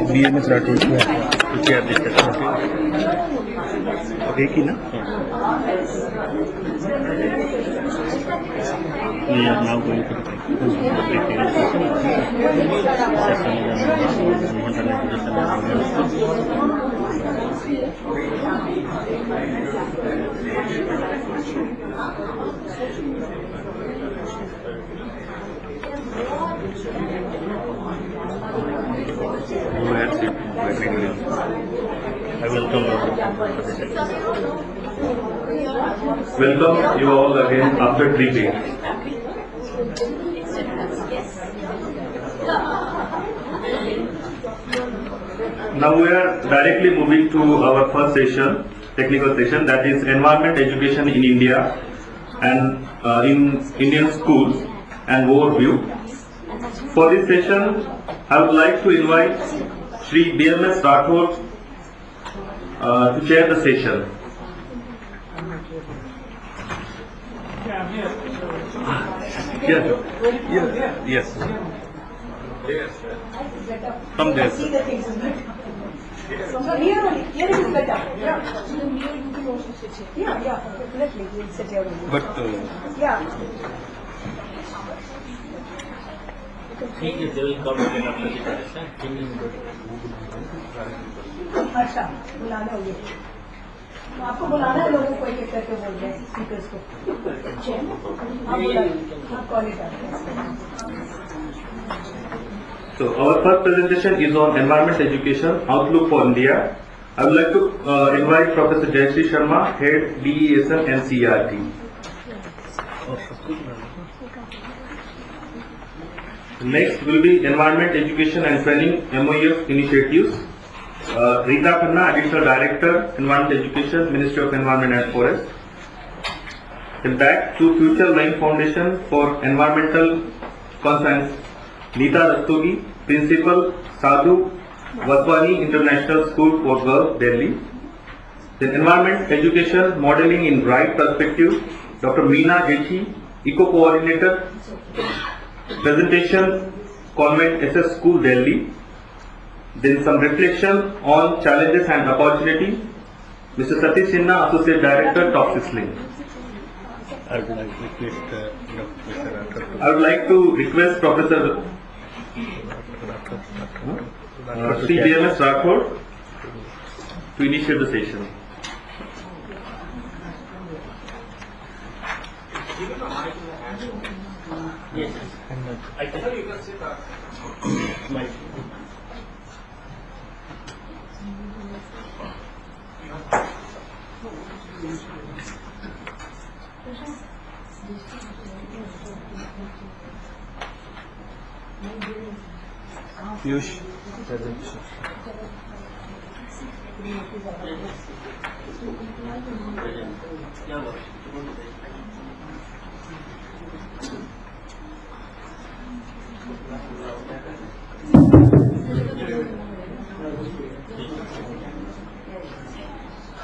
BMS Rathod chair discussion. Okay, ki na? We are now going to I welcome you all again after 3 days. Now we are directly moving to our first session, technical session, that is environment education in India and in Indian schools and overview. For this session, I would like to invite Shri BMS Rathod to chair the session. Yes. From there. See the things, isn't it? So here only, here it is better. Yeah, definitely. We'll sit here only. But Yeah. They will come again after the session. अच्छा, बुलाने होंगे। आपको बुलाना है लोगों को एक एक करके बोल रहे हैं स्पीकर्स को। आप बुलाइए, आप call it out. So our first presentation is on environment education outlook for India. I would like to invite Professor Jayashree Sharma, Head DESN NCERT. Next will be environment education and training MOEF initiatives. Rita Khanna, Additional Director, Environment Education, Ministry of Environment and Forest. Then back to Future Line Foundation for Environmental Concerns. Neeta Rastogi, Principal, Sadhu Vaswani International School for Girls, Delhi. Then Environment Education Modeling in Right Perspective, Dr. Meena Jechi, Eco Coordinator. Presentation, Convent SS School, Delhi. Then some reflection on challenges and opportunity. Mr. Satish Sinha, Associate Director, Toxis Link. I would like to request Mr. Rathod. I would like to request Professor Shri BMS Rathod to initiate the session. Yes. I can. Piyush.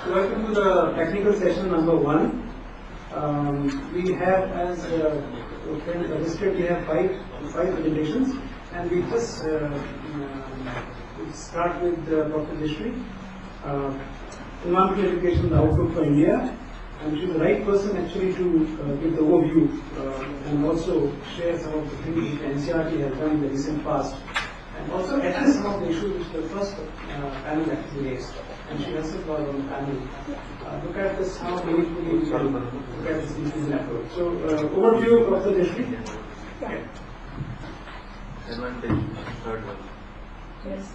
Welcome to the technical session number 1. We have, as listed, we have five presentations, and we just start with Dr. Jayashree. Environmental education, the outlook for India, and she's the right person actually to give the overview and also share some of the things that NCERT has done in the recent past, and also address some of the issues which the first panel actually raised. And she herself was on the panel. Look at this, how meaningfully we can look at this issue in approach. So, overview of the district. Okay. Advantage, third one. Yes.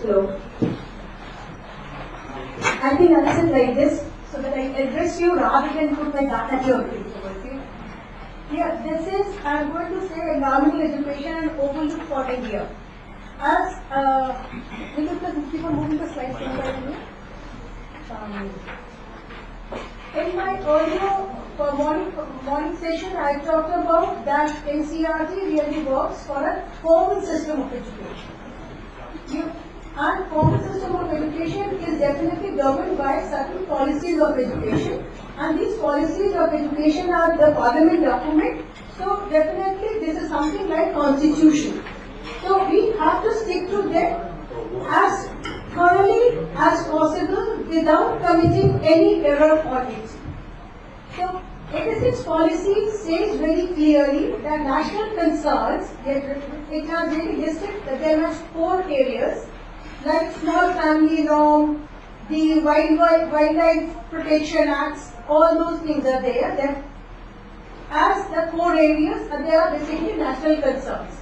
Hello. I think I'll sit like this so that I address you rather than put my back at your face. Yeah, this is, I'm going to say environmental education and overlook for India. As, will you please keep on moving the slides one by one? In my earlier morning session, I talked about that NCERT really works for a formal system of education. And formal system of education is definitely governed by certain policies of education. And these policies of education are the parliament document. So definitely this is something like constitution. So we have to stick to them as thoroughly as possible without committing any error on it. So 86 policy says very clearly that national concerns, it has really listed that there are 4 areas like small family law, the Wildlife Protection Acts, all those things are there. That as the 4 areas, they are basically national concerns.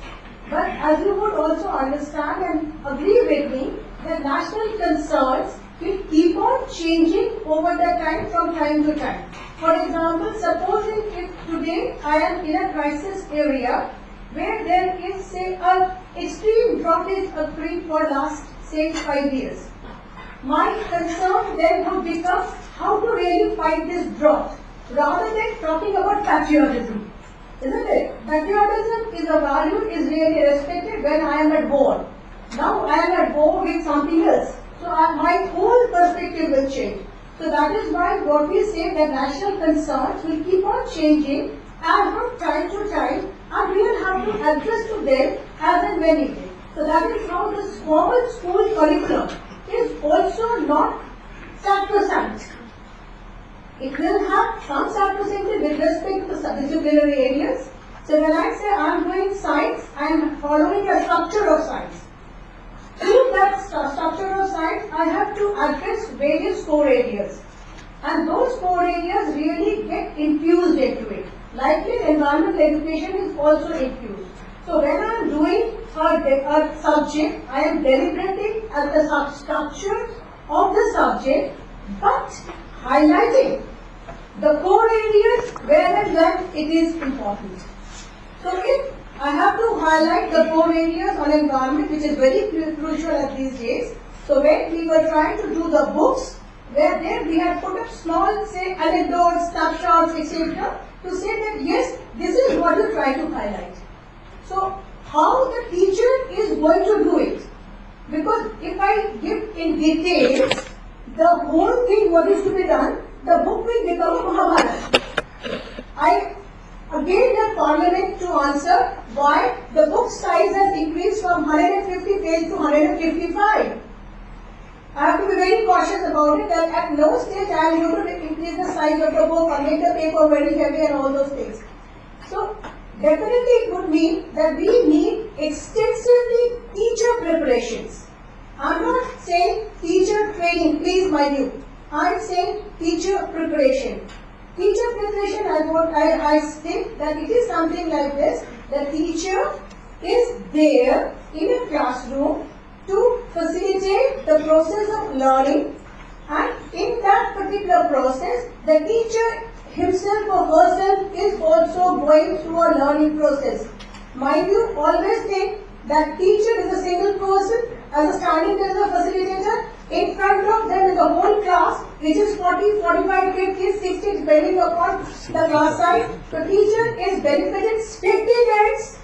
But as you would also understand and agree with me, that national concerns will keep on changing over the time from time to time. For example, supposing if today I am in a crisis area where there is say an extreme drought is occurring for last say 5 years. My concern then would become how to really fight this drought rather than talking about patriotism. Isn't it? Patriotism is a value, is really respected when I am at war. Now I am at war with something else. So my whole perspective will change. So that is why what we say that national concerns will keep on changing and from time to time and we will have to address to them as and when needed. So that is how this formal school curriculum is also not sacrosanct. It will have some sacrosanctity with respect to the disciplinary areas. So when I say I am doing science, I am following a structure of science. Through that structure of science, I have to address various core areas. And those core areas really get infused into it. Likely environmental education is also infused. So when I am doing a subject, I am deliberating at the structure of the subject, but highlighting the core areas where and when it is important. So if I have to highlight the core areas on environment, which is very crucial at these days. So when we were trying to do the books, where there we had put up small, say, anecdotes, snapshots, etc., to say that yes, this is what you try to highlight. So how the teacher is going to do it? Because if I give in details the whole thing what is to be done, the book will become a Mahabharata. I again the parliament to answer why the book size has increased from 150 pages to 155. I have to be very cautious about it that at no stage I am going to increase the size of the book or make the paper very heavy and all those things. So definitely it would mean that we need extensively teacher preparations. I am not saying teacher training, please mind you. I am saying teacher preparation. Teacher preparation, I think that it is something like this. The teacher is there in a classroom to facilitate the process of learning, and in that particular process, the teacher himself or herself is also going through a learning process. Mind you, always think that teacher is a single person as a standing as a facilitator. In front of them is a whole class which is 40, 45, 50, 60 depending upon the class size. The teacher is benefited 50 credits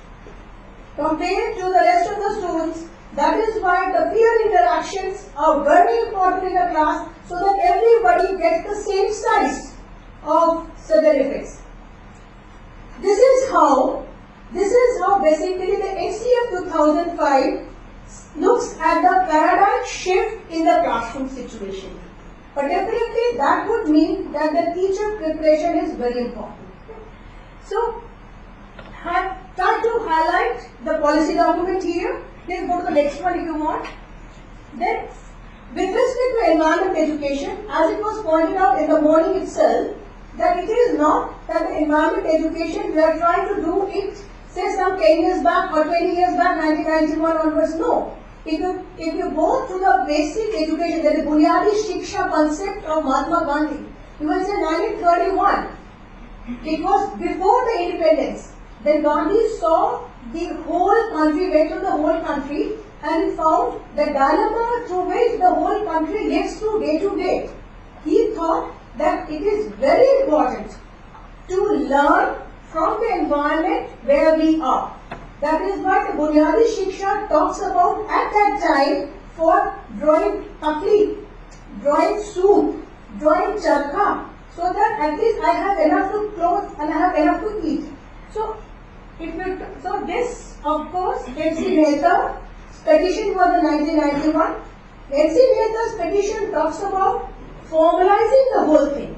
compared to the rest of the students. That is why the peer interactions are very important in the class so that everybody gets the same size of the benefits. This is how basically the NCF 2005 looks at the paradigm shift in the classroom situation. But definitely that would mean that the teacher preparation is very important. So, I try to highlight the policy document here. Please go to the next one if you want. Then, with respect to environment education, as it was pointed out in the morning itself, that it is not that the environment education we are trying to do it, say some 10 years back or 20 years back, 1991 onwards. No. If you go to the basic education, that is Bunyadi Shiksha concept of Mahatma Gandhi, you will say 1931. It was before the independence. Then Gandhi saw the whole country, went to the whole country and found the dilemma through which the whole country lives through day to day. He thought that it is very important to learn from the environment where we are. That is why the Bunyadi Shiksha talks about at that time for drawing takli, drawing soup, drawing charkha, so that at least I have enough to clothe and I have enough to eat. So, this, of course, MC Mehta's petition was in 1991. MC Mehta's petition talks about formalizing the whole thing.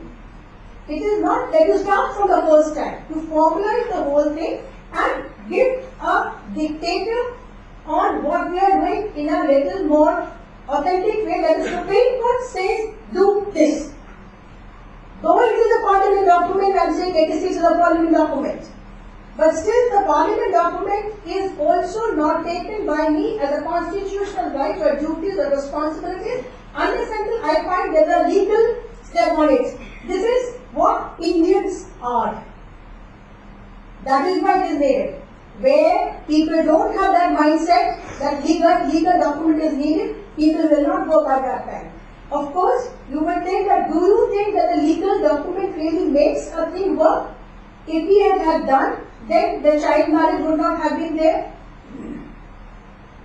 It is not that you start from the first time, to formalize the whole thing and give a dictator on what we are doing in a little more authentic way. That the Supreme Court says, do this. Though it is a parliament document, I am saying 86 is a parliament document. But still the parliament document is also not taken by me as a constitutional right or duties or responsibilities unless until I find there is a legal step on it. This is what Indians are. That is why it is needed. Where people don't have that mindset that legal document is needed, people will not go by that time. Of course, you will think that, do you think that the legal document really makes a thing work? If we had done, then the child marriage would not have been there.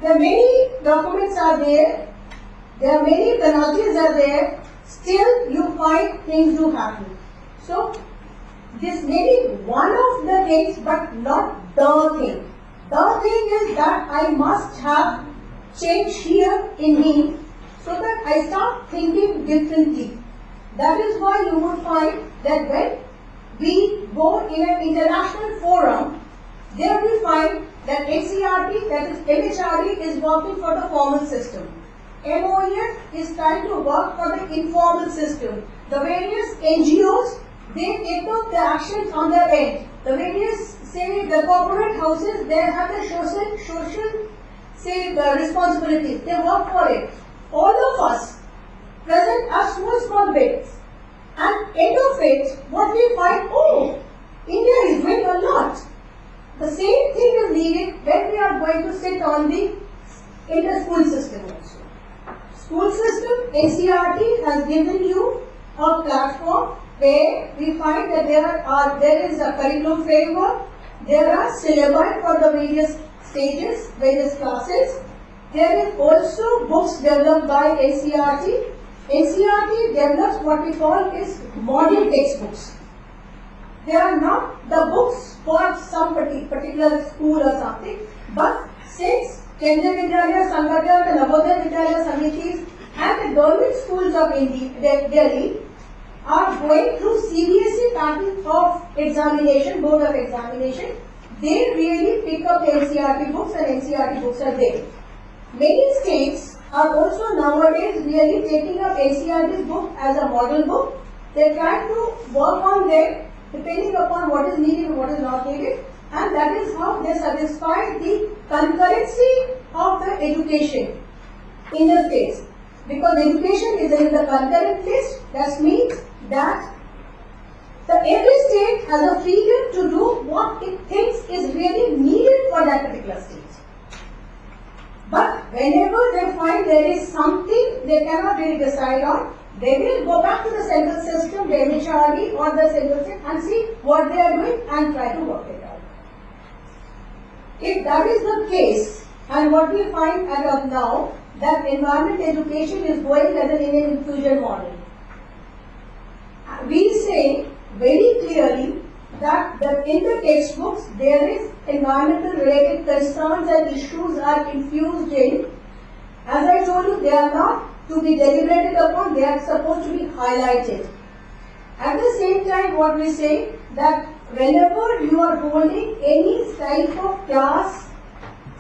There are many documents are there, there are many penalties are there, still you find things do happen. So, this may be one of the things, but not the thing. The thing is that I must have change here in me so that I start thinking differently. That is why you would find that when we go in an international forum, there we find that NCERT, that is MHRD, is working for the formal system. MOEF is trying to work for the informal system. The various NGOs, they take up the actions on their end. The various, say, the corporate houses, they have the social, say, the responsibilities. They work for it. All of us present are small bits. And end of it, what we find, oh, India is doing a lot. The same thing is needed when we are going to sit on the inter-school system also. School system, NCERT has given you a platform where we find that there is a curriculum framework, there are syllabi for the various stages, various classes. There is also books developed by NCERT. NCERT develops what we call is model textbooks. They are not the books for some particular school or something, but since Kendriya Vidyalaya Sangathan, the Navodaya Vidyalaya Samitis and the government schools of Delhi are going through CBSE pattern of examination, board of examination, they really pick up NCERT books and NCERT books are there. Many states are also nowadays really taking up NCERT's book as a model book. They are trying to work on them depending upon what is needed and what is not needed, and that is how they satisfy the concurrency of the education in the states. Because education is in the concurrent list, that means that every state has a freedom to do what it thinks is really needed for that particular state. But whenever they find there is something they cannot really decide on, they will go back to the central system, the MHRD or the central system and see what they are doing and try to work it out. If that is the case, and what we find as of now, that environment education is going as an Indian infusion model. We say very clearly that in the textbooks there is environmental related concerns and issues are infused in. As I told you, they are not to be deliberated upon, they are supposed to be highlighted. At the same time, what we say that whenever you are holding any type of class,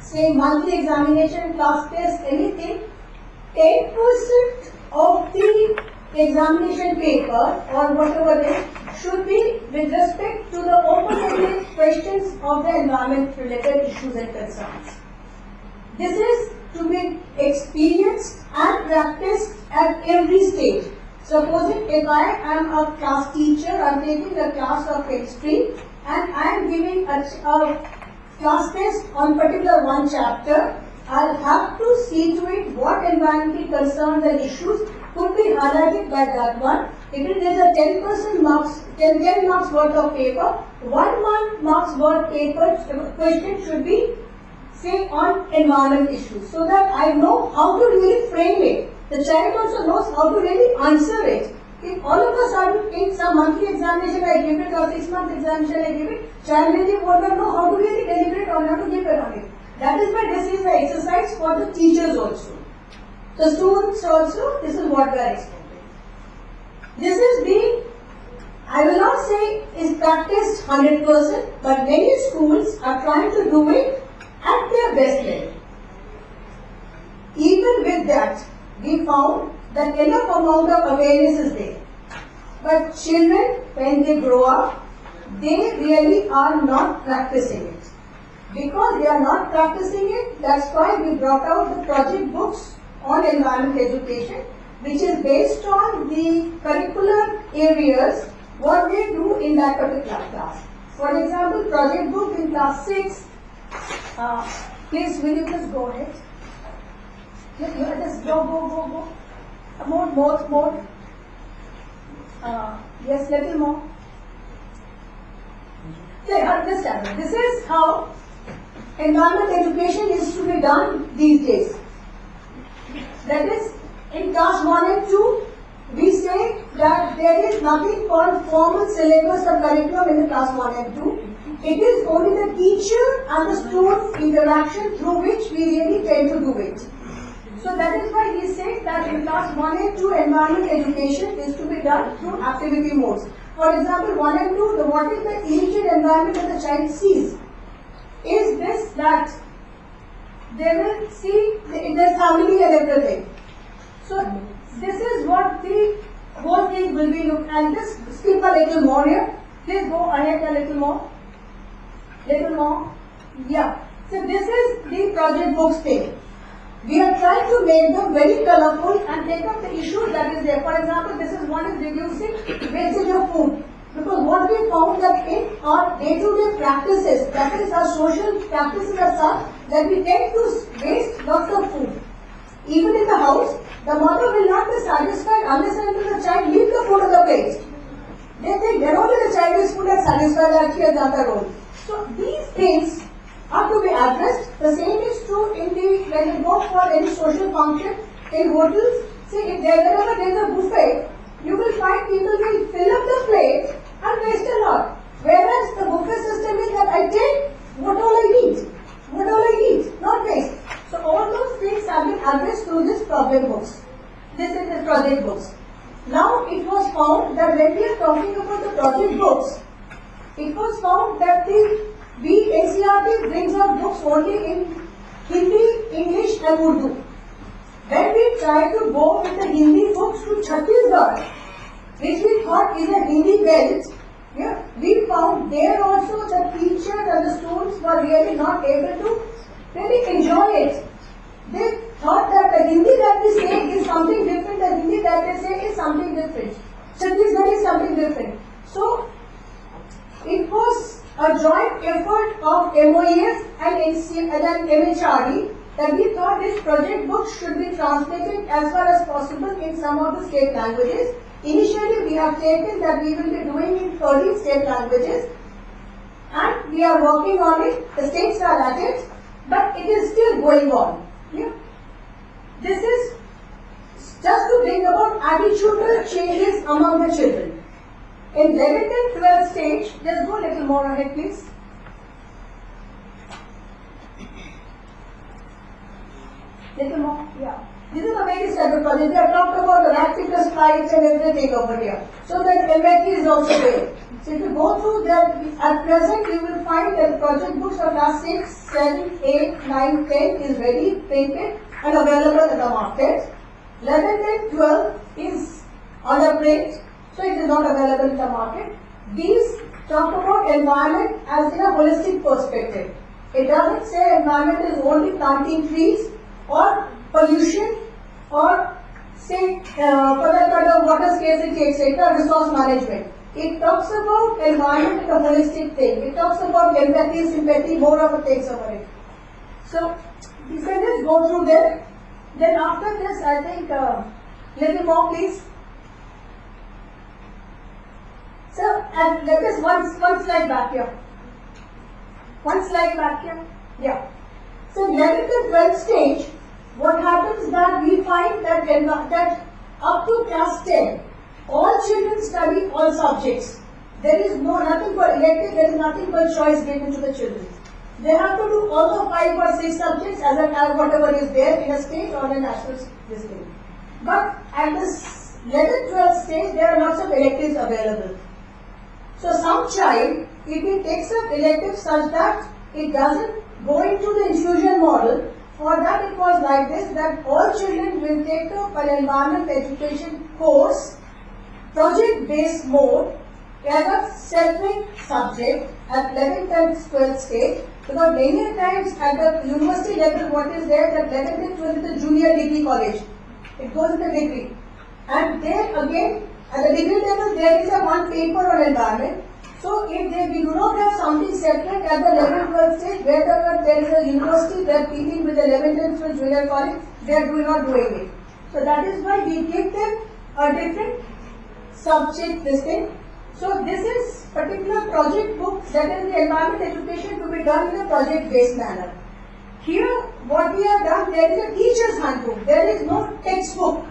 say monthly examination, class test, anything, 10% of the examination paper or whatever it is should be with respect to the open-ended questions of the environment related issues and concerns. This is to be experienced and practiced at every stage. Supposing if I am a class teacher, I am taking a class of history and I am giving a class test on particular one chapter, I'll have to see to it what environmental concerns and issues could be highlighted by that one. If it is a 10% marks, 10 marks worth of paper, 1 marks worth paper question should be say on environment issues, so that I know how to really frame it. The child also knows how to really answer it. If all of a sudden in some monthly examination I give it or 6-month examination I give it, child may won't know how to really deliberate or how to give it on it. That is why this is the exercise for the teachers also. The students also, this is what we are expecting. This is being, I will not say is practiced 100%, but many schools are trying to do it at their best level. Even with that, we found that enough amount of awareness is there. But children, when they grow up, they really are not practicing it. Because they are not practicing it, that's why we brought out the project books on environment education, which is based on the curricular areas, what they do in that particular class. For example, project book in class 6, please, will you just go ahead? Just go. More. Yes, little more. So, understand, this is how environment education is to be done these days. That is, in class 1 and 2, we say that there is nothing called formal syllabus or curriculum in the class 1 and 2. It is only the teacher and the student interaction through which we really tend to do it. So that is why we say that in class 1 and 2, environment education is to be done through activity modes. For example, 1 and 2, what is the immediate environment that the child sees? Is this that they will see their family and everything. So this is what the whole thing will be looked at. Just skip a little more here. Please go ahead a little more. Yeah. So this is the project books thing. We are trying to make them very colorful and take up the issues that is there. For example, this is one is reducing wastage of food. Because what we found that in our day-to-day practices, that is our social practices are such that we tend to waste lots of food. Even in the house, the mother will not be satisfied unless and until the child leaves the food on the plate. They think that only the child is food and satisfied actually has done the role. So these things are to be addressed. The same is true in the when you go for any social function in hotels. See, if wherever there is a buffet, you will find people will fill up the plate and waste a lot. Whereas the buffet system is that I take what all I eat, not waste. So all those things have been addressed through this problem books. This is the project books. Now it was found that when we are talking about the project books, it was found that the NCERT brings out books only in Hindi, English and Urdu. When we try to go with the Hindi books to Chhattisgarh, which we thought is a Hindi belt, we found there also the teachers and the students were really not able to really enjoy it. They thought that the Hindi that we say is something different, the Hindi that they say is something different. Chhattisgarh is something different. So, it was a joint effort of MOEF and MHRD that we thought this project book should be translated as far as possible in some of the state languages. Initially, we have taken that we will be doing in 30 state languages and we are working on it. The states are at it, but it is still going on. This is just to bring about attitudinal changes among the children. In 11th and 12th stage, just go a little more ahead please. Little more, yeah. This is a very standard project. We have talked about the reactor slides and everything over here. So that MIT is also there. So if you go through that, at present you will find that project books for class 6, 7, 8, 9, 10 is ready, printed and available in the market. 11th and 12th is under print, so it is not available in the market. These talk about environment as in a holistic perspective. It doesn't say environment is only planting trees or pollution or say, for the water scarcity, etc., resource management. It talks about environment in a holistic thing. It talks about empathy, sympathy, more of a things over it. So, you can just go through them. Then after this, I think, little more please. So, and let us one slide back here. One slide back here. Yeah. So, 11th and 12th stage, what happens that we find that up to class 10, all children study all subjects. There is nothing but elective, there is nothing but choice given to the children. They have to do all the 5 or 6 subjects as whatever is there in a state or a national district. But at this 11th, 12th stage, there are lots of electives available. So some child, if he takes up electives such that it doesn't go into the infusion model, for that it was like this, that all children will take up an environment education course, project-based mode, as a separate subject at 11th and 12th stage, because many times at the university level, what is there, that 11th and 12th is the junior degree college. It goes in the degree. And there again, at the degree level, there is a one paper on environment. So if we do not have something separate at the 11th and 12th stage, wherever there is a university that dealing with the 11th and 12th junior college, they are not doing it. So that is why we give them a different subject this thing. So this is particular project book that is the environment education to be done in a project based manner. Here what we have done, there is a teacher's handbook, there is no textbook.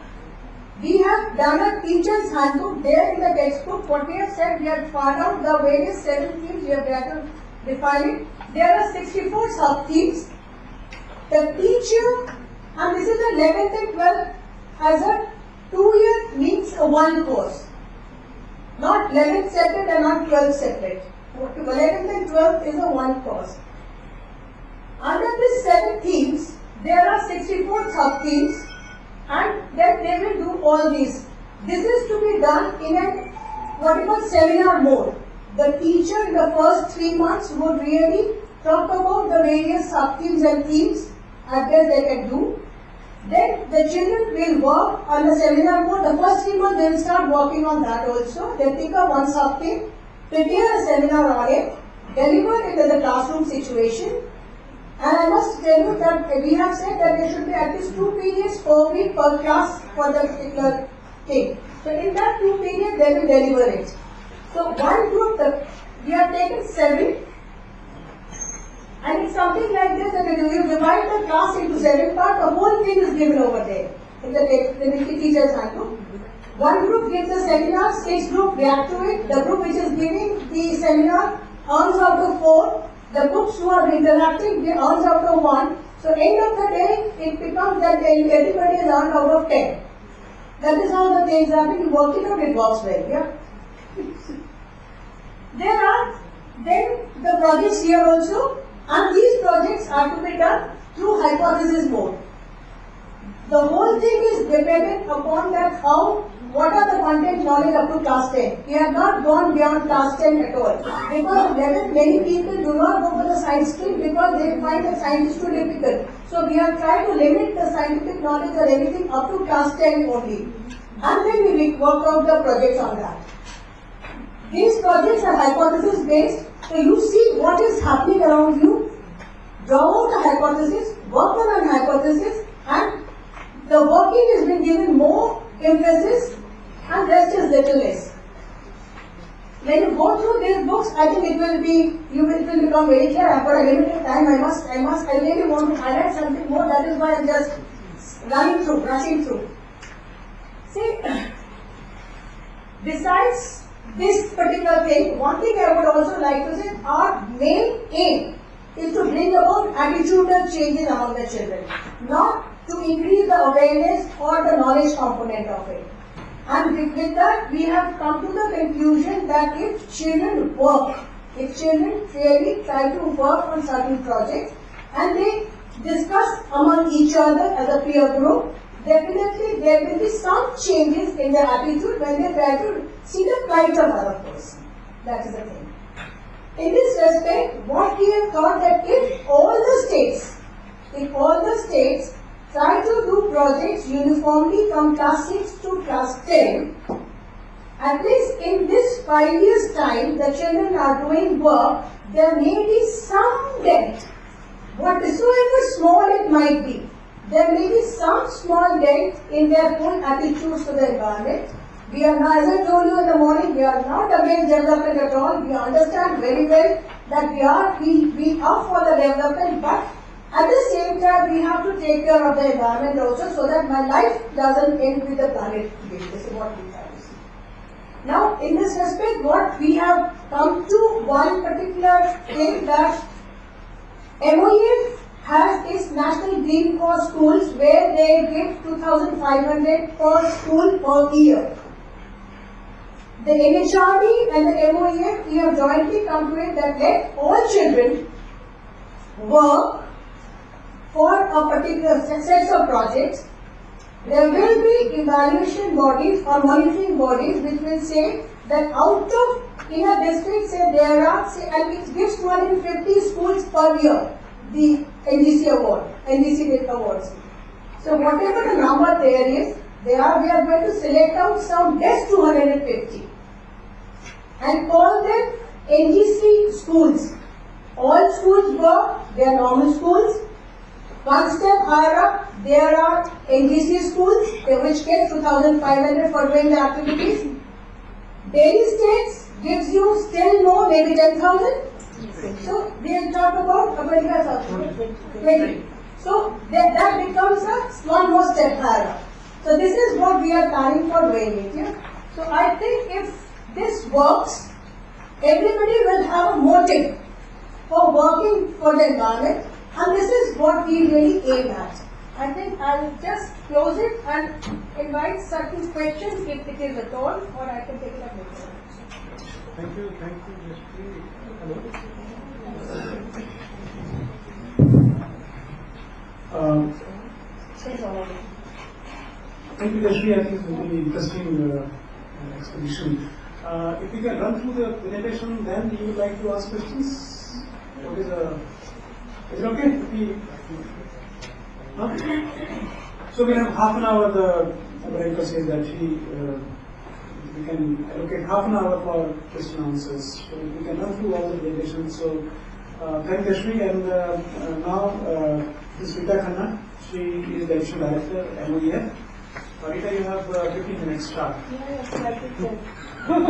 We have done a teacher's handbook there in the textbook. What we have said, we have found out the various 7 themes, we have got to define it. There are 64 sub-themes. The teacher, and this is the 11th and 12th, has a 2-year means a one course. Not 11th separate and not 12th separate. 11th and 12th is a one course. Under these 7 themes, there are 64 sub-themes, and then they will do all these. This is to be done in a what you call seminar mode. The teacher in the first 3 months would really talk about the various sub-themes and themes as best they can do. Then the children will work on the seminar mode. The first 3 months they will start working on that also. They pick up one sub-theme, prepare a seminar on it, deliver it in the classroom situation. And I must tell you that we have said that there should be at least 2 periods per week per class for the particular thing. So in that 2 periods they will deliver it. So one group, we have taken 7, and it's something like this, that you divide the class into 7 parts, the whole thing is given over there in the teacher's handbook. One group gives the seminar, 6 group react to it, the group which is giving the seminar earns out of 4, the groups who are interacting they earns out of 1. So end of the day, it becomes that everybody is earned out of 10. That is how the things are being worked out, it works well, yeah. There are then the projects here also, and these projects are to be done through hypothesis mode. The whole thing is dependent upon that what are the content knowledge up to class 10. We have not gone beyond class 10 at all. Because many people do not go for the science stream because they find the science too difficult. So we have tried to limit the scientific knowledge or anything up to class 10 only. And then we work out the projects on that. These projects are hypothesis based, so you see what is happening around you, draw out a hypothesis, work on an hypothesis, and the working has been given more emphasis and rest is little less. When you go through these books, I think it will become very clear. I have got a limited time. I really want to highlight something more. That is why I am just rushing through. See, besides this particular thing, one thing I would also like to say, our main aim is to bring about attitudinal changes among the children, not to increase the awareness or the knowledge component of it. And with that, we have come to the conclusion that if children really try to work on certain projects and they discuss among each other as a peer group, definitely there will be some changes in their attitude when they try to see the plight of other person. That is the thing. In this respect, what we have thought that if all the states try to do projects uniformly from class 6 to class 10. At least in this 5 years time, the children are doing work, there may be some dent, whatsoever small it might be. There may be some small dent in their own attitudes to the environment. We are not, as I told you in the morning, we are not against development at all. We understand very well that we are for the development, but at the same time we have to take care of the environment also, so that my life doesn't end with the planet today. This is what we have to see. Now, in this respect, what we have come to one particular thing, that MOEF has its National Green Corps schools where they give 2,500 per school per year. The NHRD and the MOEF, we have jointly come to it that let all children work for a particular set of projects. There will be evaluation bodies or monitoring bodies which will say that out of, in a district, say there are, say, and it gives 250 schools per year, the NGC award, NGC awards. So whatever the number there is, we are going to select out some best 250 and call them NGC schools. All schools work, they are normal schools. One step higher up, there are NGC schools, which get 2,500 for doing the activities. Delhi States gives you still more, maybe 10,000. So we will talk about 25,000. 20. So that becomes a one more step higher up. So this is what we are planning for doing it. Yeah? So I think if this works, everybody will have a motive for working for the environment, and this is what we really aim at. I think I will just close it and invite certain questions if it is at all, or I can take it up later. Thank you, Jashri. Thank you, Jashri. I think it's a very interesting expedition. If you can run through the presentation, then you would like to ask questions. What is it okay? If we, huh? So we have half an hour. The director says that we can allocate half an hour for question answers. So we can run through all the presentations. So thank you, Jashri, and now Ms. Rita Khanna. She is the Additional Director, MOEF. Rita, you have 15 minutes start. Thank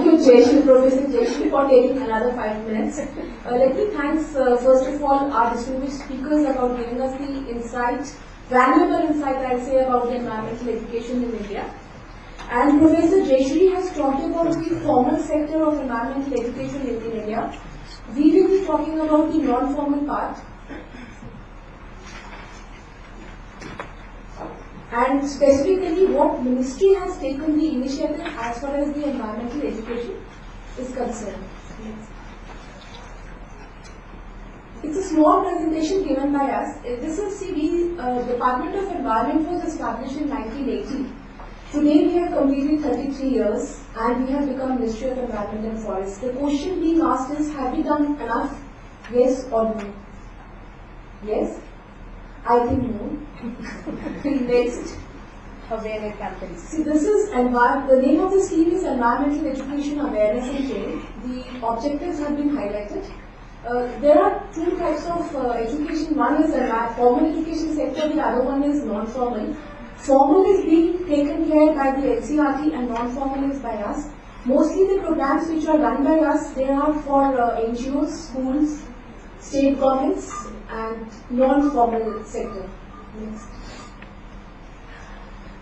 you, Jayashree, Professor Jayashree, for taking another 5 minutes. Let me thank first of all our distinguished speakers about giving us the insight, valuable insight, I'd say, about the environmental education in India. And Professor Jayashree has talked about the formal sector of environmental education in India. We will be talking about the non-formal part. And specifically what ministry has taken the initiative as far as the environmental education is concerned. It's a small presentation given by us. This is the Department of Environment was established in 1980. Today we have completed 33 years and we have become Ministry of Environment and Forest. The question being asked is, have we done enough? Yes or no? Yes? I think no. Next. Awareness campaigns. See, this is the name of the scheme is Environmental Education Awareness and Training. The objectives have been highlighted. There are two types of education. One is formal education sector, the other one is non-formal. Formal is being taken care by the NCERT and non-formal is by us. Mostly the programs which are run by us, they are for NGOs, schools, state governments and non-formal sector. Next.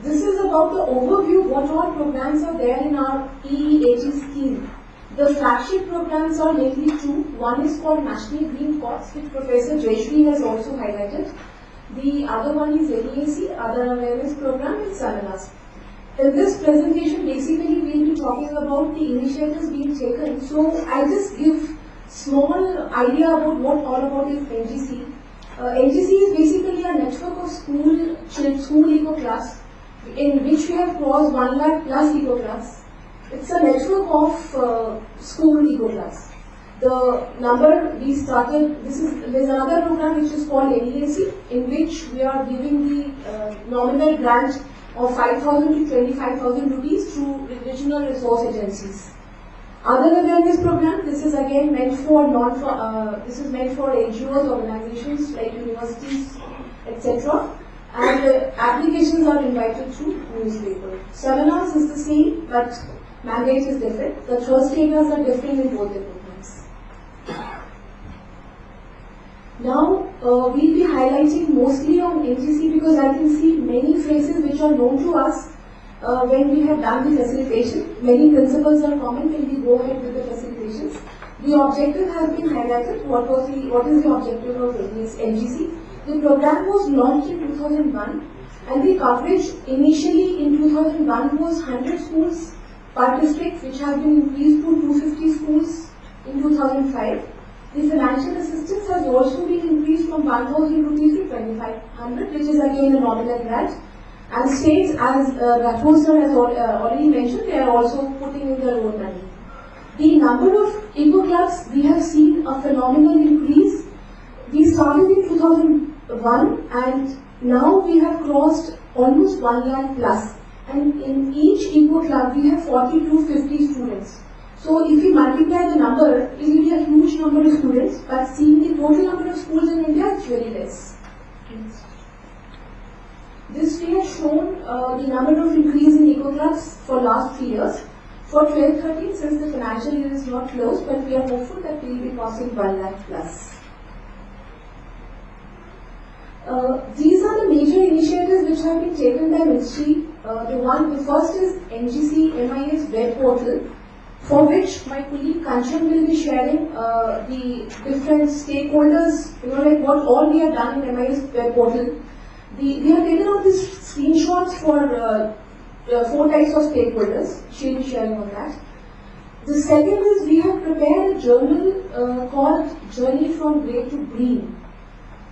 This is about the overview what all programs are there in our EEAT scheme. The flagship programs are mainly two. One is called National Green Corps, which Professor Jayashree has also highlighted. The other one is NEAC, Other Awareness Program, and Sananas. In this presentation, basically we will be talking about the initiatives being taken. So I just give small idea about what all about is NGC. NGC is basically a network of school eco-class in which we have crossed 1 lakh plus eco-class. It's a network of school eco-class. The number we started, there's another program which is called NEAC, in which we are giving the nominal grant of 5,000 to 25,000 rupees through regional resource agencies. Other than this program, this is again meant for this is meant for NGOs, organizations like universities, etc. And applications are invited through newspaper. Seminars is the same, but mandate is different. The thrust areas are different in both the programs. Now, we'll be highlighting mostly on NGC because I can see many faces which are known to us when we have done the facilitation. Many principles are common when we go ahead with the facilitations. The objective has been highlighted. What is the objective of NGC? The program was launched in 2001 and the coverage initially in 2001 was 100 schools per district, which has been increased to 250 schools in 2005. The financial assistance has also been increased from 1,000 rupees to 2,500, which is again a nominal grant. And states, as Rathore sir has already mentioned, they are also putting in their own money. The number of eco clubs, we have seen a phenomenal increase. We started in 2001 and now we have crossed almost 1 lakh plus. And in each eco club, we have 40 to 50 students. So if we multiply the number, it will be a huge number of students, but seeing the total number of schools in India, it's very less. This we have shown the number of increase in eco clubs for last 3 years. For 12-13, since the financial year is not closed, but we are hopeful that we will be crossing 1 lakh plus. These are the major initiatives which have been taken by Ministry. The first is NGC MIS web portal, for which my colleague Kanchan will be sharing the different stakeholders, like what all we have done in MIS web portal. We have taken out these screenshots for 4 types of stakeholders. She will be sharing on that. The second is we have prepared a journal called Journey from Grey to Green.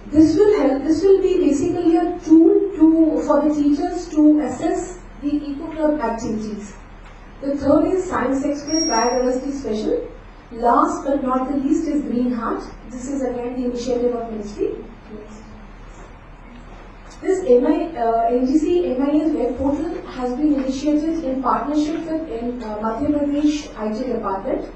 This will help. This will be basically a tool for the teachers to assess the eco club activities. The third is Science Express Biodiversity Special. Last but not the least is Green Heart. This is again the initiative of Ministry. This NGC MIS web portal has been initiated in partnership with Madhya Pradesh IT department.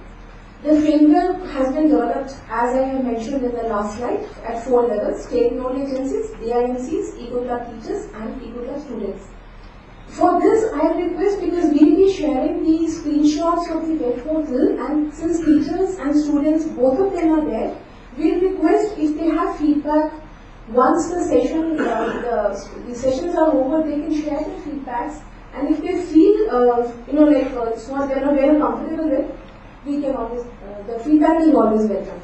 The framework has been developed, as I have mentioned in the last slide, at 4 levels: state node agencies, DIMCs, eco club teachers, and eco club students. For this, I request, because we will be sharing the screenshots of the web portal, and since teachers and students, both of them are there, we request if they have feedback. Once the session, the sessions are over, they can share their feedbacks, and if they feel, it's not, they're not very comfortable with, we can always, the feedback is always welcome.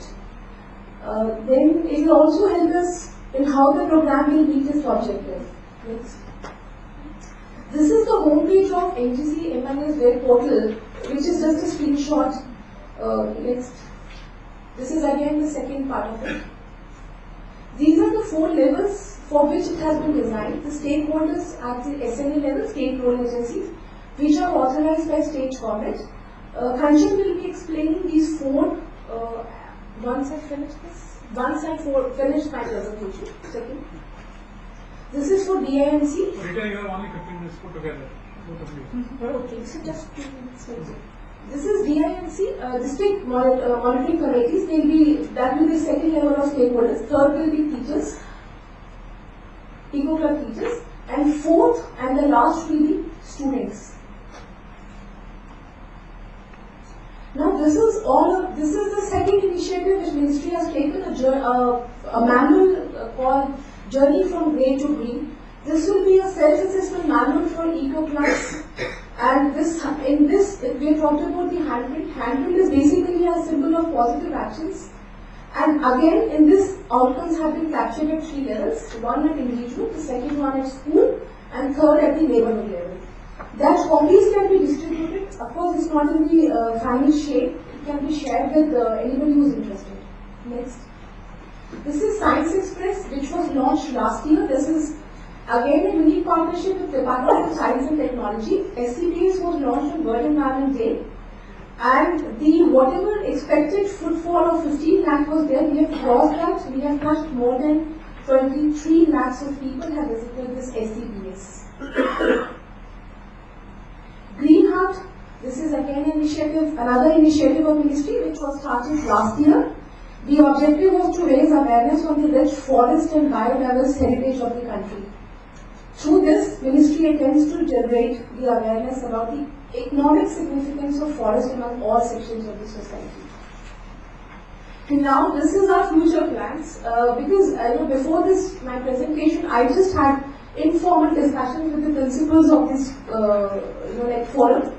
Then it will also help us in how the program will meet its objective. Next. This is the homepage of NGC MIS web portal, which is just a screenshot. Next. This is again the second part of it. These are the 4 levels for which it has been designed. The stakeholders at the SNA level, state node agencies, which are authorized by state government. Kanchan will be explaining these 4 once I finish this. Once I finish my presentation. Second. This is for DIMC. Rita, you have only 15 minutes put together, both of you. Okay, so just 2 minutes. This is DIMC, district monitoring committees. That will be the second level of stakeholders. Third will be teachers, eco club teachers, and fourth and the last will be students. Now this is the second initiative which Ministry has taken, a manual called Journey from Grey to Green. This will be a self-assessment manual for eco clubs. And in this, we have talked about the handprint. Handprint is basically a symbol of positive actions. And again, in this, outcomes have been captured at 3 levels. One at individual, the second one at school, and third at the neighborhood level. That copies can be distributed. Of course, it's not in the final shape. It can be shared with anybody who is interested. Next. This is Science Express, which was launched last year. This is again a unique partnership with Department of Science and Technology. SCPS was launched on World Environment Day. And the whatever expected footfall of 15 lakh was there, we have crossed that. We have touched more than 23 lakhs of people have visited this SCBS. Green Heart, this is again an initiative, another initiative of ministry which was started last year. The objective was to raise awareness on the rich forest and biodiverse heritage of the country. Through this, ministry attempts to generate the awareness about the economic significance of forest among all sections of the society. Now, this is our future plans. Because before this, my presentation, I just had informal discussions with the principals of this, forum.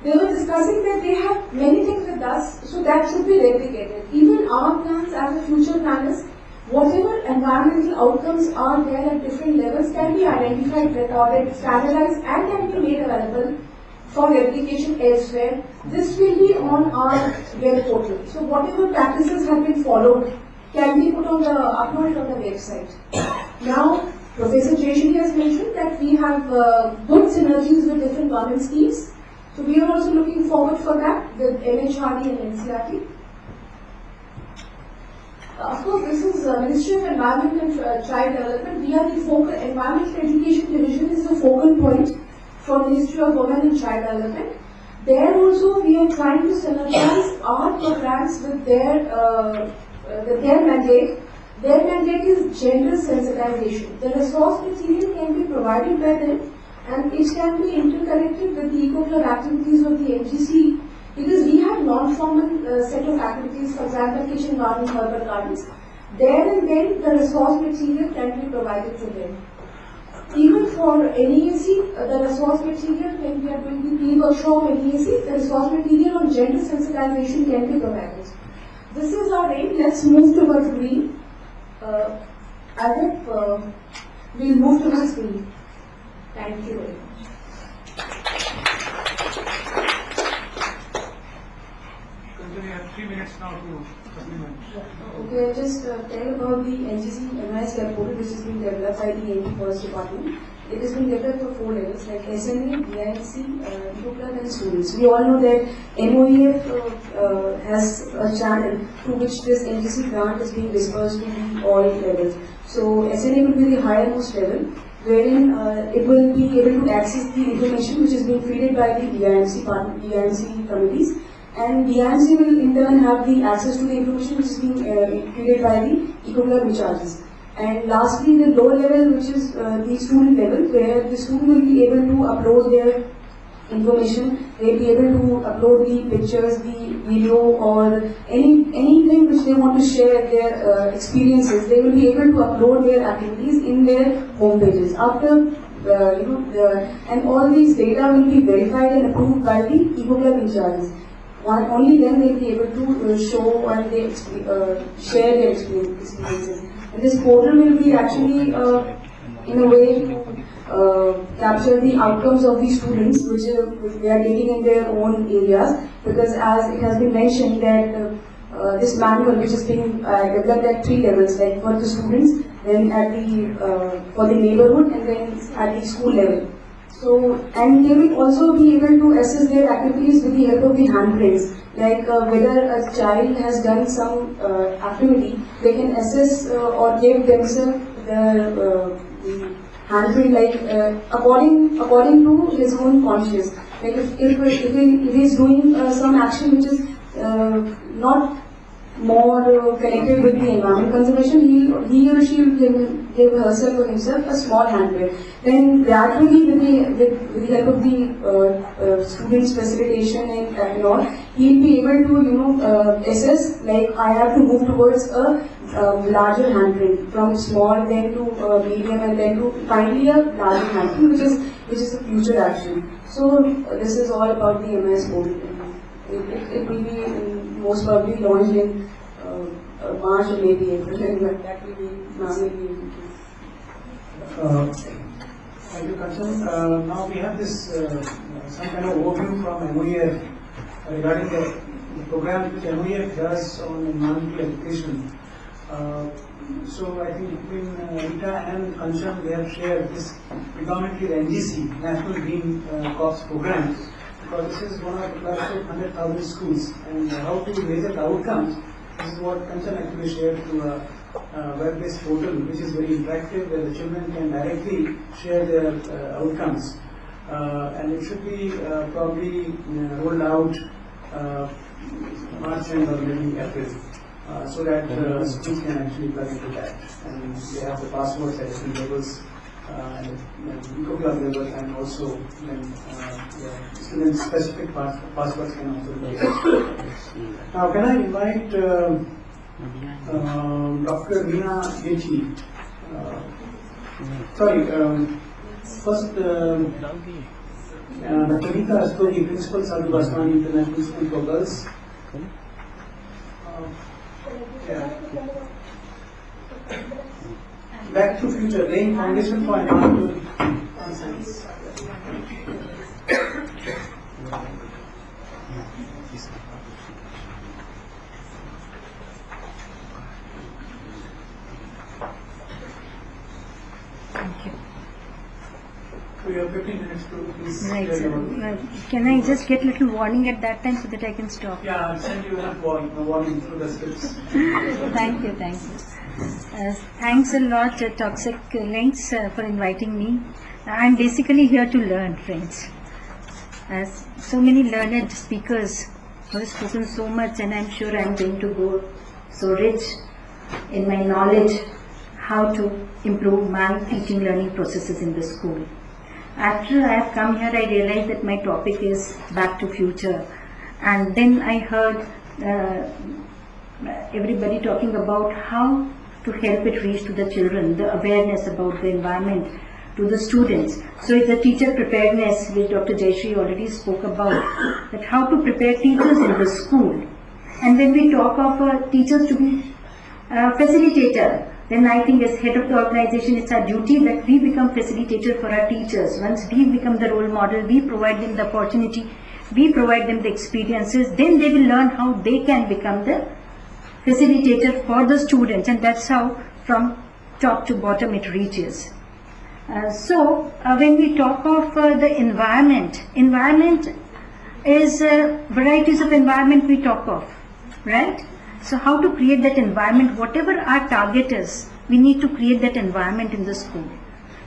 They were discussing that they have many things with us, so that should be replicated. Even our plans as a future planners, whatever environmental outcomes are there at different levels can be identified, recorded, standardized, and can be made available for replication elsewhere. This will be on our web portal. So whatever practices have been followed can be uploaded on the website. Now, Professor Jaishri has mentioned that we have good synergies with different government schemes. So we are also looking forward for that with MHRD and NCRT. Of course, this is Ministry of Environment and Child Development. We are the focal, Environmental Education Division is the focal point for Ministry of Women and Child Development. There also we are trying to synergize our programs with their mandate. Their mandate is gender sensitization. The resource material can be provided by them and it can be interconnected with the eco-club activities of the NGC, because we have non-formal set of activities, for example, kitchen garden, herbal gardens. There and then the resource material can be provided to them. Even for NEAC, the resource material, when we are doing the pre-workshop NEAC, the resource material on gender sensitization can be provided. This is our aim. Let's move towards green. I hope we'll move towards green. Thank you very much. We have 3 minutes now to supplement. Okay, just tell about the NGC MIS web portal which is being developed by the NG Forest Department. It is being developed for 4 levels like SMA, DIC, eco-club and students. We all know that MOEF has a channel through which this NGC grant is being dispersed to the all levels. So SMA will be the highermost level, wherein it will be able to access the information which is being fed by the DIMC committees, and DIMC will in turn have the access to the information which is being fed by the eco-club recharges. And lastly, the lower level, which is the student level, where the student will be able to upload their information. They will be able to upload the pictures, the video, or anything which they want to share their experiences. They will be able to upload their activities in their home pages. After and all these data will be verified and approved by the eco-club in charges. Only then they will be able to show and they share their experiences. And this portal will be actually in a way to capture the outcomes of the students which they are getting in their own areas, because as it has been mentioned that this manual which is being developed at 3 levels, like for the students, then at the for the neighborhood, and then at the school level. So, and they will also be able to assess their activities with the help of the handprints. Like whether a child has done some activity, they can assess or give themselves the handprint, like according to his own conscience. Like if he is doing some action which is not more connected with the environment conservation, he or she will give herself or himself a small handprint. Then gradually with the help of the students' facilitation and all, he will be able to assess, like I have to move towards a larger handprint, from small then to medium and then to finally a larger handprint, which is the future action. So this is all about the MIS portal. It will be most probably launched in March or maybe April, but that will be normally. Thank you, Kanchan. Now we have this some kind of overview from MOEF regarding the program which MOEF does on environmental education. So I think between Rita and Kanchan, they have shared this predominantly the NGC, National Green Corps program. because this is one of the cluster 100,000 schools, and how to measure the outcomes. This is what Kanchan actually shared through a web-based portal, which is very interactive, where the children can directly share their outcomes. And it should be probably rolled out March end or maybe April, so that schools can actually plug into that. And they have the passwords at different levels, Eco-Club level, and also then student-specific passwords can also be used. Now, can I invite Dr. Meena Yechi? First, Dr. Rita Rastogi, Principal Sadhu Vaswani International School for Girls. Back to Future, laying foundation for environmental science. Thank you. So you have 15 minutes to please. Right, share sir. your- Can I just get little warning at that time so that I can stop? Yeah, I'll send you a warning through the scripts. Thank you, thank you. Thanks a lot, Toxic Links, for inviting me. I'm basically here to learn, friends. As so many learned speakers who have spoken so much, and I'm sure I'm going to go so rich in my knowledge how to improve my teaching learning processes in the school. After I have come here, I realized that my topic is back to future, and then I heard everybody talking about how to help it reach to the children, the awareness about the environment to the students. So it's the teacher preparedness, which Dr. Jayashree already spoke about, that how to prepare teachers in the school. And when we talk of teachers to be facilitator, then I think as head of the organization, it's our duty that we become facilitator for our teachers. Once we become the role model, we provide them the opportunity, we provide them the experiences, then they will learn how they can become the facilitator for the students, and that's how from top to bottom it reaches. When we talk of the environment is varieties of environment we talk of, right? So how to create that environment, whatever our target is, we need to create that environment in the school.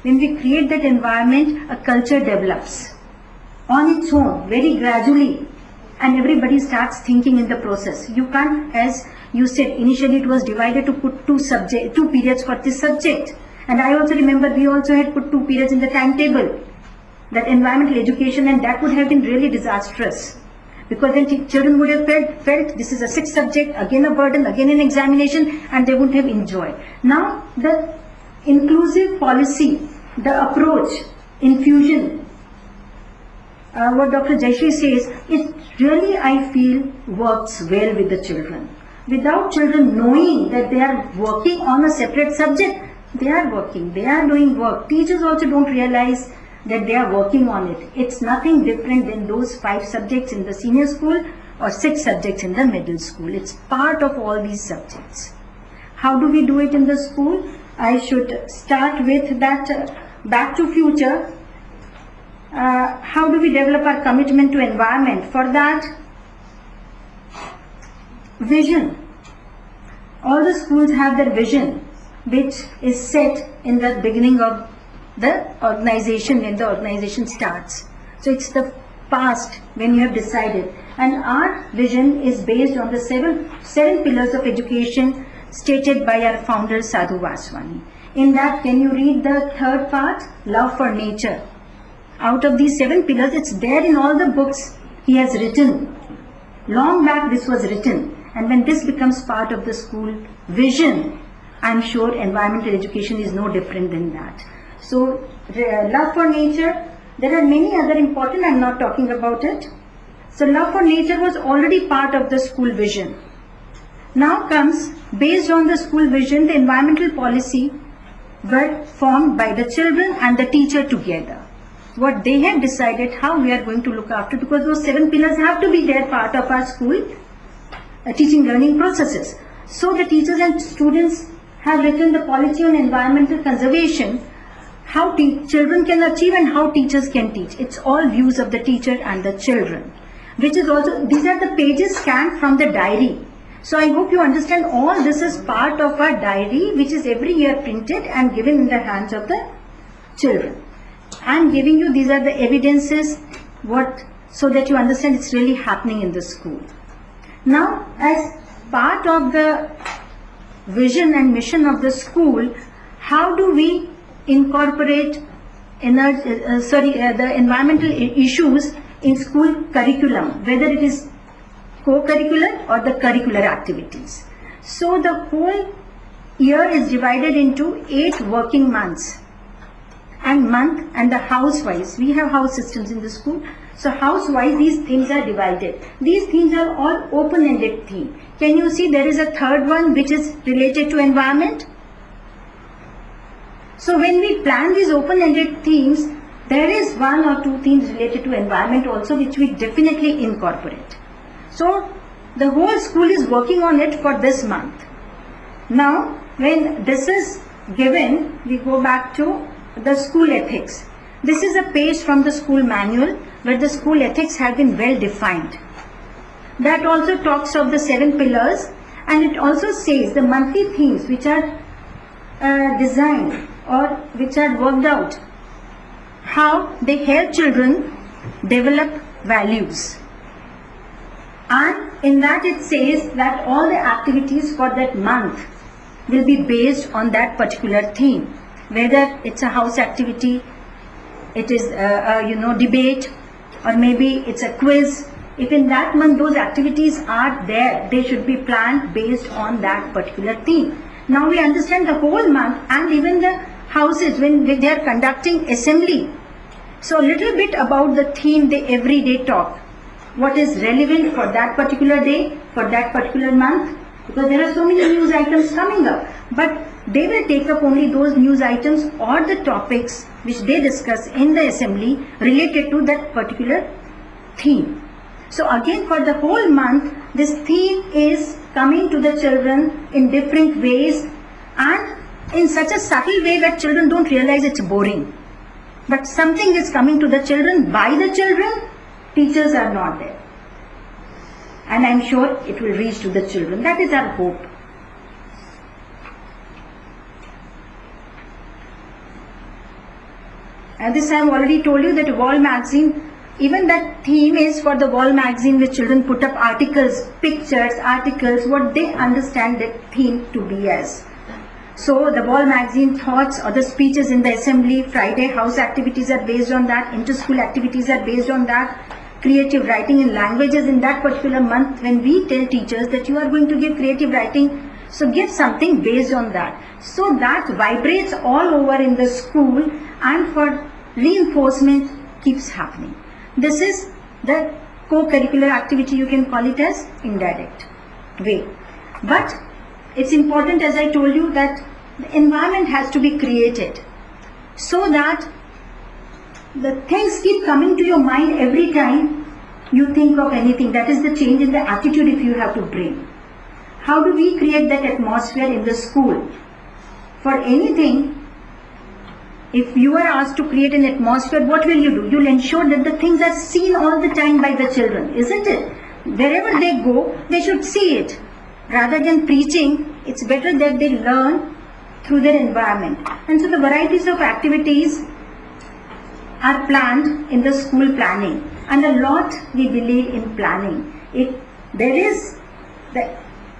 When we create that environment, a culture develops on its own, very gradually, and everybody starts thinking in the process. You can't, as you said, initially it was divided to put two periods for this subject. And I also remember we also had put 2 periods in the timetable, that environmental education, and that would have been really disastrous. Because then children would have felt this is a 6th subject, again a burden, again an examination, and they wouldn't have enjoyed. Now, the inclusive policy, the approach, infusion, what Dr. Jayashree says, it really, I feel, works well with the children. Without children knowing that they are working on a separate subject, they are working, they are doing work. Teachers also don't realize that they are working on it. It's nothing different than those 5 subjects in the senior school or 6 subjects in the middle school. It's part of all these subjects. How do we do it in the school? I should start with that back to future. How do we develop our commitment to environment? For that, vision. All the schools have their vision, which is set in the beginning of the organization, when the organization starts. So it's the past when you have decided. And our vision is based on the seven pillars of education stated by our founder Sadhu Vaswani. In that, can you read the 3rd part? Love for nature. Out of these 7 pillars, it's there in all the books he has written. Long back this was written. And when this becomes part of the school vision, I'm sure environmental education is no different than that. So, love for nature, there are many other important, I'm not talking about it. So, love for nature was already part of the school vision. Now comes, based on the school vision, the environmental policy were formed by the children and the teacher together. What they have decided how we are going to look after, because those 7 pillars have to be there part of our school teaching learning processes. So the teachers and students have written the policy on environmental conservation, how children can achieve and how teachers can teach. It's all views of the teacher and the children, which is also, these are the pages scanned from the diary. So I hope you understand all this is part of our diary, which is every year printed and given in the hands of the children. I'm giving you, these are the evidences, so that you understand it's really happening in the school. Now, as part of the vision and mission of the school, how do we incorporate the environmental issues in school curriculum, whether it is co-curricular or the curricular activities? So the whole year is divided into 8 working months, and the house-wise. We have house systems in the school. So house-wise these themes are divided. These themes are all open-ended themes. Can you see there is a third one which is related to environment? So when we plan these open-ended themes, there is 1 or 2 themes related to environment also, which we definitely incorporate. So the whole school is working on it for this month. Now when this is given, we go back to the school ethics. This is a page from the school manual where the school ethics have been well defined. That also talks of the 7 pillars, and it also says the monthly themes which are designed or which are worked out, how they help children develop values. And in that it says that all the activities for that month will be based on that particular theme. Whether it's a house activity, it is debate, or maybe it's a quiz. If in that month those activities are there, they should be planned based on that particular theme. Now we understand the whole month, and even the houses when they are conducting assembly. So a little bit about the theme they every day talk. What is relevant for that particular day, for that particular month, because there are so many news items coming up. But they will take up only those news items or the topics which they discuss in the assembly related to that particular theme. So again, for the whole month, this theme is coming to the children in different ways and in such a subtle way that children don't realize it's boring. But something is coming to the children by the children, teachers are not there. And I'm sure it will reach to the children. That is our hope. And this I have already told you that wall magazine, even that theme is for the wall magazine which children put up articles, pictures, articles, what they understand that theme to be as. So the wall magazine thoughts or the speeches in the assembly, Friday house activities are based on that, inter-school activities are based on that, creative writing in languages in that particular month. When we tell teachers that you are going to give creative writing, so give something based on that. So that vibrates all over in the school, and for reinforcement keeps happening. This is the co-curricular activity, you can call it as indirect way. But it's important, as I told you, that the environment has to be created so that the things keep coming to your mind every time you think of anything. That is the change in the attitude if you have to bring. How do we create that atmosphere in the school? For anything, if you are asked to create an atmosphere, what will you do? You'll ensure that the things are seen all the time by the children, isn't it? Wherever they go, they should see it. Rather than preaching, it's better that they learn through their environment. And so the varieties of activities are planned in the school planning. And a lot we believe in planning. If there is, the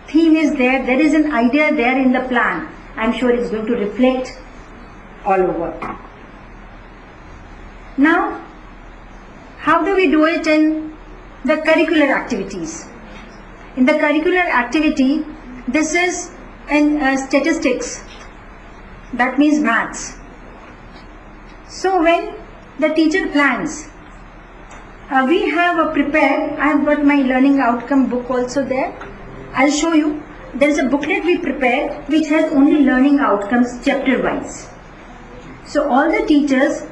theme is there, there is an idea there in the plan, I'm sure it's going to reflect all over. Now, how do we do it in the curricular activities? In the curricular activity, this is in statistics, that means maths. So when the teacher plans, we have prepared, I have got my learning outcome book also there. I'll show you. There is a booklet we prepared which has only learning outcomes chapter wise. So all the teachers,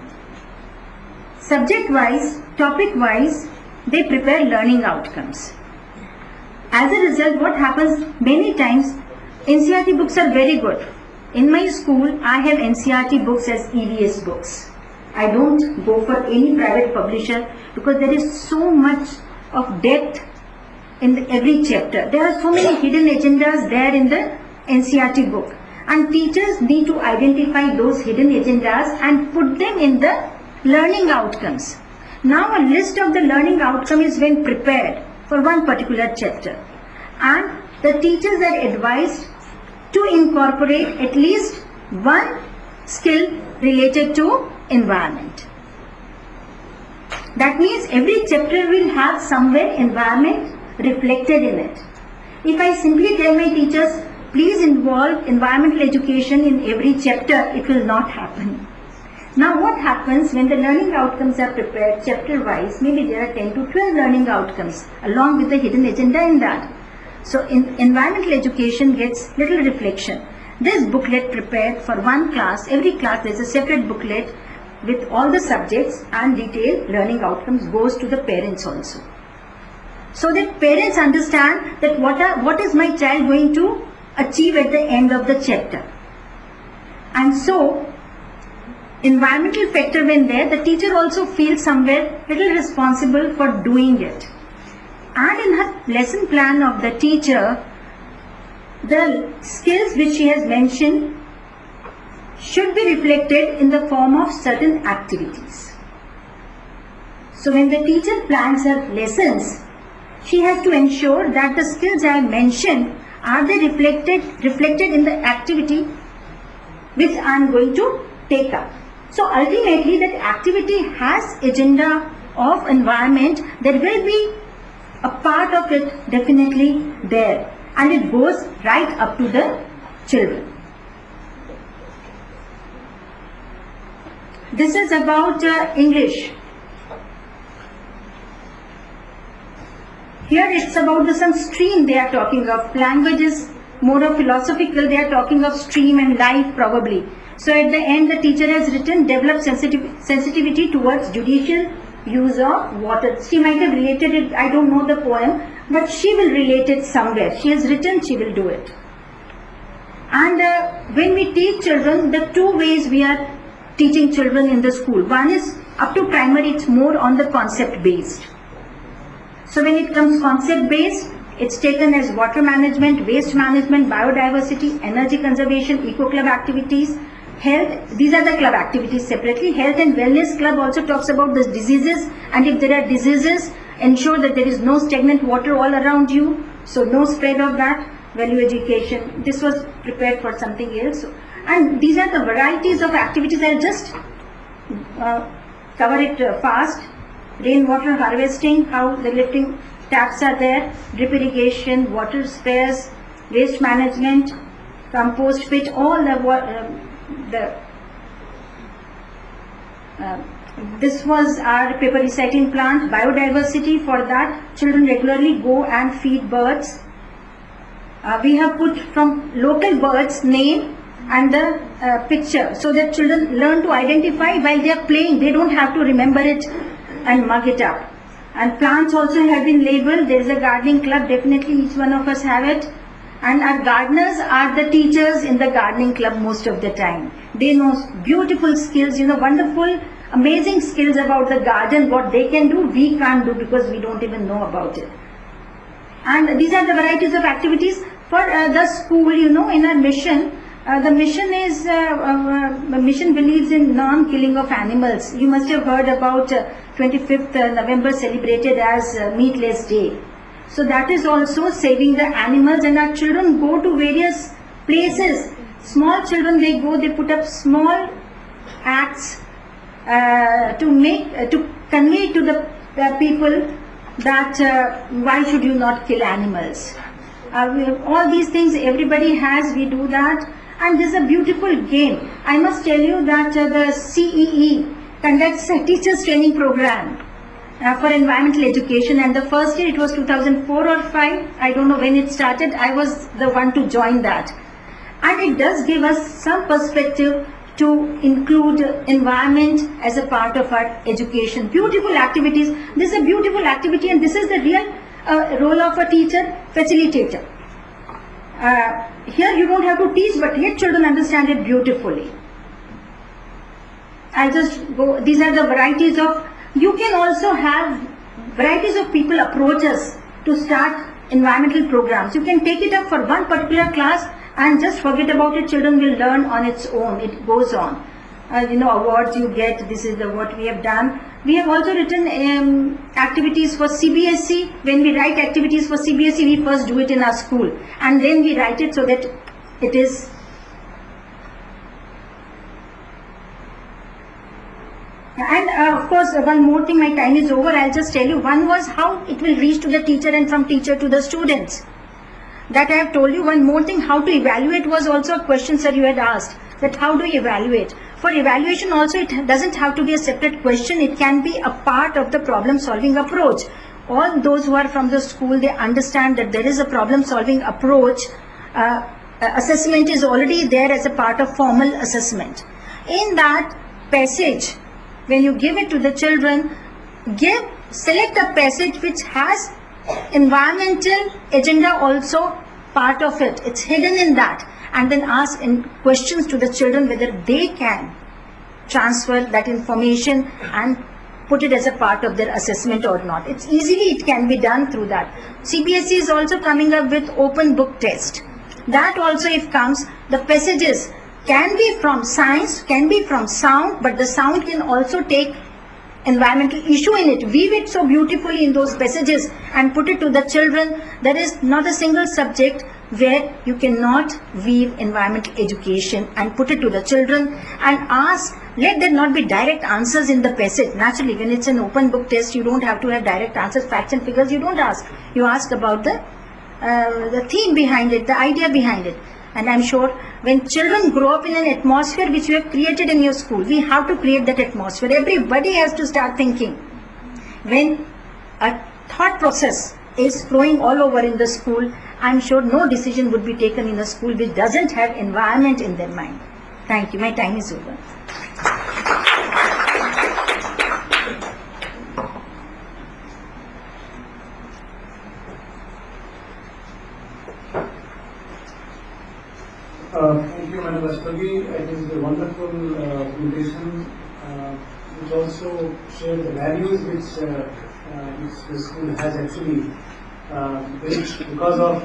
subject wise, topic wise, they prepare learning outcomes. As a result, what happens many times, NCERT books are very good. In my school, I have NCERT books as EVS books. I don't go for any private publisher because there is so much of depth in every chapter. There are so many hidden agendas there in the NCERT book. And teachers need to identify those hidden agendas and put them in the learning outcomes. Now a list of the learning outcome is being prepared for one particular chapter. And the teachers are advised to incorporate at least one skill related to environment. That means every chapter will have somewhere environment reflected in it. If I simply tell my teachers, please involve environmental education in every chapter, it will not happen. Now what happens when the learning outcomes are prepared chapter wise, maybe there are 10 to 12 learning outcomes along with the hidden agenda in that. So environmental education gets little reflection. This booklet prepared for one class, every class there is a separate booklet with all the subjects and detailed learning outcomes goes to the parents also. So that parents understand that what is my child going to achieve at the end of the chapter. And so environmental factor when there, the teacher also feels somewhere little responsible for doing it. And in her lesson plan of the teacher, the skills which she has mentioned should be reflected in the form of certain activities. So when the teacher plans her lessons, she has to ensure that the skills I have mentioned are they reflected in the activity which I am going to take up. So ultimately that activity has agenda of environment, there will be a part of it definitely there, and it goes right up to the children. This is about English. Here it's about some stream they are talking of. Language is more of philosophical, they are talking of stream and life probably. So at the end the teacher has written develop sensitivity towards judicial use of water. She might have related it, I don't know the poem, but she will relate it somewhere. She has written, she will do it. And when we teach children, the two ways we are teaching children in the school. One is up to primary, it's more on the concept based. So when it comes concept based, it's taken as water management, waste management, biodiversity, energy conservation, eco club activities, health. These are the club activities separately. Health and wellness club also talks about the diseases, and if there are diseases, ensure that there is no stagnant water all around you. So no spread of that. Value education. This was prepared for something else. And these are the varieties of activities. I'll just cover it fast. Rainwater harvesting, how the lifting taps are there, drip irrigation, water spares, waste management, compost pit, all this was our paper recycling plant. Biodiversity, for that children regularly go and feed birds. We have put from local birds name and the picture so that children learn to identify while they are playing. They don't have to remember it and mug it up. And plants also have been labeled. There is a gardening club, definitely each one of us have it. And our gardeners are the teachers in the gardening club most of the time. They know beautiful skills, wonderful, amazing skills about the garden. What they can do, we can't do because we don't even know about it. And these are the varieties of activities for the school, in our mission. The mission is, mission believes in non-killing of animals. You must have heard about 25th November celebrated as Meatless Day. So that is also saving the animals, and our children go to various places. Small children, they go, they put up small acts to convey to the people that why should you not kill animals. All these things everybody has, we do that. And this is a beautiful game. I must tell you that the CEE conducts a teachers training program for environmental education, and the first year, it was 2004 or 5, I don't know when it started, I was the one to join that. And it does give us some perspective to include environment as a part of our education. Beautiful activities. This is a beautiful activity, and this is the real role of a teacher, facilitator. Here you don't have to teach, but yet children understand it beautifully. I'll just go, these are the varieties of, you can also have varieties of people approach us to start environmental programs. You can take it up for one particular class and just forget about it. Children will learn on its own. It goes on. Awards you get, this is what we have done. We have also written activities for CBSE. When we write activities for CBSE, we first do it in our school and then we write it so that it is. And of course, one more thing, my time is over, I'll just tell you. One was how it will reach to the teacher and from teacher to the students. That I have told you. One more thing, how to evaluate was also a question, sir, you had asked. That how do you evaluate? For evaluation also, it doesn't have to be a separate question. It can be a part of the problem solving approach. All those who are from the school, they understand that there is a problem solving approach. Assessment is already there as a part of formal assessment. In that passage, when you give it to the children, select a passage which has environmental agenda also part of it. It's hidden in that. And then ask questions to the children whether they can transfer that information and put it as a part of their assessment or not. It's easily, it can be done through that. CBSE is also coming up with open book test. That also if comes, the passages can be from science, can be from sound, but the sound can also take environmental issue in it. Weave it so beautifully in those passages and put it to the children. There is not a single subject where you cannot weave environmental education and put it to the children and ask. Let there not be direct answers in the passage. Naturally, when it's an open book test, you don't have to have direct answers, facts and figures. You don't ask. You ask about the theme behind it, the idea behind it. And I'm sure when children grow up in an atmosphere which you have created in your school, we have to create that atmosphere. Everybody has to start thinking. When a thought process is flowing all over in the school, I'm sure no decision would be taken in a school which doesn't have environment in their mind. Thank you. My time is over. Thank you, Madam Rashtravi. It is a wonderful presentation, which also shared the values which the school has actually built because of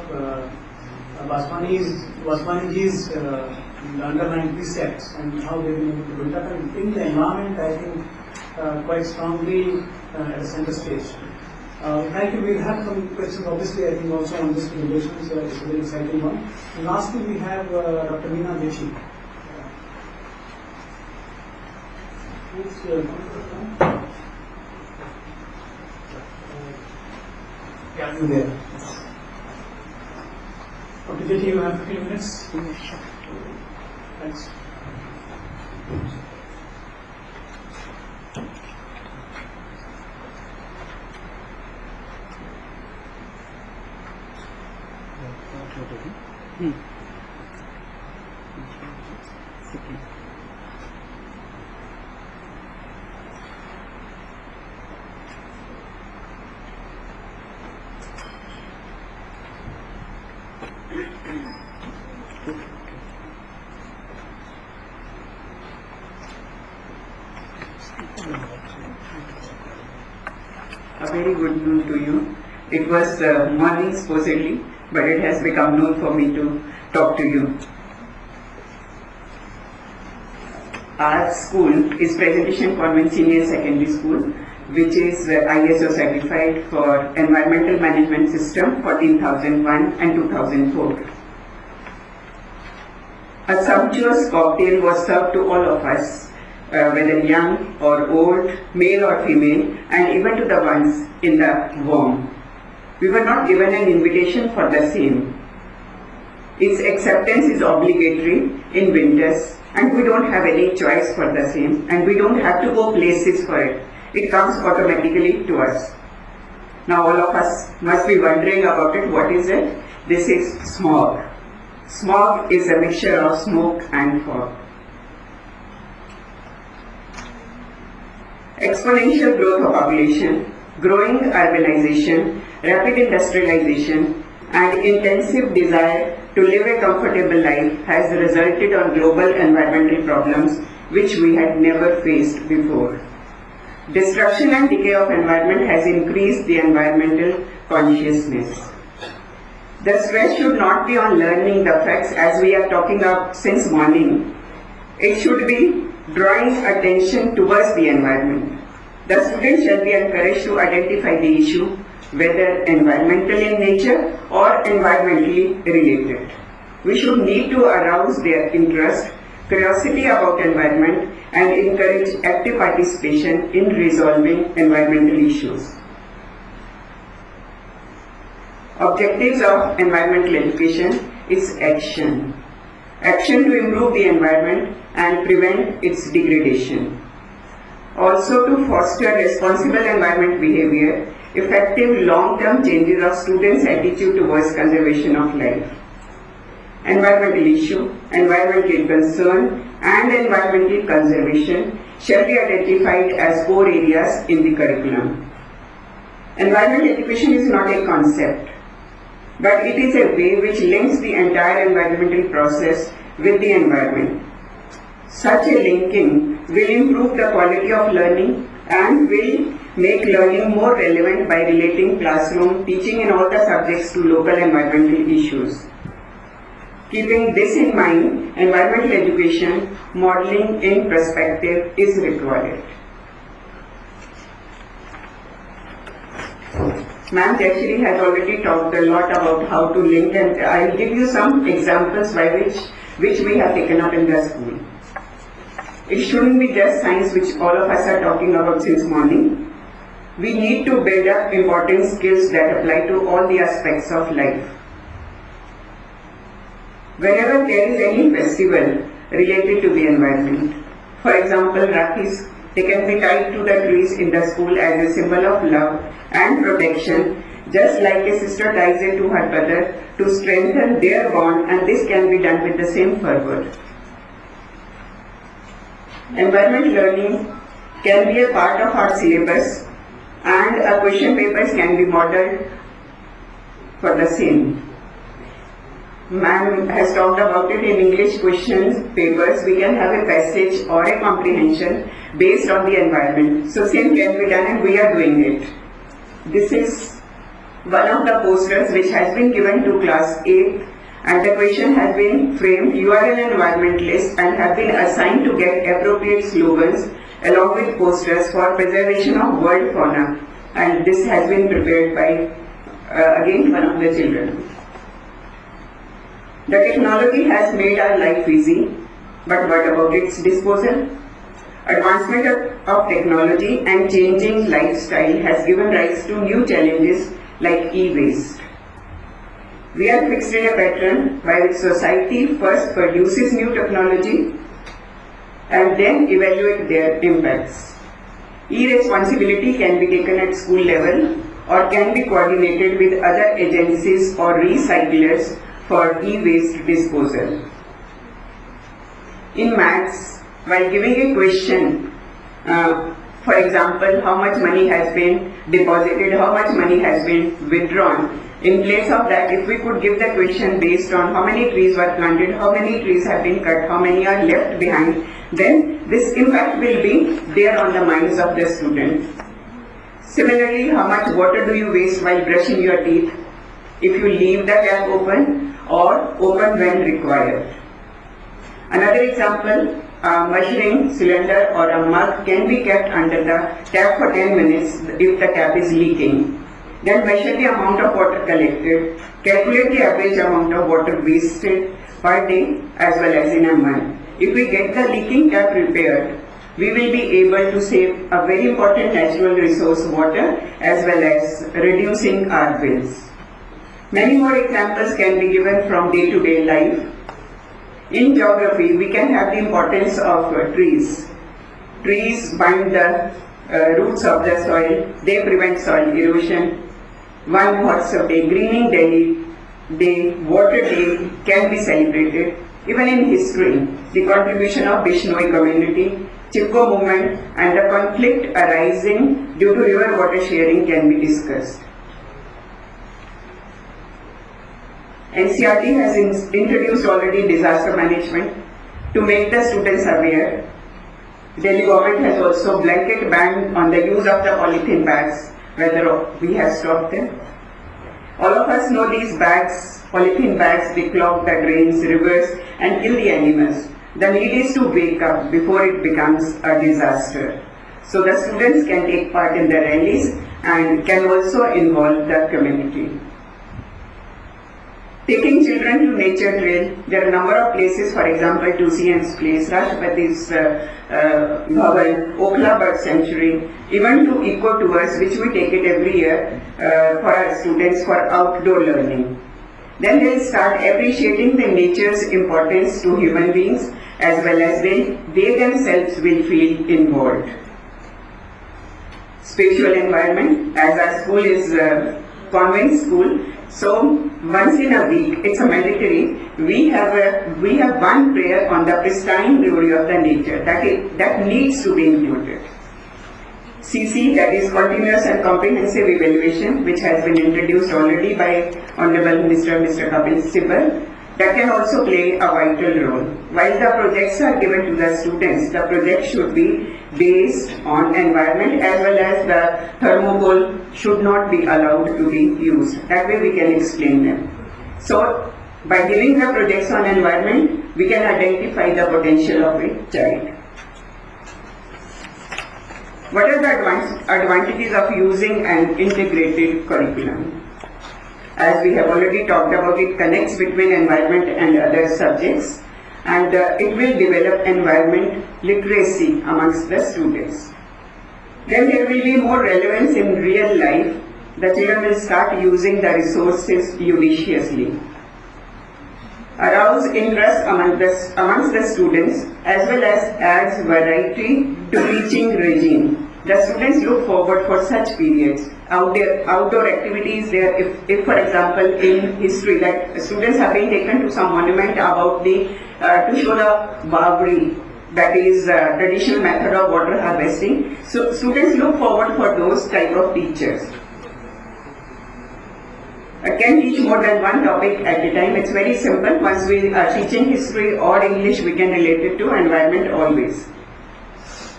Vaswaniji's underlying precepts and how they've been able to build up and bring the environment, I think, quite strongly at the center stage. Thank you. We'll have some questions, obviously, I think, also on this presentation, so it's a very exciting one. And lastly, we have Dr. Meena Deshi. Yeah, you there. Dr. Deshi, you have 15 minutes. Thanks. A very good noon to you. It was morning supposedly, but it has become noon for me to talk to you. Our school is Presentation Convent Senior Secondary School, which is ISO certified for Environmental Management System 14001 and 2004. A sumptuous cocktail was served to all of us, whether young or old, male or female, and even to the ones in the womb. We were not given an invitation for the same. Its acceptance is obligatory in winters, and we don't have any choice for the same, and we don't have to go places for it. It comes automatically to us. Now all of us must be wondering about it. What is it? This is smog. Smog is a mixture of smoke and fog. Exponential growth of population, growing urbanization, rapid industrialization, and intensive desire to live a comfortable life has resulted on global environmental problems which we had never faced before. Destruction and decay of environment has increased the environmental consciousness. The stress should not be on learning the facts as we are talking about since morning. It should be drawing attention towards the environment. The students shall be encouraged to identify the issue, whether environmental in nature or environmentally related. We should need to arouse their interest, curiosity about environment and encourage active participation in resolving environmental issues. Objectives of environmental education is action. Action to improve the environment and prevent its degradation. Also to foster responsible environment behavior, effective long-term changes of students' attitude towards conservation of life. Environmental issue, environmental concern and environmental conservation shall be identified as core areas in the curriculum. Environmental education is not a concept, but it is a way which links the entire environmental process with the environment. Such a linking will improve the quality of learning and will make learning more relevant by relating classroom teaching in all the subjects to local environmental issues. Keeping this in mind, environmental education modeling in perspective is required. Ma'am actually has already talked a lot about how to link, and I will give you some examples by which we have taken up in the school. It shouldn't be just science which all of us are talking about since morning. We need to build up important skills that apply to all the aspects of life. Whenever there is any festival related to the environment, for example Rakhis, they can be tied to the trees in the school as a symbol of love and protection, just like a sister ties it to her brother to strengthen their bond, and this can be done with the same fervor. Environment learning can be a part of our syllabus and question papers can be modeled for the same. Ma'am has talked about it in English questions papers. We can have a passage or a comprehension based on the environment. So same can be done and we are doing it. This is one of the posters which has been given to class 8 and the question has been framed. You are an environmentalist and have been assigned to get appropriate slogans along with posters for preservation of world fauna, and this has been prepared by again one of the children. The technology has made our life easy, but what about its disposal? Advancement of technology and changing lifestyle has given rise to new challenges like e-waste. We are fixed in a pattern by which society first produces new technology and then evaluate their impacts. E-responsibility can be taken at school level or can be coordinated with other agencies or recyclers for e-waste disposal. In maths, while giving a question, for example, how much money has been deposited, how much money has been withdrawn, in place of that, if we could give the question based on how many trees were planted, how many trees have been cut, how many are left behind, then this impact will be there on the minds of the student. Similarly, how much water do you waste while brushing your teeth if you leave the tap open or open when required? Another example, a measuring cylinder or a mug can be kept under the tap for 10 minutes if the tap is leaking. Then measure the amount of water collected, calculate the average amount of water wasted per day as well as in a month. If we get the leaking tap repaired, we will be able to save a very important natural resource, water, as well as reducing our bills. Many more examples can be given from day-to-day life. In geography, we can have the importance of trees. Trees bind the roots of the soil, they prevent soil erosion. One WhatsApp day, Greening Delhi Day, Water Day can be celebrated. Even in history, the contribution of Bishnoi community, Chipko movement and the conflict arising due to river water sharing can be discussed. NCERT has introduced already disaster management to make the students aware. Delhi government has also blanket ban on the use of the polythene bags, whether we have stopped them. All of us know these bags, polythene bags, they clog the drains, rivers and kill the animals. The need is to wake up before it becomes a disaster. So the students can take part in the rallies and can also involve the community. Taking children to nature trail, there are a number of places, for example, Tusian's place, Rashtrapati's Bhavan, Okhla Bird Sanctuary, even to eco tours, which we take it every year for our students for outdoor learning. Then they'll start appreciating the nature's importance to human beings, as well as they themselves will feel involved. Spiritual environment, as our school is a convent school, so once in a week, it's a mandatory, we have one prayer on the pristine glory of the nature that needs to be included. CC, that is continuous and comprehensive evaluation, which has been introduced already by Honorable Minister Mr. Kapil Sibal, that can also play a vital role. While the projects are given to the students, the project should be based on environment, as well as the thermocol should not be allowed to be used. That way we can explain them. So by giving the projects on environment, we can identify the potential of a child. What are the advantages of using an integrated curriculum? As we have already talked about, it connects between environment and other subjects, and it will develop environment literacy amongst the students. Then there will be more relevance in real life. The children will start using the resources judiciously. Arouse interest amongst the students, as well as adds variety to teaching regime. The students look forward for such periods. Outdoor activities there, if for example in history that students have been taken to some monument about to show the Babri, that is traditional method of water harvesting. So students look forward for those type of teachers. I can teach more than one topic at a time. It's very simple. Once we are teaching history or English, we can relate it to environment always.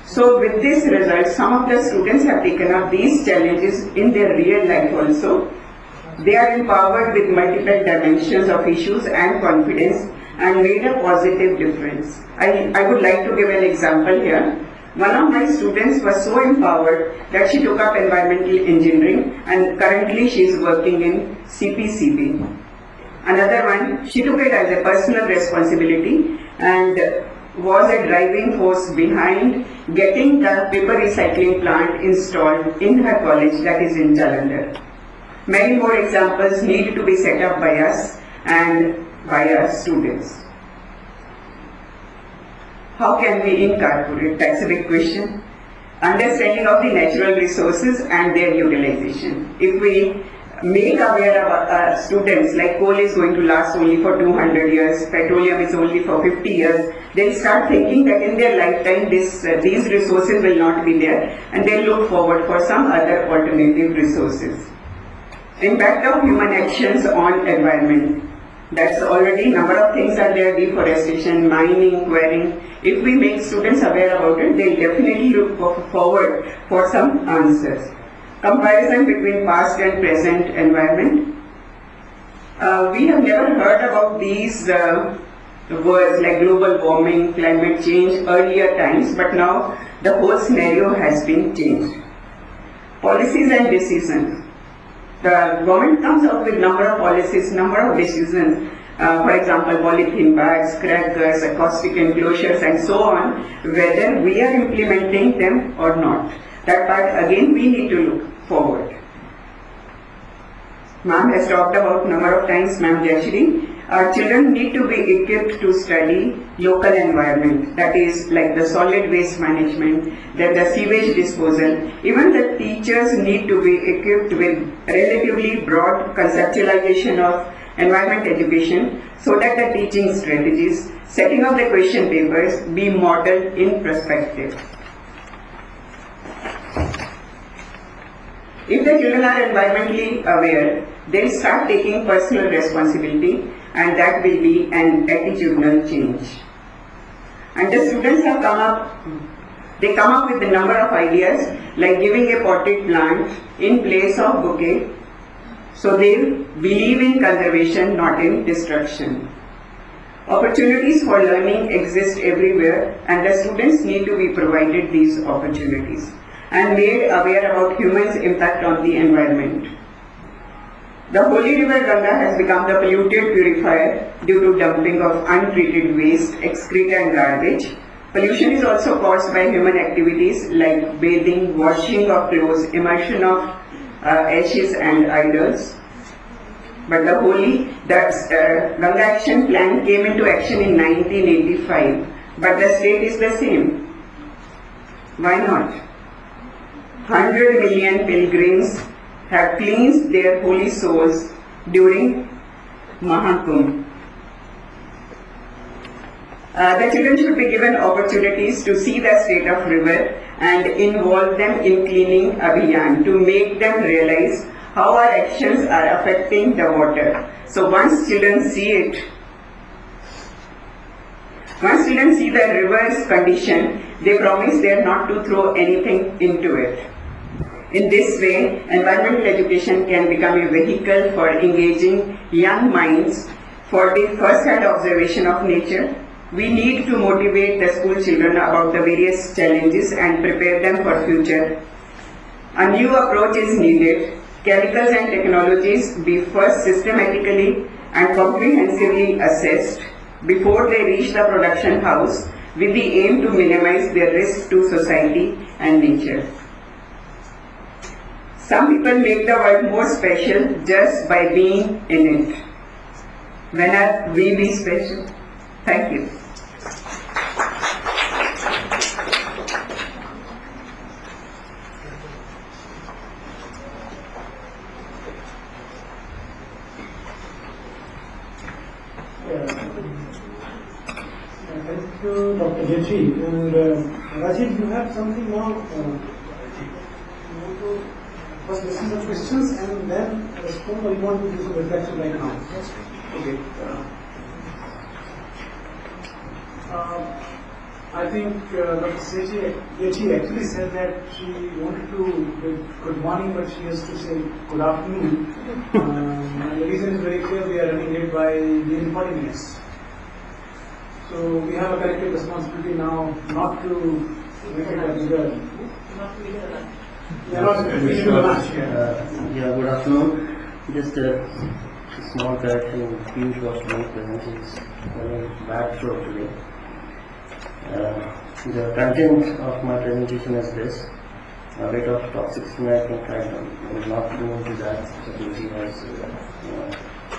So with this result, some of the students have taken up these challenges in their real life also. They are empowered with multiple dimensions of issues and confidence and made a positive difference. I would like to give an example here. One of my students was so empowered that she took up environmental engineering, and currently she is working in CPCB. Another one, she took it as a personal responsibility and was a driving force behind getting the paper recycling plant installed in her college, that is in Jalandhar. Many more examples need to be set up by us and by our students. How can we incorporate? That's a big question. Understanding of the natural resources and their utilization. If we make aware of our students, like coal is going to last only for 200 years, petroleum is only for 50 years, they'll start thinking that in their lifetime these resources will not be there, and they'll look forward for some other alternative resources. Impact of human actions on environment. That's already number of things are there: deforestation, mining, quarrying. If we make students aware about it, they'll definitely look forward for some answers. Comparison between past and present environment. We have never heard about these words like global warming, climate change earlier times, but now the whole scenario has been changed. Policies and decisions. The government comes out with number of policies, number of decisions. For example, polythene bags, crackers, acoustic enclosures and so on, whether we are implementing them or not. That part again we need to look forward. Ma'am has talked about number of times, Ma'am Jayashree. Our children need to be equipped to study local environment, that is like the solid waste management, then the sewage disposal. Even the teachers need to be equipped with relatively broad conceptualization of environment education, so that the teaching strategies, setting up the question papers be modeled in perspective. If the children are environmentally aware, they'll start taking personal responsibility, and that will be an attitudinal change. And the students have come up with a number of ideas, like giving a potted plant in place of bouquet. So they believe in conservation, not in destruction. Opportunities for learning exist everywhere, and the students need to be provided these opportunities and made aware about humans' impact on the environment. The holy river Ganga has become the polluted purifier due to dumping of untreated waste, excreta and garbage. Pollution is also caused by human activities like bathing, washing of clothes, immersion of ashes and idols. But the Ganga Action Plan came into action in 1985, but the state is the same. Why not? 100 million pilgrims have cleansed their holy souls during Mahakumbh. The children should be given opportunities to see the state of river and involve them in cleaning Abhiyan to make them realize how our actions are affecting the water. So once children see the river's condition, they promise they are not to throw anything into it. In this way, environmental education can become a vehicle for engaging young minds for the first-hand observation of nature. We need to motivate the school children about the various challenges and prepare them for future. A new approach is needed. Chemicals and technologies be first systematically and comprehensively assessed before they reach the production house with the aim to minimize their risk to society and nature. Some people make the world more special just by being in it. When are we be special? Thank you. Thank you, Dr. Jetri. And Rajiv, you have something now. You want to first listen to questions and then respond, or you want to do some reflection right now? Yes. Okay. I think Dr. Jetri actually said that she wanted to give good morning, but she has to say good afternoon. The reason is very clear. We are running late by nearly 40 minutes. So we have a collective responsibility now not to make it a bigger. Good afternoon. Just a small correction. Piyush was late presenting his bad throat today. The content of my presentation is this. A bit of toxic smoke, I will not go into that. Satyaji has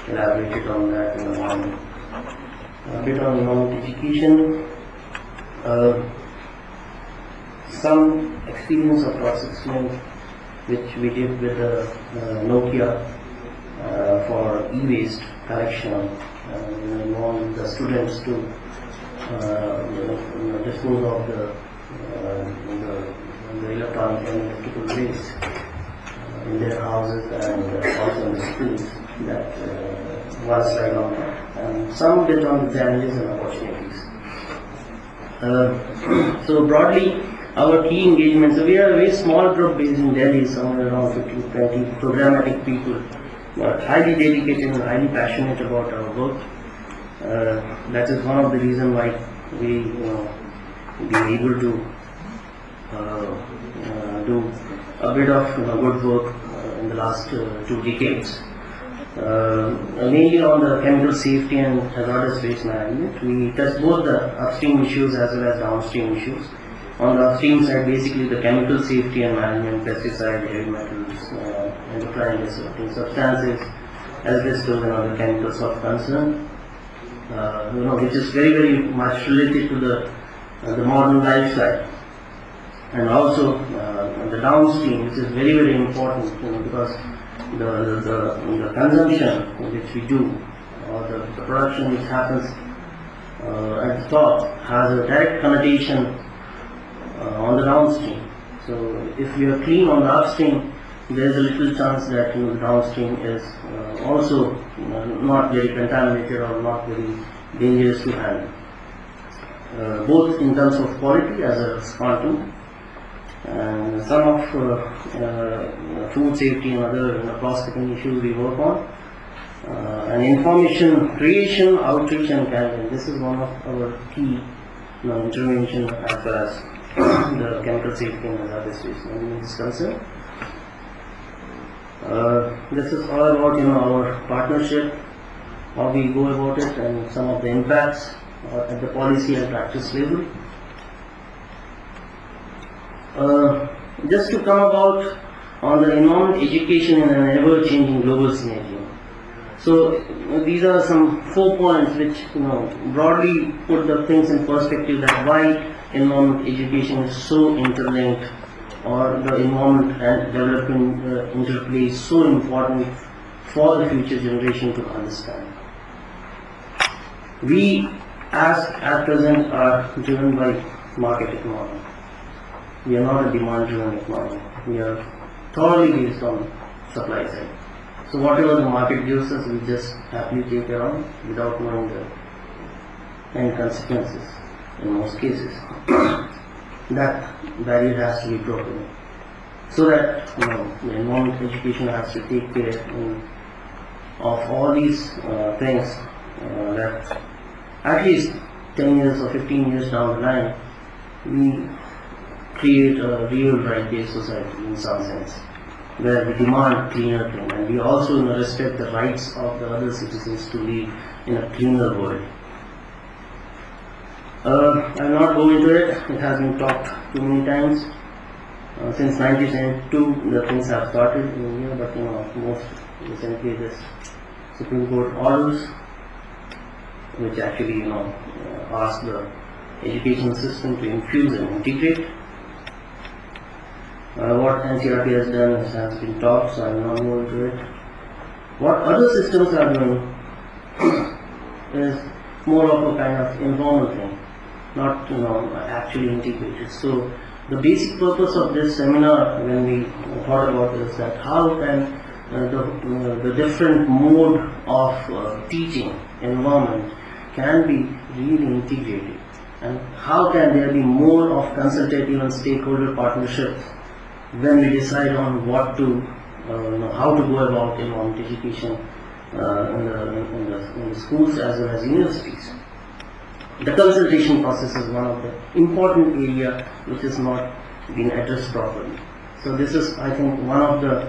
elaborated on that in the morning. A bit on environment education. Some experience of toxic smoke which we did with Nokia for e-waste collection, involving the students to dispose of the electronic and electrical waste in their houses and also in the schools. That one slide on that, and some bit on the challenges and opportunities. So broadly, our key engagements. So we are a very small group based in Delhi, somewhere around 15 to 20 programmatic people, but highly dedicated and highly passionate about our work. That is one of the reasons why we been able to do a bit of good work in the last 2 decades. Mainly on the chemical safety and hazardous waste management. We touch both the upstream issues as well as downstream issues. On the upstream side, basically the chemical safety and management, pesticide, heavy metals, endocrine disrupting substances, asbestos and other chemicals of concern. Which is very, very much related to the modern lifestyle, and also the downstream, which is very, very important, because the consumption which we do, or the production which happens at the top, has a direct connotation on the downstream. So if we are clean on the upstream, there is a little chance that the downstream is also not very contaminated or not very dangerous to handle. Both in terms of quality as well as quantum. And some of food safety and other cross-cutting issues we work on. And information creation, outreach and campaign. This is one of our key intervention as far as the chemical safety and hazardous waste management is concerned. This is all about our partnership, how we go about it, and some of the impacts at the policy and practice level. Just to come about on the environment education in an ever-changing global scenario. So these are some 4 points which broadly put the things in perspective, that why environment education is so interlinked, or the environment and development interplay is so important for the future generation to understand. We at present are driven by market economy. We are not a demand driven economy. We are thoroughly based on supply side. So whatever the market gives us, we just happily take it on without knowing the end consequences in most cases. That barrier has to be broken, so that the environment education has to take care of all these things, that at least 10 years or 15 years down the line, we create a real right-based society in some sense, where we demand cleaner things, and we also respect the rights of the other citizens to live in a cleaner world. I will not go into it. It has been talked too many times. Since 1972, the things have started in India, but most recently this Supreme Court orders, which actually ask the education system to infuse and integrate. What NCERT has done has been taught, so I will not go into it. What other systems are doing is more of a kind of informal thing, not actually integrated. So the basic purpose of this seminar, when we thought about it, is that how can the different mode of teaching environment can be really integrated, and how can there be more of consultative and stakeholder partnership when we decide on what to, how to go about environment education in the schools as well as universities. The consultation process is one of the important area which is not being addressed properly. So this is, I think, one of the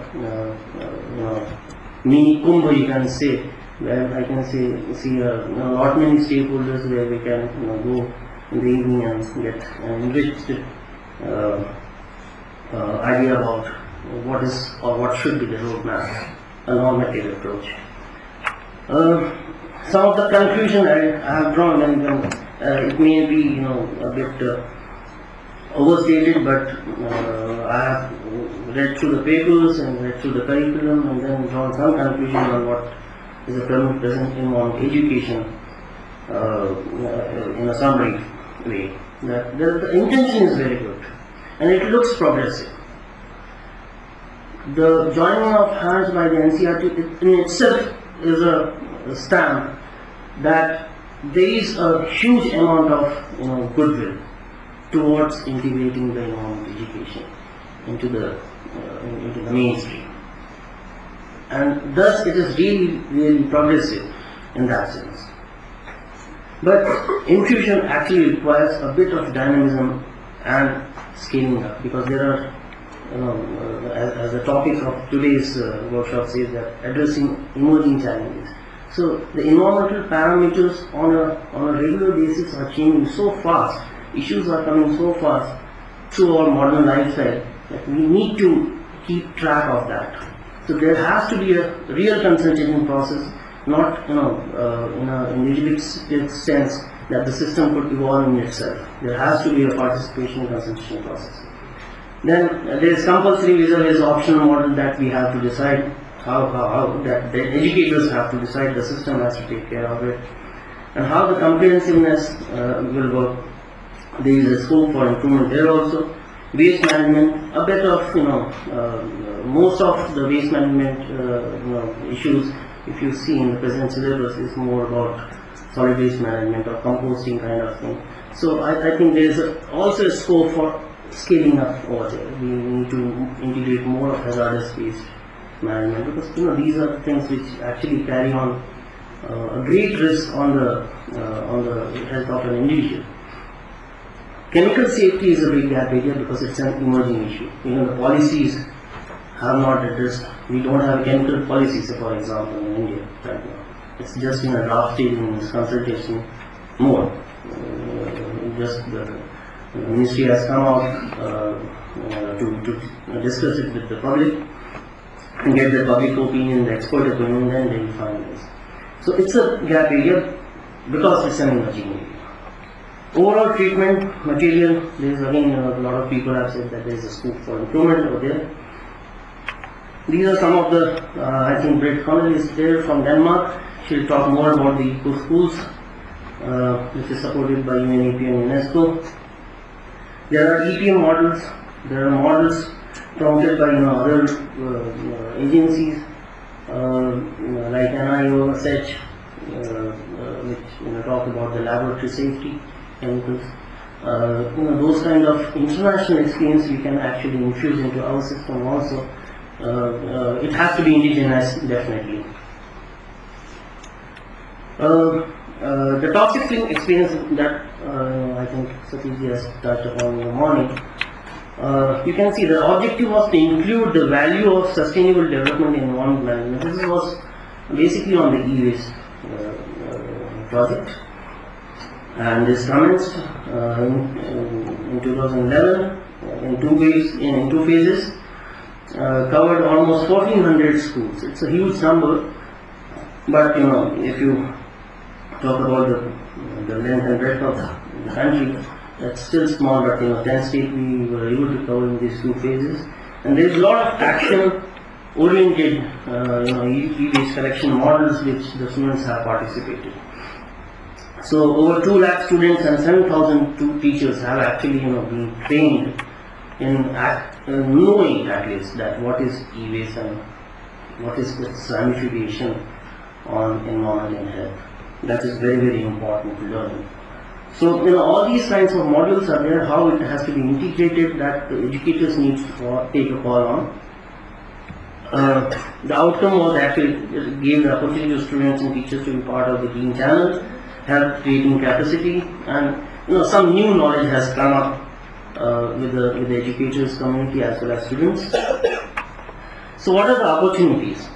mini Kumbh, you can say, where I can see lot many stakeholders where we can go in the evening and get an enriched idea about what is or what should be the roadmap, a normative approach. Some of the conclusion I have drawn, and it may be a bit overstated, but I have read through the papers and read through the curriculum and then drawn some conclusion on what is the present environment education in a summary way. That the intention is very good and it looks progressive. The joining of hands by the NCERT in itself is a stamp that there is a huge amount of goodwill towards integrating the environment education into the mainstream, and thus it is really progressive in that sense. But infusion actually requires a bit of dynamism and scaling up, because there are, as the topic of today's workshop says, that addressing emerging challenges. So the environmental parameters on a regular basis are changing so fast, issues are coming so fast through our modern lifestyle, that we need to keep track of that. So there has to be a real consultation process, not in a individualistic sense that the system could evolve in itself. There has to be a participation and consultation process. Then there is compulsory vis-a-vis optional model that we have to decide how that the educators have to decide, the system has to take care of it, and how the comprehensiveness will work. There is a scope for improvement there also. waste management, a bit of, most of the waste management, issues, if you see in the present syllabus, is more about solid waste management or composting kind of thing. So I think there is also a scope for scaling up over there. We need to integrate more of hazardous waste management, because these are things which actually carry on a great risk on the health of an individual. Chemical safety is a big gap area because it's an emerging issue. The policies have not addressed. We don't have chemical policies, for example, in India right now. It's just in a draft stage, in consultation mode. Just the ministry has come out to discuss it with the public and get the public opinion, the expert opinion, then they will finalize. So it's a gap area because it's an emerging area. Overall treatment material, there is again a lot of people have said that there is a scope for improvement over there. These are some of the, I think Britt Connell is there from Denmark. She will talk more about the eco schools, which is supported by UNEP and UNESCO. There are EPM models. There are models promoted by other agencies like NIO, SECH, which talk about the laboratory safety chemicals. Those kind of international experience we can actually infuse into our system also. It has to be indigenous, definitely. The toxic film experience that I think Satiji has touched upon in the morning. You can see the objective was to include the value of sustainable development in environment management. This was basically on the e-waste project, and this commenced in 2011 in two phases. Covered almost 1400 schools. It's a huge number, but if you talk about the length and breadth of the country, that's still small, but 10 states we were able to cover in these two phases. And there's a lot of action oriented e-waste collection models which the students have participated. So over 2 lakh students and 7,000 teachers have actually been trained in knowing at least that what is e-waste and what is its ramification on environment and health. That is very, very important to learn. So all these kinds of models are there, how it has to be integrated, that the educators need to take a call on. The outcome was actually gave the opportunity to students and teachers to be part of the Green Channel, help creating capacity, and some new knowledge has come up with the educators community as well as students. So what are the opportunities?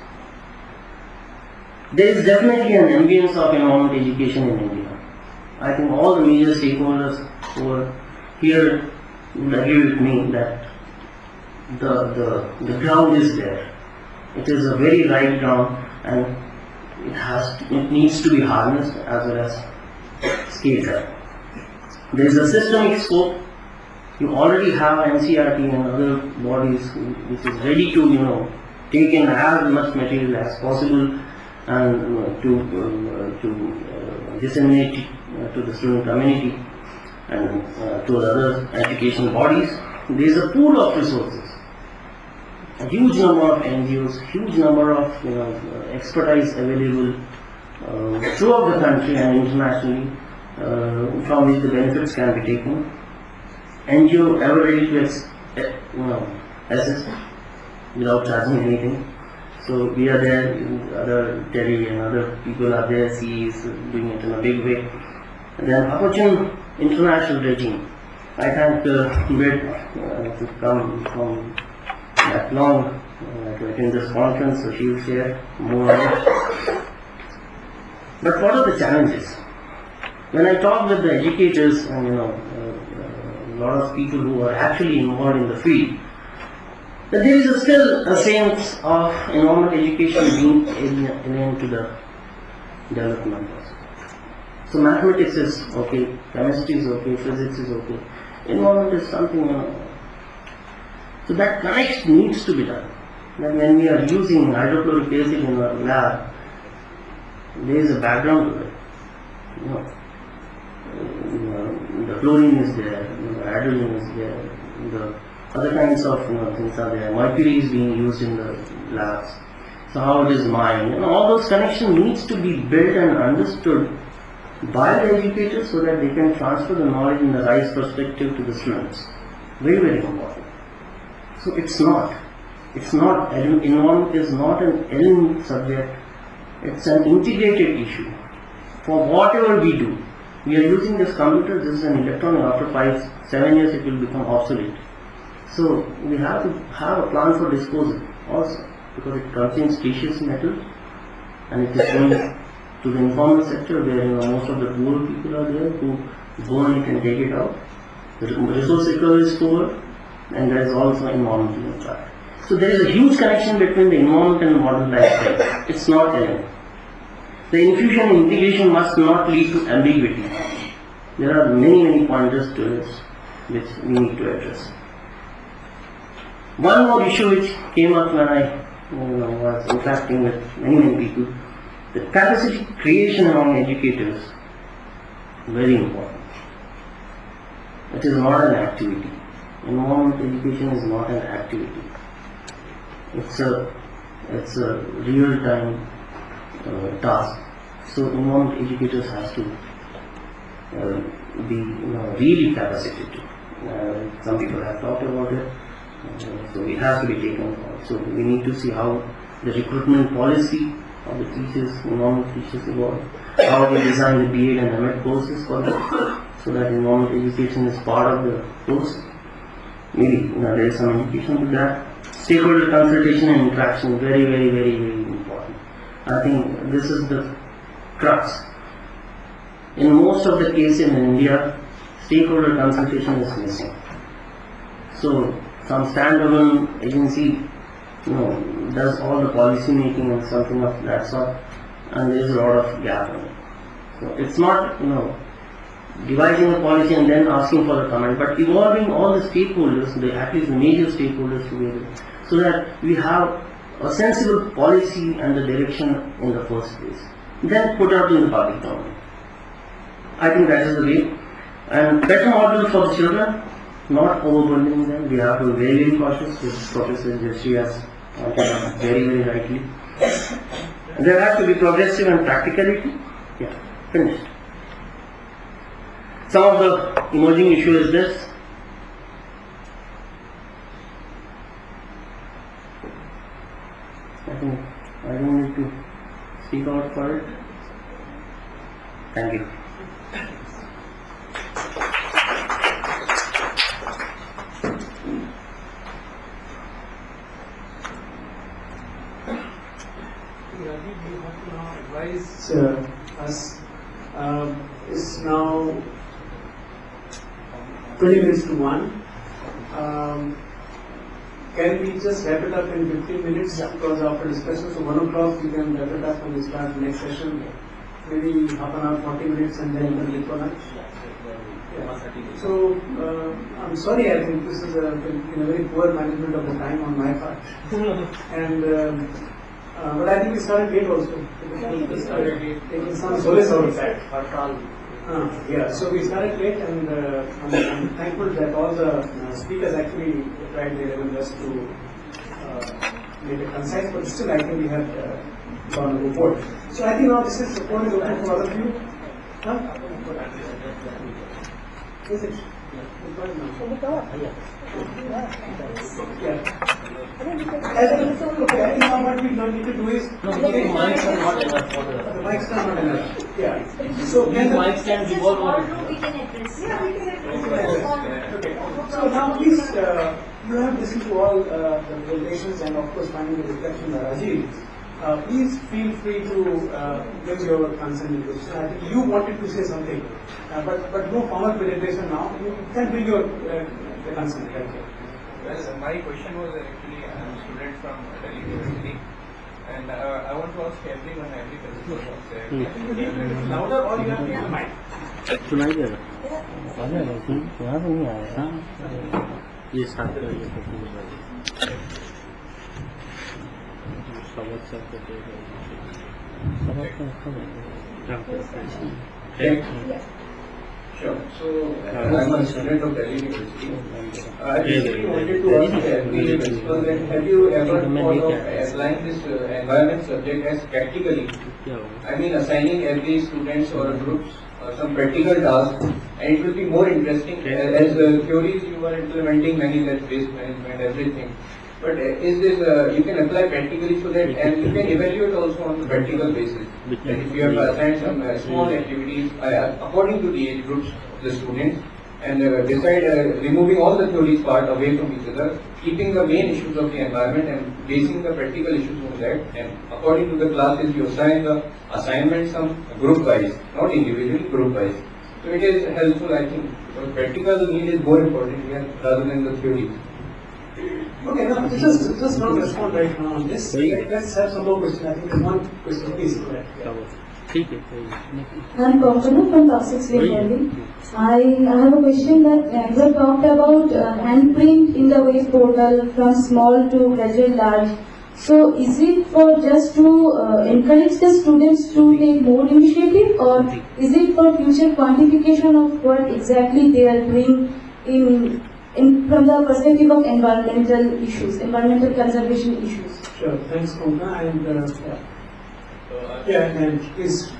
There is definitely an ambience of environment education in India. I think all the major stakeholders who are here will agree with me that the ground is there. It is a very right ground, and it needs to be harnessed as well as scaled up. There is a systemic scope. You already have NCERT and other bodies which is ready to take in as much material as possible and to disseminate to the student community and to the other education bodies. There is a pool of resources, a huge number of NGOs, huge number of expertise available throughout the country and internationally, from which the benefits can be taken. NGO ever ready to assist without charging anything. So we are there, other Terry and other people are there, CE is doing it in a big way. And then opportune international regime. I thank Britt to come from that long to attend this conference, so she will share more on it. But what are the challenges? When I talk with the educators and a lot of people who are actually involved in the field, that there is still a sense of environmental education being alien to the development process. So mathematics is okay, chemistry is okay, physics is okay, environment is something So that connection needs to be done. Then when we are using hydrochloric acid in our lab, there is a background to it. The chlorine is there, the hydrogen is there, the other kinds of things are there. Mercury is being used in the labs. So how it is mined, all those connections needs to be built and understood by the educators so that they can transfer the knowledge in the right perspective to the students. Very, very important. So environment is not an alien subject, it's an integrated issue. For whatever we do, we are using this computer, this is an electronic, after 5-7 years it will become obsolete. So we have to have a plan for disposal also, because it contains precious metal and it is going to the informal sector where most of the poor people are there who burn it and take it out. The resource recovery is poor, and there is also environmental impact. So there is a huge connection between the environment and modern lifestyle. It's not alien. The infusion and integration must not lead to ambiguity. There are many pointers to it which we need to address. One more issue which came up when I was interacting with many people, the capacity creation among educators, very important. It is not an activity. Environment education is not an activity. It's a real-time task. So environment educators has to be really capacitated. Some people have talked about it. So it has to be taken forward. So we need to see how the recruitment policy of the teachers, environment teachers evolve, how they design the B.Ed and M.Ed courses for them, so that environment education is part of the course. Maybe there is some indication to that. Stakeholder consultation and interaction, very important. I think this is the crux. In most of the cases in India, stakeholder consultation is missing. So some standalone agency does all the policy making and something of that sort, and there is a lot of gap in it. So it's not devising a policy and then asking for the comment, but involving all the stakeholders, at least the major stakeholders together, so that we have a sensible policy and the direction in the first place. Then put out in the public domain. I think that is the way. And better model for the children, not overburdening them. We have to be very cautious, which Professor Jayashree has pointed out very rightly. There has to be progressive and practicality. Yeah, finished. Some of the emerging issue is this. I don't need to speak out for it. Thank you. Advise us is now 20 minutes to 1. Can we just wrap it up in 15 minutes? Because after discussion, so 1 o'clock we can wrap it up and we start the next session. Maybe half an hour, 40 minutes, and then we'll get for lunch. Yeah. So I'm sorry, I think this is a very poor management of the time on my part. And but I think we started late also. We started taking some solace out of that. Yeah, so we started late, and I'm thankful that all the speakers actually tried their level best to make it concise, but still I think we have gone overboard. So I think now this is support is open for all of you. Huh? Is it? Yeah. I think now what we need to do is the mics are not enough for the mics are not enough. Yeah. So these mics can be all over. We can address. Yeah, we can Okay. So now please, you have listened to all the presentations and of course finding the reflection by Rajiv. Please feel free to give your concern in question. I think you wanted to say something, but no formal presentation now. You can bring your the concern. Well, my question was actually I'm a student from Delhi University, and I want to ask everyone, every person outside. Louder or you have to use the mic? सुनाई दे रहा यहाँ से नहीं आया ये start Sure. So, I'm a student of Delhi University. I basically wanted to ask the principal that have you ever thought of applying this environment subject as practically? I mean, assigning every students or groups some practical tasks, and it will be more interesting as theories you are implementing many like waste management, everything. But is this you can apply practically so that and you can evaluate also on the practical basis. That if you have assigned some small activities according to the age groups of the students and decide removing all the theories part away from each other, keeping the main issues of the environment and basing the practical issues on that, and according to the classes you assign the assignments some group wise, not individually, group wise. So it is helpful, I think, because practical need is more important here rather than the theory. Okay, now just not respond right now on this. Let's have some more questions. I think there's one question, please. Go ahead. Yeah. I'm Kaustubh from Classics Delhi. I have a question that you have talked about handprint in the waste portal from small to graduate large. So is it for just to encourage the students to take more initiative, or is it for future quantification of what exactly they are doing in from the perspective of environmental issues, environmental conservation issues? Sure. Thanks, Konka. And and please.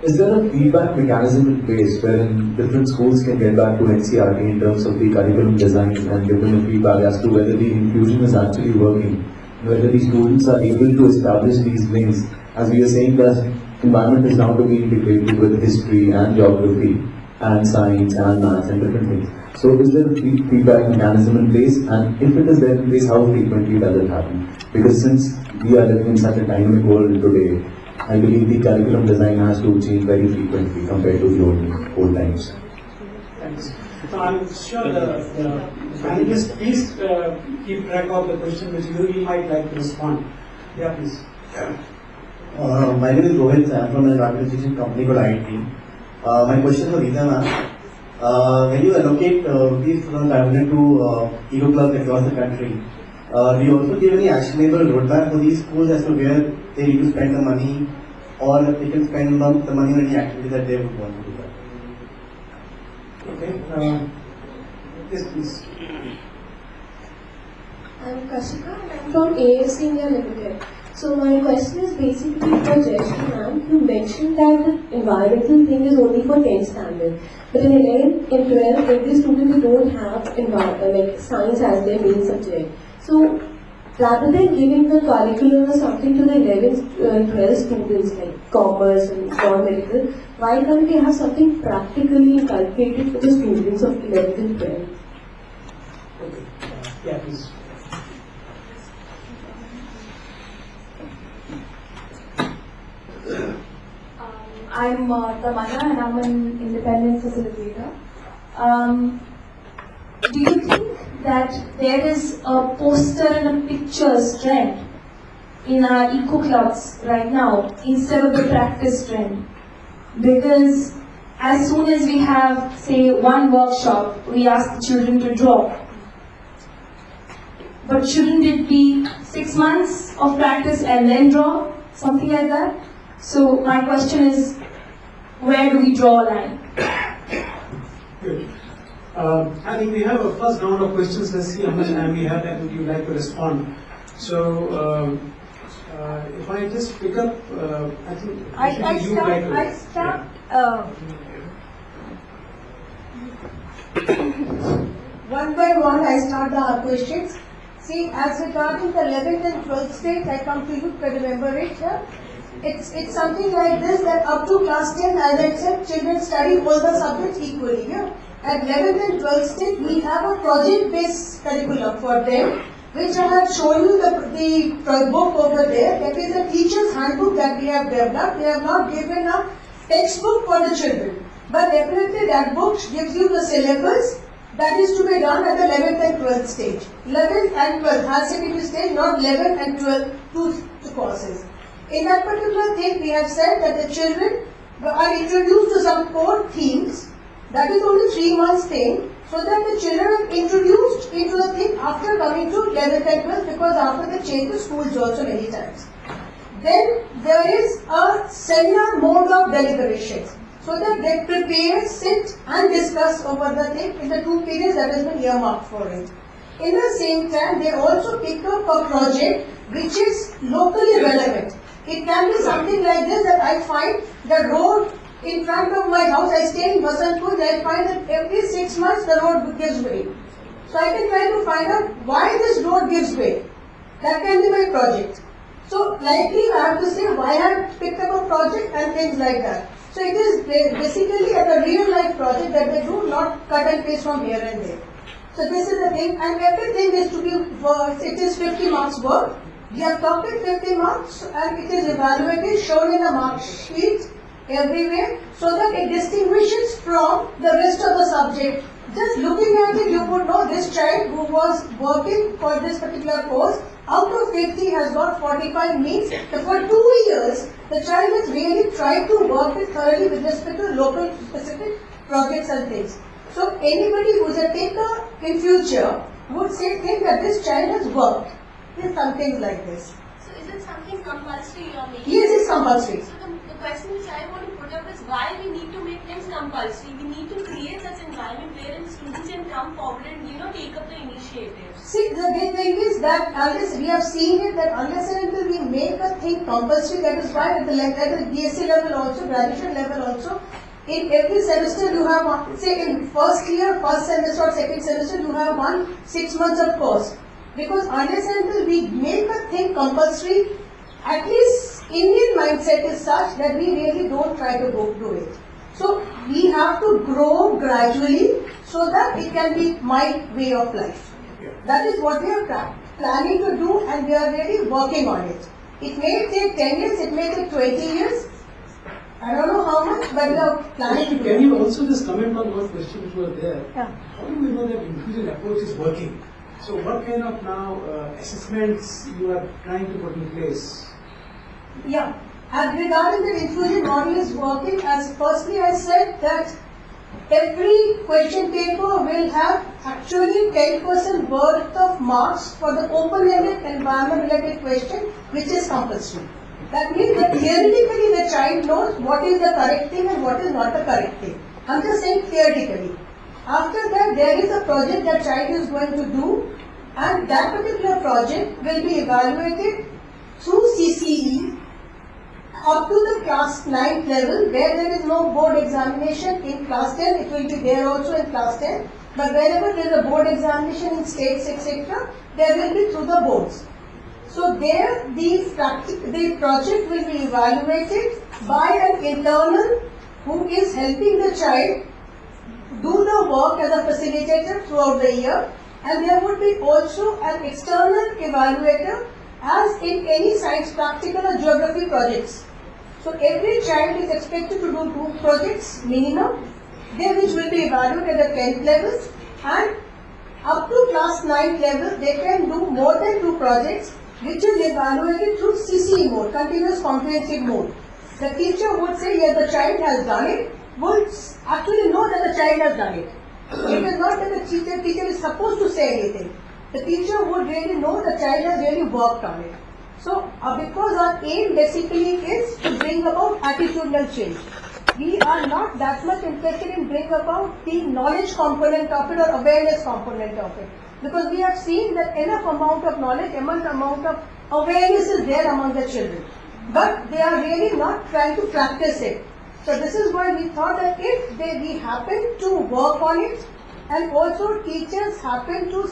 Is there a feedback mechanism in place wherein different schools can get back to NCERT in terms of the curriculum design and give them a feedback as to whether the inclusion is actually working, whether the students are able to establish these links? As we are saying that environment is now to be integrated with history and geography and science and maths and different things. So is there a feedback mechanism in place, and if it is there in place, how frequently does it happen? Because since we are living in such a dynamic world today, I believe the curriculum design has to change very frequently compared to the old times. Thanks. So I'm sure the panelists, please keep track of the question which you might like to respond. Yeah, please. My name is Rohit. I am from an organization company called IIT. My question for Rita ma'am. When you allocate rupees from cabinet to eco clubs across the country, do you also give any actionable roadmap for these schools as to where they need to spend the money, or they can spend the money on any activity that they would want to do that? Okay. Yes, please. I'm Kashika and I'm from AFC India Limited. So my question is basically for Jayashree ma'am. You mentioned that the environmental thing is only for 10th standard. But in 11th and 12th, every student they don't have like science as their main subject. So rather than giving the curriculum or something to the 11th and 12th students like commerce and non-medical, why can't we have something practically inculcated for the students of 11th and 12th? Okay. Yeah, please. I'm Tamana and I'm an independent facilitator. Do you think that there is a poster and a pictures trend in our eco clubs right now instead of the practice trend? Because as soon as we have, say, one workshop, we ask the children to draw. But shouldn't it be 6 months of practice and then draw? Something like that? So my question is, where do we draw a line? Good. I think we have a first round of questions. Let's see how much time we have and would you like to respond. So, if I just pick up, I think I start. One by one, I start the questions. See, as regarding the 11th and 12th stage, I come to you to remember it here. It's something like this, that up to class 10, as I said, children study all the subjects equally. Yeah? At 11th and 12th stage, we have a project-based curriculum for them, which I have shown you the book over there. That is a teacher's handbook that we have developed. We have not given a textbook for the children. But definitely that book gives you the syllabus that is to be done at the 11th and 12th stage. 11th and 12th, higher secondary stage, not 11th and 12th, two courses. In that particular thing, we have said that the children are introduced to some core themes. That is only 3 months thing, so that the children are introduced into the thing after coming to 11th and 12th, because after they change the schools also many times. Then there is a seminar mode of deliberations. so that they prepare, sit and discuss over the thing in the 2 periods that has been earmarked for it. In the same time, they also pick up a project which is locally relevant. It can be something like this, that I find the road in front of my house, I stay in Basantpur, I find that every 6 months the road gives way. So I can try to find out why this road gives way. That can be my project. So likely I have to say why I have picked up a project and things like that. So it is basically a real life project that they do, not cut and paste from here and there. So this is the thing, and everything is to be, it is 50 marks work. We have copied 50 marks and it is evaluated, shown in a mark sheet everywhere, so that it distinguishes from the rest of the subject. Just looking at it, you would know this child who was working for this particular course, out of 50 has got 45, means that for 2 years, the child has really tried to work it thoroughly with respect to local specific projects and things. So anybody who is a taker in future would think that this child has worked in some things like this. So is it something compulsory you are making? Yes, it's compulsory. So the question which I want to put up is why we need to make things compulsory. We need to create such environment wherein students can come forward and take up the initiative. See, the big thing is that unless we have seen it, that unless and until we make a thing compulsory, that is why at the BSc level also, graduation level also, in every semester you have one, say in first year, first semester or second semester, you have 6 months of course. Because unless and until we make a thing compulsory, at least Indian mindset is such that we really don't try to go do it. So we have to grow gradually so that it can be my way of life. That is what we are planning to do, and we are really working on it. It may take 10 years, it may take 20 years. I don't know how much, but we are planning to do it. Can you also just comment on one question which was there? Yeah. How do we know that inclusion approach is working? So what kind of now assessments you are trying to put in place? Yeah. And regarding the inclusion model is working, as firstly I said that every question paper will have actually 10% worth of marks for the open-ended environment related question, which is compulsory. That means that theoretically the child knows what is the correct thing and what is not the correct thing. I'm just saying theoretically. After that, there is a project that child is going to do, and that particular project will be evaluated through CCE up to the class 9 level, where there is no board examination. In class 10, it will be there also in class 10, but wherever there is a board examination in states, etc., there will be through the boards. So there the project will be evaluated by an internal who is helping the child do the work as a facilitator throughout the year, and there would be also an external evaluator as in any science, practical or geography projects. So every child is expected to do 2 projects minimum, which will be evaluated at the 10th level, and up to class 9th level they can do more than 2 projects, which is evaluated through CCE mode, continuous comprehensive mode. The teacher would say, yes, the child has done it, would actually know that the child has done it. It is not that the teacher is supposed to say anything. The teacher would really know the child has really worked on it. So, because our aim basically is to bring about attitudinal change. We are not that much interested in bringing about the knowledge component of it or awareness component of it. Because we have seen that enough amount of knowledge, enough amount of awareness is there among the children. But they are really not trying to practice it. So this is why we thought that if we happen to work on it, and also teachers happen to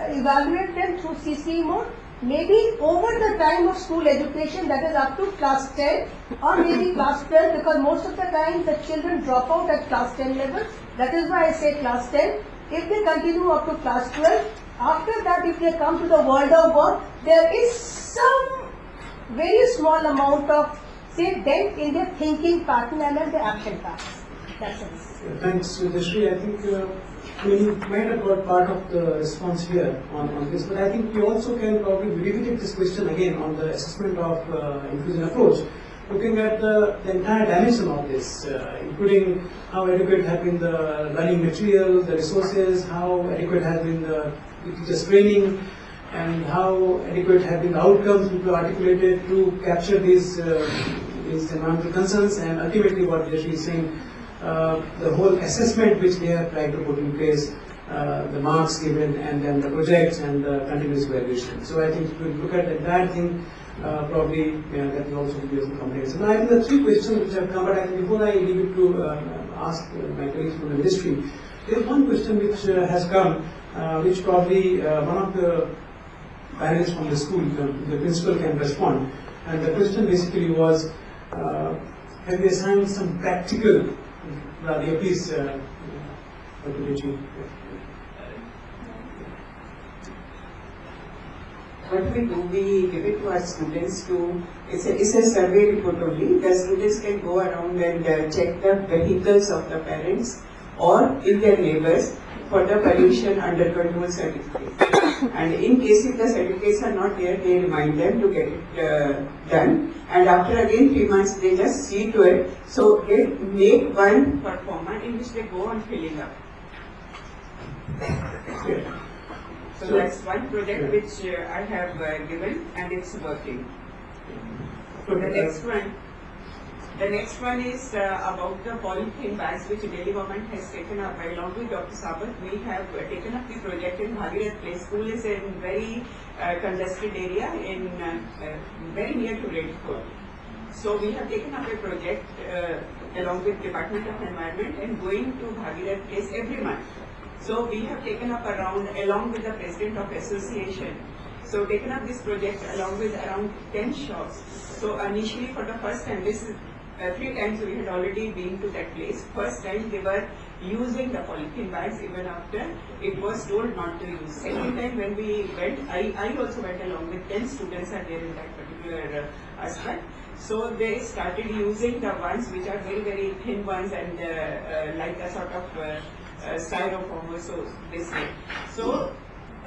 evaluate them through CCE mode, maybe over the time of school education, that is up to class 10 or maybe class 12, because most of the time the children drop out at class 10 level. That is why I say class 10. If they continue up to class 12, after that if they come to the world of work, there is some very small amount of, say, dent in their thinking pattern and then the action pattern. That's it. Thanks, Deshri. I think you might have got part of the response here on this, but I think we also can probably revisit this question again on the assessment of inclusion approach, looking at the entire dimension of this, including how adequate have been the learning material, the resources, how adequate has been the teachers' training, and how adequate have been the outcomes which were articulated to capture these environmental concerns, and ultimately what Deshri is saying, the whole assessment which they are trying to put in place, the marks given, and then the projects and the continuous evaluation. So I think if we look at the entire thing, probably that will also be some comprehensive. Now I think the three questions which have come, but I think before I leave it to ask my colleagues from the ministry, there is one question which has come, which probably one of the parents from the school, the principal can respond. And the question basically was, have we assigned some practical, Radia, please, what we do, we give it to our students to, it's a survey report only. The students can go around and check the vehicles of the parents or in their neighbors for the pollution under control certificate. And in case if the certificates are not there, they remind them to get it done. And after again 3 months, they just see to it. So they make one performer in which they go on filling up. So that's one project which I have given, and it's working. The next one is about the polythene bags which Delhi government has taken up. Along with Dr. Sabat, we have taken up the project in Bhagirath Place. School is in very congested area in very near to Red Fort. So we have taken up a project along with Department of Environment and going to Bhagirath Place every month. So we have taken up along with the President of Association. So taken up this project along with around 10 shops. So initially for the first time, this is 3 times we had already been to that place. First time they were using the polythene bags even after it was told not to use. Second time when we went, I also went along with 10 students are there in that particular aspect. So they started using the ones which are very, very thin ones and like a sort of styrofoam or so this way. So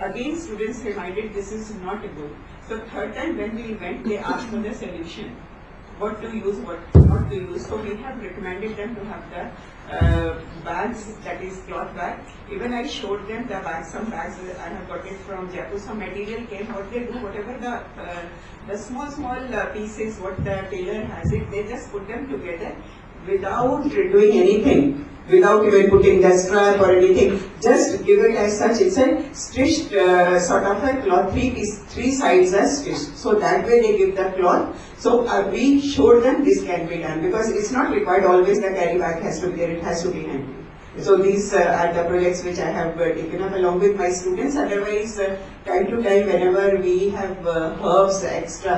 again students reminded this is not good. So third time when we went, they asked for the solution. What to use, what not to use. So we have recommended them to have the bags, that is cloth bag. Even I showed them the bags, some bags I have got it from Jaipur. Some material came, what they do, whatever the small pieces, what the tailor has it, they just put them together without doing anything. Without even putting the strap or anything, just give it as such. It's a stitched sort of a cloth, three sides are stitched. So that way they give the cloth. So we showed them this can be done because it's not required always the carry bag has to be there, it has to be handy. So these are the projects which I have taken up along with my students. Otherwise, time to time, whenever we have herbs extra.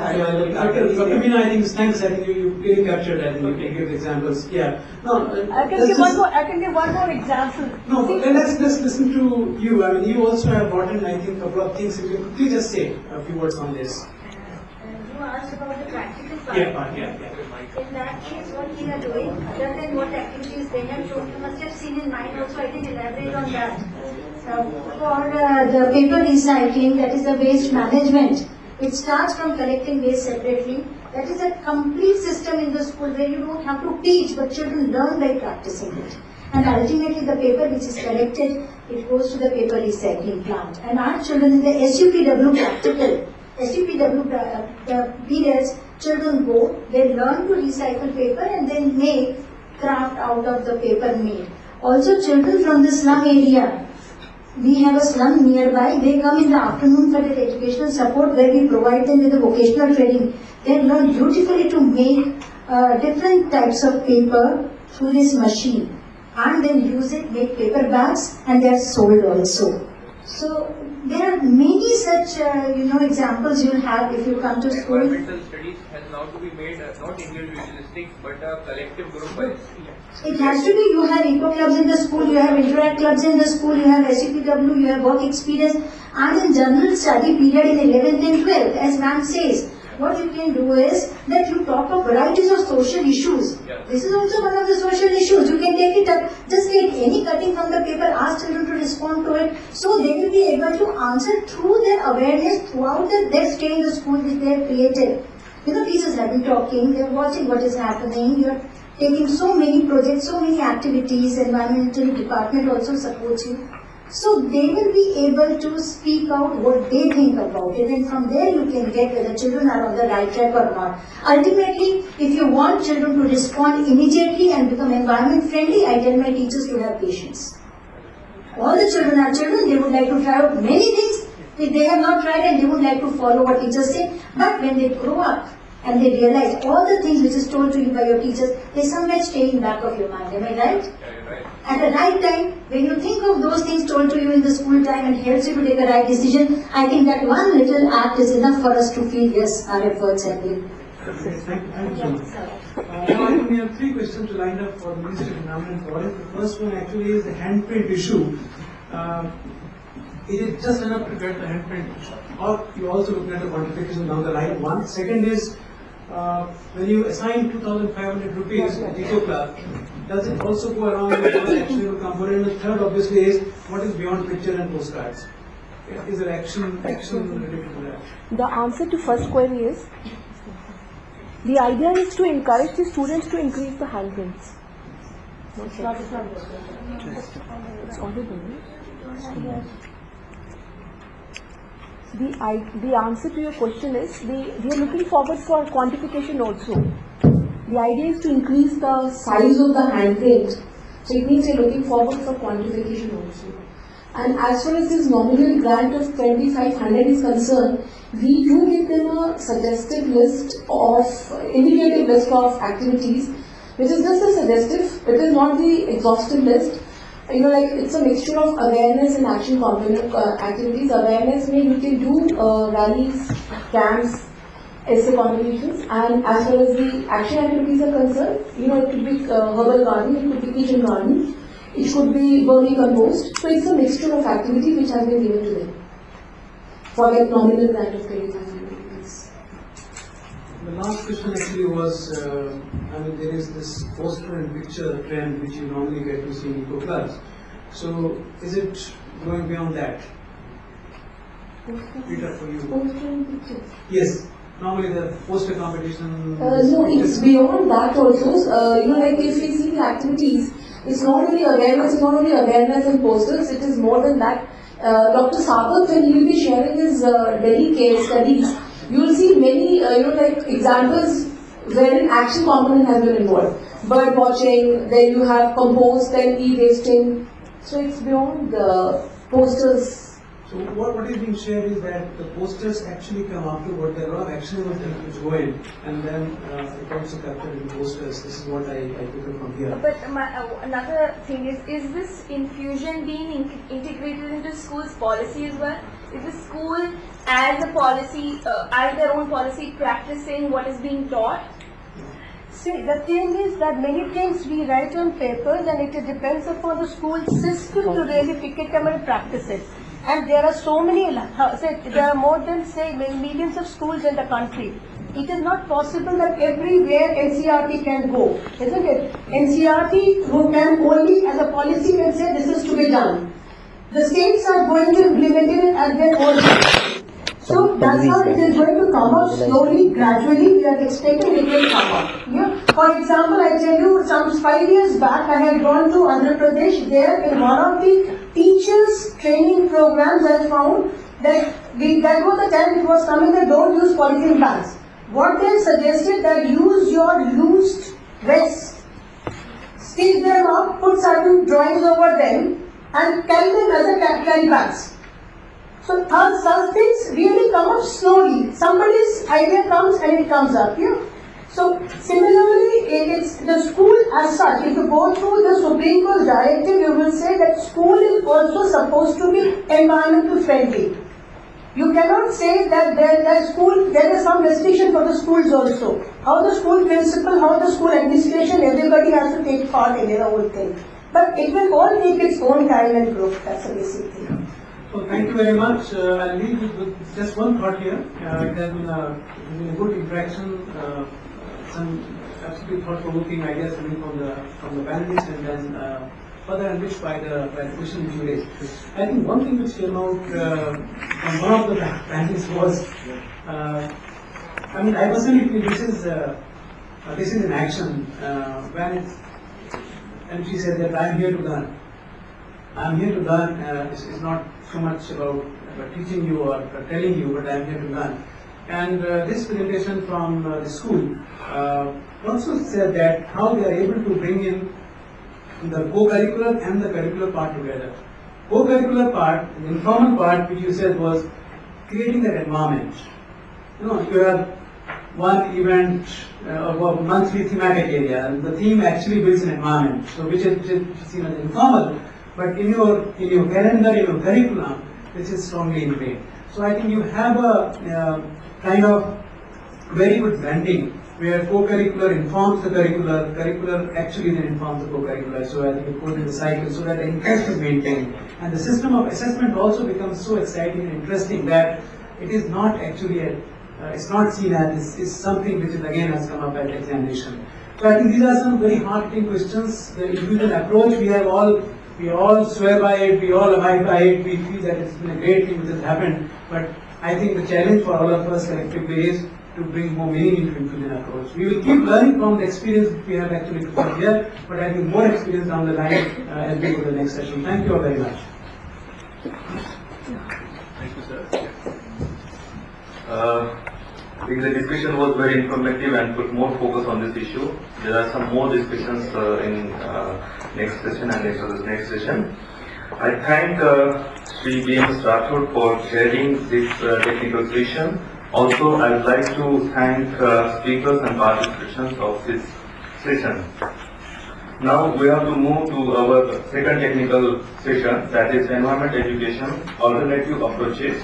Dr. Meena, I think thanks. I think you really captured. I think you can give examples. Yeah. No. I can give one more example. No, let's listen to you. I mean, you also have brought in, I think, a couple of things. If you could please just say a few words on this. You asked about the practical part. Yeah. In that case, what we are doing, other than what activities they have shown, you must have seen in mine also, I can elaborate on that. For the paper recycling, that is the waste management, it starts from collecting waste separately. That is a complete system in the school where you don't have to teach, but children learn by practicing it. And ultimately the paper which is collected, it goes to the paper recycling plant. And our children in the SUPW practical, the periods, children go, they learn to recycle paper and then make craft out of the paper made. Also children from the slum area, we have a slum nearby, they come in the afternoon for their educational support where we provide them with the vocational training. They learn beautifully to make different types of paper through this machine and then use it, make paper bags, and they are sold also. So there are many such examples you'll have if you come to school. Environmental studies has now to be made not individualistic but a collective group wise. It has to be, you have eco clubs in the school, you have interact clubs in the school, you have SUPW, you have work experience, and in general study period in 11th and 12th, as ma'am says, what you can do is that you talk of varieties of social issues. This is also one of the social issues. You can take it up, just take any cutting from the paper, ask children to respond to it, so they will be able to answer through their awareness throughout their stay in the school which they have created. Teachers have been talking, they are watching what is happening, you are taking so many projects, so many activities, environmental department also supports you. So they will be able to speak out what they think about it, and from there you can get whether children are on the right track or not. Ultimately, if you want children to respond immediately and become environment friendly, I tell my teachers to have patience. All the children are children, they would like to try out many things that they have not tried, and they would like to follow what teachers say. But when they grow up and they realize all the things which is told to you by your teachers, they somewhere stay in back of your mind. Am I right? At the right time, when you think of those things told to you in the school time and helps you to take a right decision, I think that one little act is enough for us to feel, yes, our efforts have been. Thank you. Now we have three questions lined up for the Ministry of Environment and Forest. The first one actually is the handprint issue. Is it just enough to get the handprint, or you also looking at the quantification down the line? One. Second is, when you assign 2,500 rupees to Eco Club, does it also go around with the actionable component? And the third obviously is, what is beyond picture and postcards? Is there action related to that? The answer to first query is, the idea is to encourage the students to increase the handprints. Okay. It's audible. The answer to your question is, we are looking forward for quantification also. The idea is to increase the Size of the handprint. So it means we are looking forward for quantification also. And as far as this nominal grant of 2,500 is concerned, we do give them a suggestive list of, indicative list of activities, which is just a suggestive, it is not the exhaustive list. You know, like it's a mixture of awareness and action component activities. Awareness means you can do rallies, camps, essay competitions, and as far as the action activities are concerned, you know, it could be herbal garden, it could be kitchen garden, it could be vermicompost. So it's a mixture of activity which has been given to them for that nominal grant of 2,500 rupees. The last question actually was, there is this poster and picture trend which you normally get to see in eco clubs. So is it going beyond that? Peter, for you. Poster and pictures? Yes. Normally the poster competition. No, it's beyond that also. You know, like if we see the activities, it's not only awareness and posters, it is more than that. Dr. Sabat, when he will be sharing his Delhi case studies, you will see many, like examples wherein action component has been involved. Bird watching, then you have compost, then e-wasting. So it's beyond the posters. So what is being shared is that the posters actually come afterward. There are a lot of actionable things which go in, and then it also captured in posters. This is what I took it from here. But another thing is this infusion being integrated into school's policy as well? Is the school as a policy, as their own policy, practicing what is being taught? See, the thing is that many things we write on papers, and it depends upon the school system to really pick it up and practice it. And there are so many, there are more than millions of schools in the country. It is not possible that everywhere NCERT can go, isn't it? NCERT who can only as a policy can say this is to be done. The states are going to implement it at their own pace. So that's how it is going to come up slowly, gradually. We are expecting it will come up. Yeah? For example, I tell you, some 5 years back, I had gone to Andhra Pradesh. There, in one of the teachers' training programs, I found that that was the time it was coming that don't use polythene bags. What they suggested that use your used vests, stitch them up, put certain drawings over them, and carry them as a carry bags. So such things really come up slowly. Somebody's idea comes and it comes up. Yeah? So similarly, it's the school as such. If you go through the Supreme Court directive, you will say that school is also supposed to be environmental friendly. You cannot say that there is some restriction for the schools also. How the school principal, how the school administration, everybody has to take part in their whole thing. But it will all take its own time and growth. That's the basic thing. So thank you very much. I'll leave with just one thought here. It has been a good interaction, some absolutely thought-provoking ideas coming from the panelists, and then further enriched by the question which you raised. I think one thing which came out from one of the panelists was, I personally feel this is an action and she said that I am here to learn. I'm here to learn. It's not so much about teaching you or telling you, but I'm here to learn. And this presentation from the school also said that how they are able to bring in the co-curricular and the curricular part together. Co-curricular part, the informal part, which you said was creating that environment. You know, you have one event of a monthly thematic area, and the theme actually builds an environment, so which is seen as informal, but in your calendar, in your curriculum, this is strongly ingrained. So I think you have a kind of very good blending where co-curricular informs the curricular actually then informs the co-curricular. So I think it goes in the cycle so that the interest is maintained. And the system of assessment also becomes so exciting and interesting that it is not actually it's not seen as this is something which is again has come up at examination. So I think these are some very hard-hitting questions. The individual approach we all swear by it, we all abide by it, we feel that it's been a great thing that has happened. But I think the challenge for all of us collectively is to bring more meaning into inclusion approach. We will keep learning from the experience which we have actually prepared here, but I think more experience down the line as we go to the next session. Thank you all very much. Thank you, sir. I think the discussion was very informative and put more focus on this issue. There are some more discussions in next session and next session. I thank Sri James Rathod for chairing this technical session. Also, I would like to thank speakers and participants of this session. Now we have to move to our second technical session, that is environment education, alternative approaches.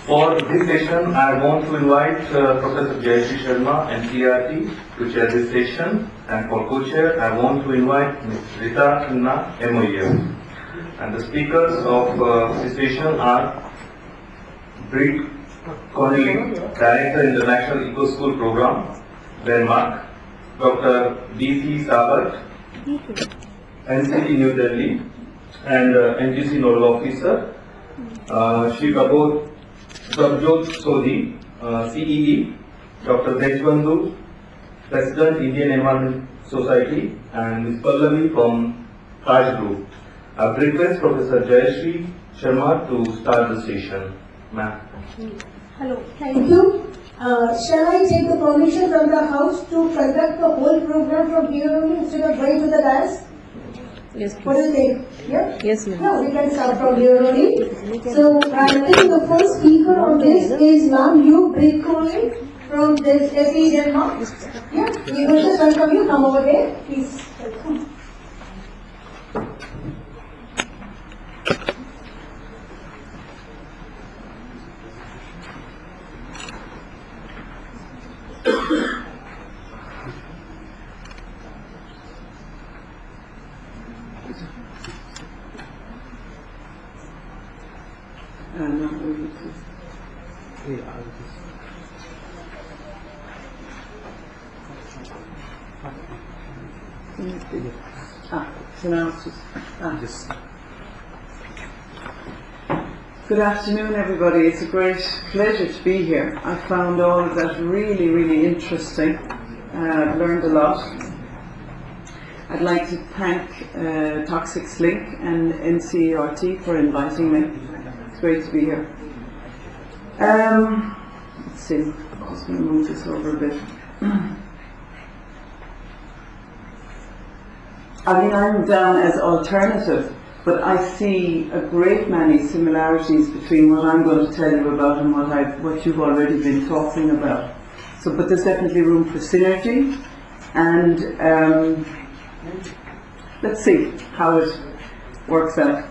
For this session, I want to invite Professor Jayashree Sharma, NCERT, to chair this session, and for co-chair, I want to invite Ms. Rita Khanna, MOEF. And the speakers of this session are Britt Connelly, Director International Eco School Program, Denmark, Dr. D.C. Sabat, NCT New Delhi, and NGC Nodal Officer, Shri Kabod Prabjot Sodhi, CEE, Dr. Deshbandhu, President Indian Environment Society, and Ms. Pallavi from Taj Group. I request Professor Jayashree Sharma to start the session. Ma'am. Hello, thank you. Shall I take the permission from the House to conduct the whole program from here only instead of going to the dais? Yes, what do you think? Yeah? Yes, ma'am. No, we can start from here only. So, I think the first speaker on this is Ma'am Yu Britt Connelly from this SE Denmark. Yeah, we will just welcome you. Come over there, please. Welcome. Good afternoon, everybody. It's a great pleasure to be here. I found all of that really, really interesting. I've learned a lot. I'd like to thank Toxics Link and NCERT for inviting me. It's great to be here. Let's see, I'm just going to move this over a bit. I mean, I'm down as alternative, but I see a great many similarities between what I'm going to tell you about and what you've already been talking about. So, but there's definitely room for synergy, and let's see how it works out.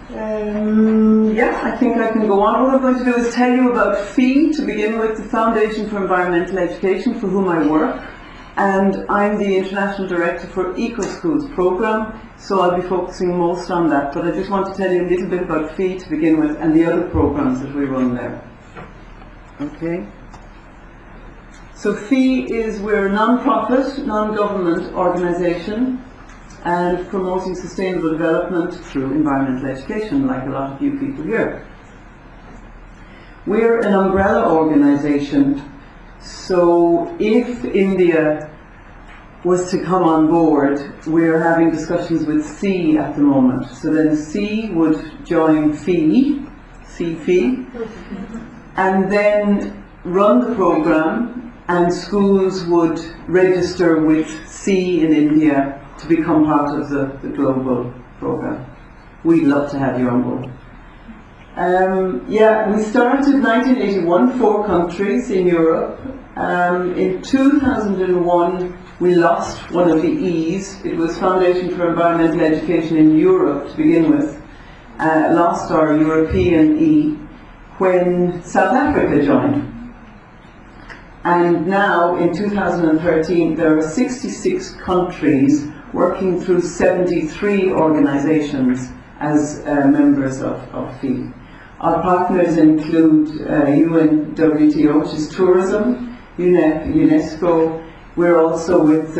Yeah, I think I can go on. What I'm going to do is tell you about FEE to begin with, the Foundation for Environmental Education, for whom I work. And I'm the International Director for Eco Schools Programme, so I'll be focusing most on that. But I just want to tell you a little bit about FEE to begin with and the other programmes that we run there. Okay? So FEE is, we're a non-profit, non-government organisation and promoting sustainable development through environmental education, like a lot of you people here. We're an umbrella organisation. So if India was to come on board. We're having discussions with C at the moment. So then C would join FEE, CFEE, and then run the program, and schools would register with C in India to become part of the global program. We'd love to have you on board. We started 1981, 4 countries in Europe. In 2001, we lost one of the E's. It was Foundation for Environmental Education in Europe to begin with. Lost our European E when South Africa joined. And now, in 2013, there are 66 countries working through 73 organizations as members of FEE. Our partners include UNWTO, which is tourism, UNEP, UNESCO. We're also with,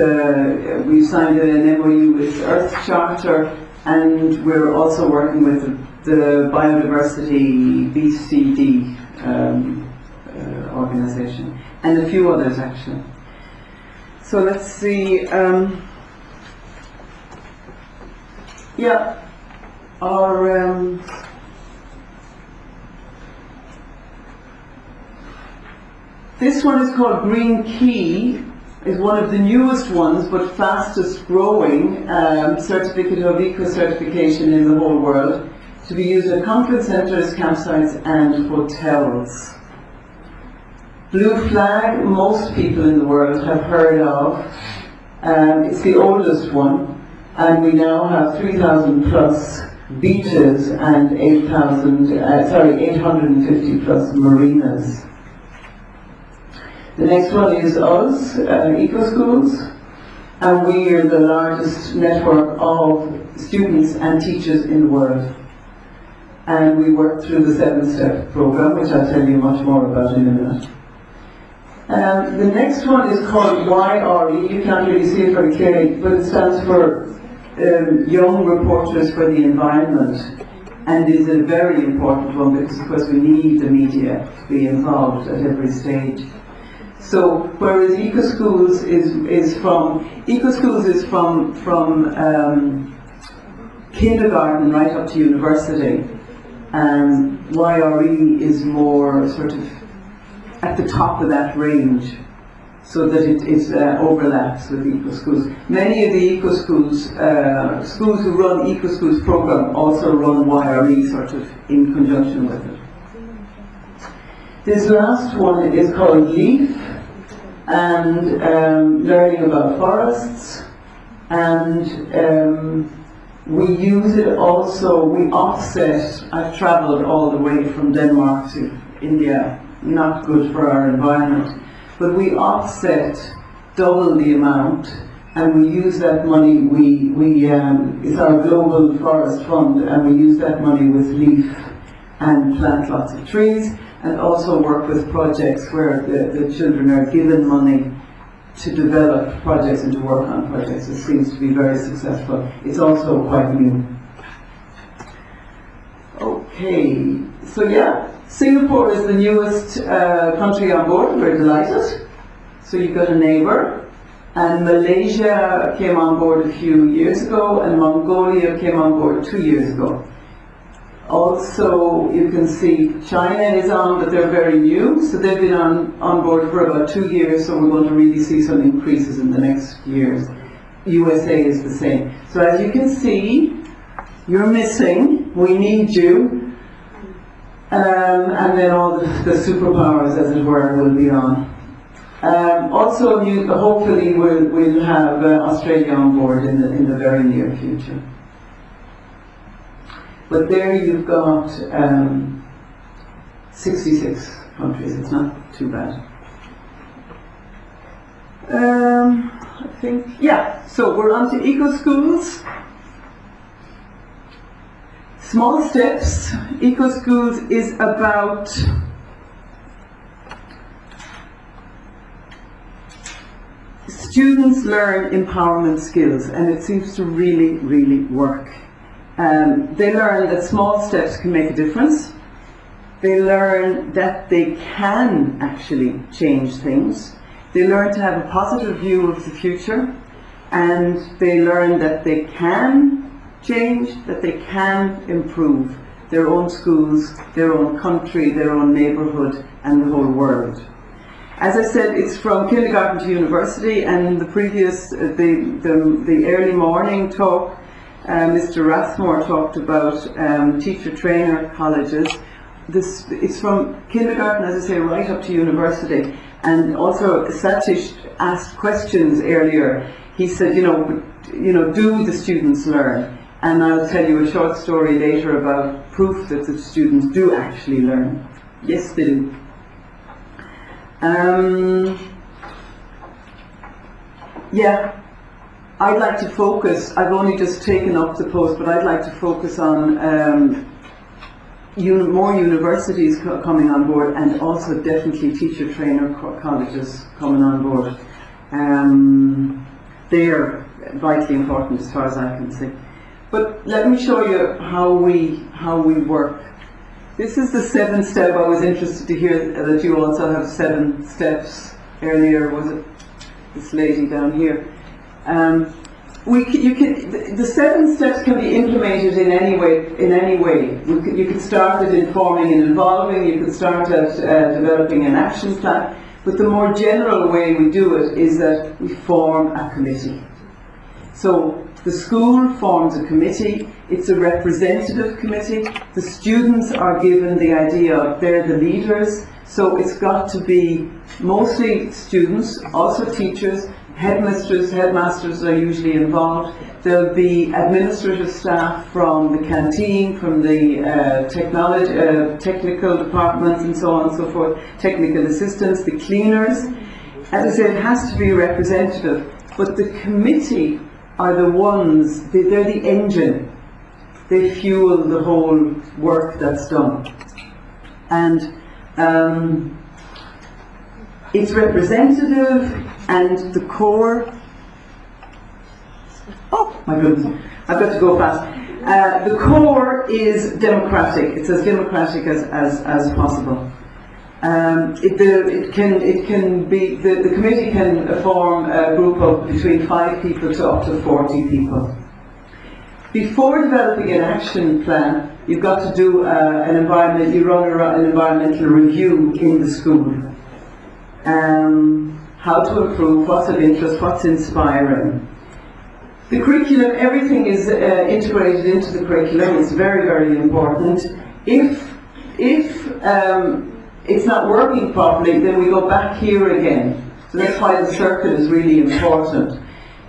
we've signed an MOU with Earth Charter, and we're also working with the Biodiversity BCD organization, and a few others actually. So let's see, this one is called Green Key, is one of the newest ones but fastest growing certificate of eco-certification in the whole world, to be used at conference centres, campsites and hotels. Blue Flag, most people in the world have heard of. It's the oldest one, and we now have 3,000 plus beaches and 850 plus marinas. The next one is us, Eco Schools, and we are the largest network of students and teachers in the world. And we work through the 7-step program, which I'll tell you much more about in a minute. The next one is called YRE. You can't really see it very clearly, but it stands for Young Reporters for the Environment, and is a very important one because, of course, we need the media to be involved at every stage. So, whereas Eco Schools is from kindergarten right up to university, and YRE is more sort of at the top of that range, so that it overlaps with Eco Schools. Many of the Eco Schools, schools who run Eco Schools program also run YRE sort of in conjunction with it. This last one is called LEAF, and learning about forests, and we use it also, we offset. I've travelled all the way from Denmark to India, not good for our environment, but we offset double the amount, and we use that money, it's our Global Forest Fund, and we use that money with LEAF and plant lots of trees, and also work with projects where the children are given money to develop projects and to work on projects. It seems to be very successful. It's also quite new. Okay, so Singapore is the newest country on board. We're delighted. So you've got a neighbour. And Malaysia came on board a few years ago, and Mongolia came on board 2 years ago. Also, you can see China is on, but they're very new, so they've been on board for about 2 years, so we're going to really see some increases in the next years. USA is the same. So as you can see, you're missing, we need you, and then all the superpowers, as it were, will be on. Also, hopefully we'll have Australia on board in the very near future. But there you've got 66 countries. It's not too bad. I think, so we're on to Eco Schools. Small steps. Eco Schools is about students learn empowerment skills, and it seems to really, really work. They learn that small steps can make a difference. They learn that they can actually change things. They learn to have a positive view of the future. and they learn that they can change, that they can improve their own schools, their own country, their own neighbourhood, and the whole world. As I said, it's from kindergarten to university, and in the previous, the early morning talk, Mr. Rathmore talked about teacher-trainer colleges. It's from kindergarten, as I say, right up to university. And also, Satish asked questions earlier. He said, do the students learn? And I'll tell you a short story later about proof that the students do actually learn. Yes, they do. Yeah, I'd like to focus, I've only just taken up the post, but I'd like to focus on more universities coming on board, and also definitely teacher-trainer colleges coming on board. They are vitally important as far as I can see. But let me show you how we work. This is the 7th step. I was interested to hear that you also have 7 steps. Earlier, was it this lady down here? The 7 steps can be implemented in any way. You can start at informing and involving. You can start at developing an action plan. But the more general way we do it is that we form a committee. So the school forms a committee. It's a representative committee. The students are given the idea of they're the leaders. So it's got to be mostly students, also teachers, headmasters are usually involved. There'll be administrative staff from the canteen, from the technical departments and so on and so forth, technical assistants, the cleaners. As I said, it has to be representative, but the committee are the ones, they're the engine. They fuel the whole work that's done. And it's representative, and the core, oh my goodness, I've got to go fast. The core is democratic. It's as democratic as possible. It can be, the committee can form a group of between 5 people to up to 40 people. Before developing an action plan, you've got to do you run an environmental review in the school. How to improve, what's of interest, what's inspiring. The curriculum, everything is integrated into the curriculum. It's very, very important. If it's not working properly, then we go back here again. So that's why the circle is really important.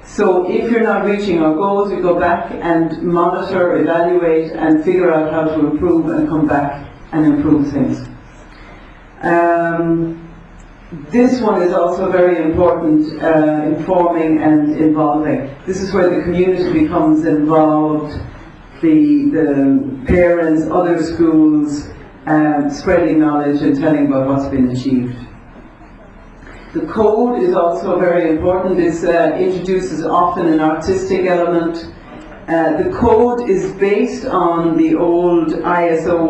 So if you're not reaching our goals, we go back and monitor, evaluate, and figure out how to improve, and come back and improve things. This one is also very important, informing and involving. This is where the community becomes involved, the parents, other schools, spreading knowledge and telling about what's been achieved. The code is also very important. It introduces often an artistic element. The code is based on the old ISO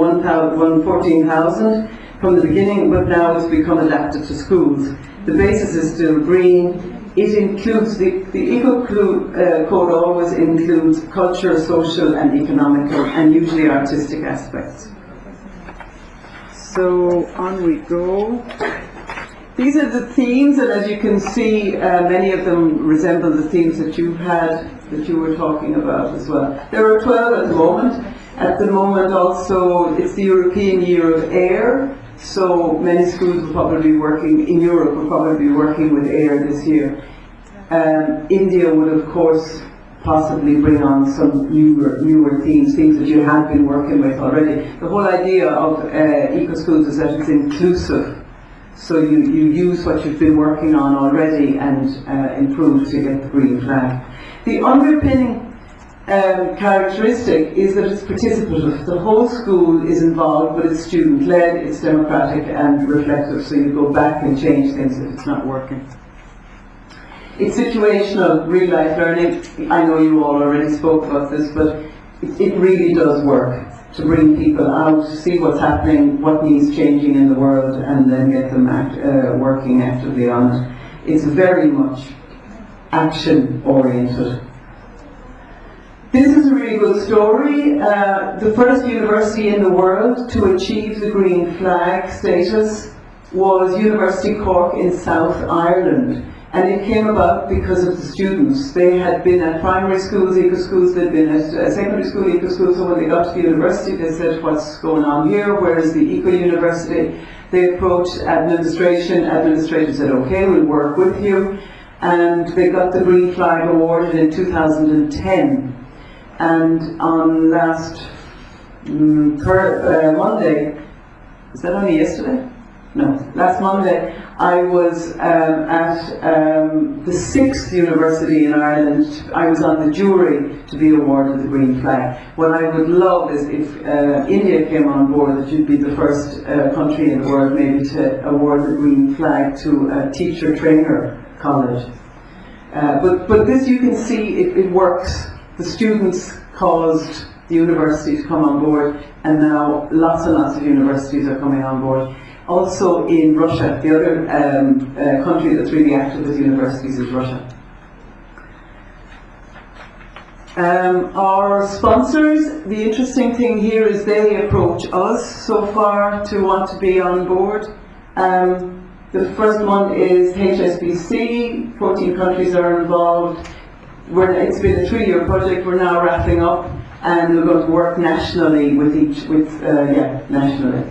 14000 from the beginning, but now it's become adapted to schools. The basis is still green. It includes, the Eco Code always includes culture, social and economical, and usually artistic aspects. So on we go. These are the themes, and as you can see, many of them resemble the themes that you had, that you were talking about as well. There are 12 at the moment. At the moment also, it's the European Year of Air, so many schools will probably be working, in Europe will probably be working with air this year. India would of course possibly bring on some newer themes that you have been working with already. The whole idea of eco-schools is that it's inclusive. So you use what you've been working on already and improve to get the green flag. The underpinning characteristic is that it's participative. The whole school is involved, but it's student-led, it's democratic and reflective, so you go back and change things if it's not working. It's situational, real-life learning. I know you all already spoke about this, but it really does work to bring people out, see what's happening, what needs changing in the world, and then get them working actively on it. It's very much action oriented. This is a really good story. The first university in the world to achieve the green flag status was University Cork in South Ireland. And it came about because of the students. They had been at primary schools, eco schools, they'd been at secondary school, eco schools, so when they got to the university they said, what's going on here, where is the eco university? They approached administration said, okay, we'll work with you. And they got the Green Flag awarded in 2010. And on last Monday, is that only yesterday? No, last Monday, I was at the 6th university in Ireland. I was on the jury to be awarded the Green Flag. What I would love is if India came on board, that you'd be the first country in the world maybe to award the Green Flag to a teacher trainer college. But this, you can see, it works. The students caused the university to come on board, and now lots and lots of universities are coming on board. Also in Russia, the other country that's really active with universities is Russia. Our sponsors, the interesting thing here is they approach us so far to want to be on board. The first one is HSBC, 14 countries are involved. It's been a 3-year project, we're now wrapping up, and we're going to work nationally nationally.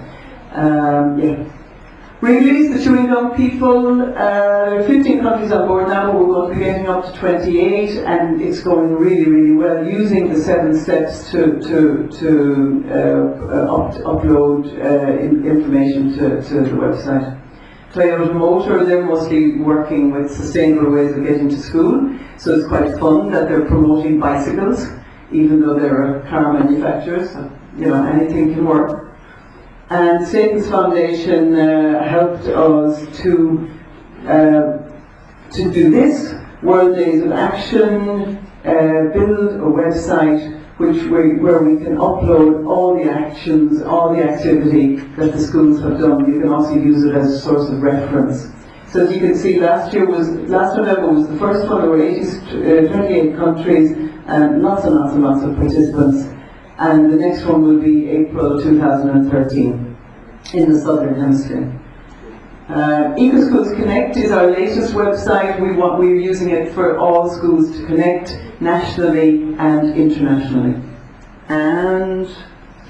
Wrigley's, the chewing gum people, 15 countries on board now, but we're going to be getting up to 28, and it's going really, really well, using the 7 steps to upload information to the website. Toyota Motor, they're mostly working with sustainable ways of getting to school, so it's quite fun that they're promoting bicycles, even though they're a car manufacturer, so anything can work. And Satan's Foundation helped us to do this, World Days of Action, build a website where we can upload all the actions, all the activity that the schools have done. You can also use it as a source of reference. So as you can see, last November was the first one. There were 28 countries and lots and lots of participants. And the next one will be April 2013 in the Southern Hemisphere. EcoSchools Connect is our latest website. We're using it for all schools to connect nationally and internationally. And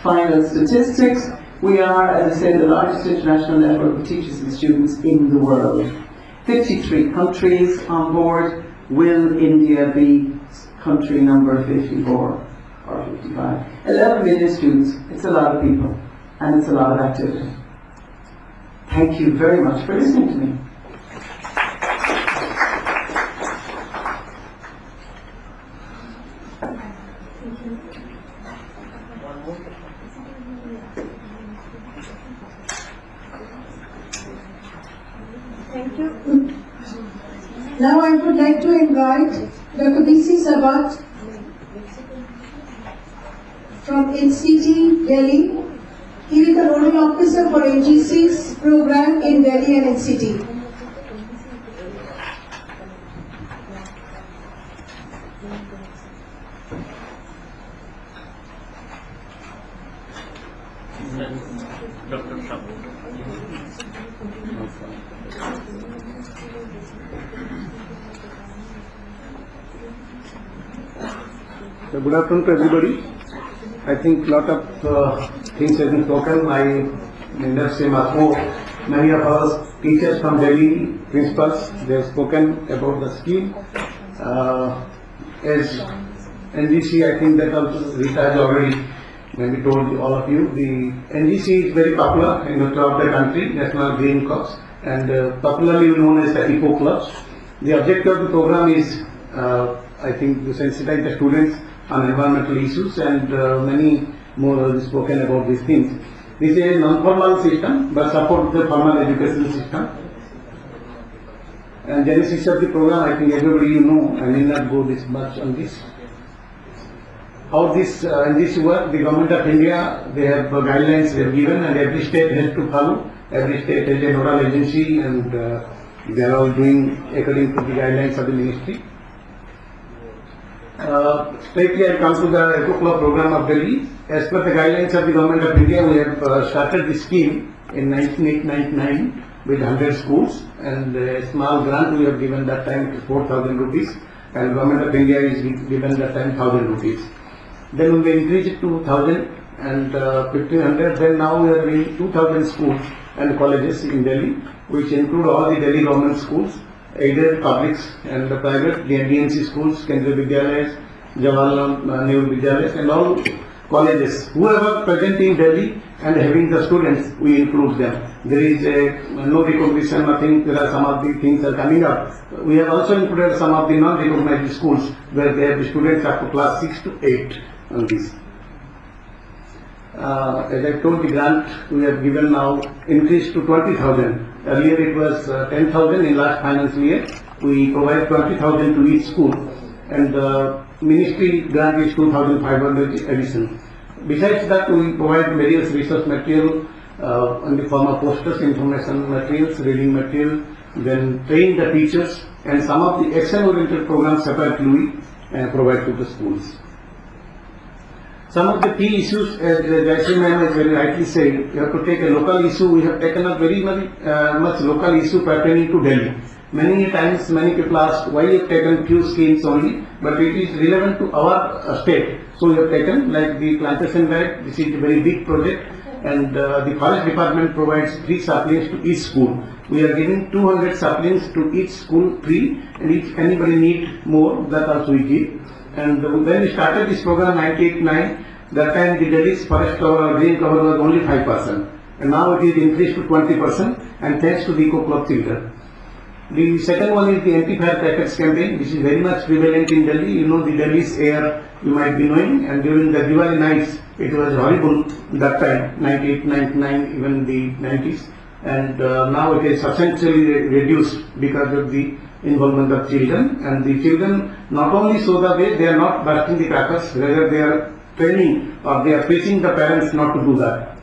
final statistics, we are, as I said, the largest international network of teachers and students in the world. 53 countries on board. Will India be country number 54 or 55? 11 million students. It's a lot of people, and it's a lot of activity. Thank you very much for listening to me. Thank you. Now I would like to invite Dr. B.C. Sabat from NCT Delhi. He is the Nodal Officer for NG6 program in Delhi and NCT. Dr. Shah. So good afternoon to everybody. I think a lot of things have been spoken. I may not say much more. Many of our teachers from Delhi, principals, they have spoken about the scheme. As NGC, I think that also Rita has already maybe told all of you. The NGC is very popular throughout the country, National Green Corps, and popularly known as the Eco Clubs. The objective of the program is, I think, to sensitize the students on environmental issues, and many more have spoken about these things. This is a non-formal system but supports the formal education system. And genesis of the program, I think everybody know, I may not go this much on this. How this work, the government of India, they have guidelines they have given, and every state has to follow. Every state has a nodal agency, and they are all doing according to the guidelines of the ministry. Straightly I come to the Eco Club program of Delhi. As per the guidelines of the Government of India, we have started this scheme in 1999 with 100 schools, and a small grant we have given that time 4,000 rupees, and Government of India is given that time 1,000 rupees. Then we increased it to 1,000 and 1,500. Then now we are in 2,000 schools and colleges in Delhi, which include all the Delhi government schools, either publics and the private, the DMC schools, Kendriya Vidyalayas, Jawaharlal Nehru Vidyalayas, and all colleges. Whoever present in Delhi and having the students, we include them. There is no recognition, nothing. There are some of the things are coming up. We have also included some of the non-recognized schools where they have the students up to class 6 to 8 on this. As I told, the grant we have given now increased to 20,000. Earlier it was 10,000 in last financial year. We provide 20,000 to each school, and ministry grant is 2,500 addition. Besides that, we provide various research material in the form of posters, information materials, reading material, then train the teachers, and some of the action-oriented programs separately we provide to the schools. Some of the key issues, as Jayashree ma'am has very rightly said, you have to take a local issue. We have taken a very much local issue pertaining to Delhi. Many times, many people ask why you have taken few schemes only, but it is relevant to our state. So we have taken like the plantation bag. This is a very big project, and the forest department provides 3 saplings to each school. We are giving 200 saplings to each school free, and if anybody need more, that also we give. And when we started this program 1989, that time the Delhi's forest cover, green cover was only 5%, and now it is increased to 20%, and thanks to the Eco Club children. The second one is the anti-firecrackers campaign, which is very much prevalent in Delhi. You know the Delhi's air, you might be knowing, and during the Diwali nights, it was horrible that time, 98, 99, even the 90s, and now it is substantially reduced because of the involvement of children. And the children not only show the way, they are not bursting the crackers, rather they are training or they are teaching the parents not to do that.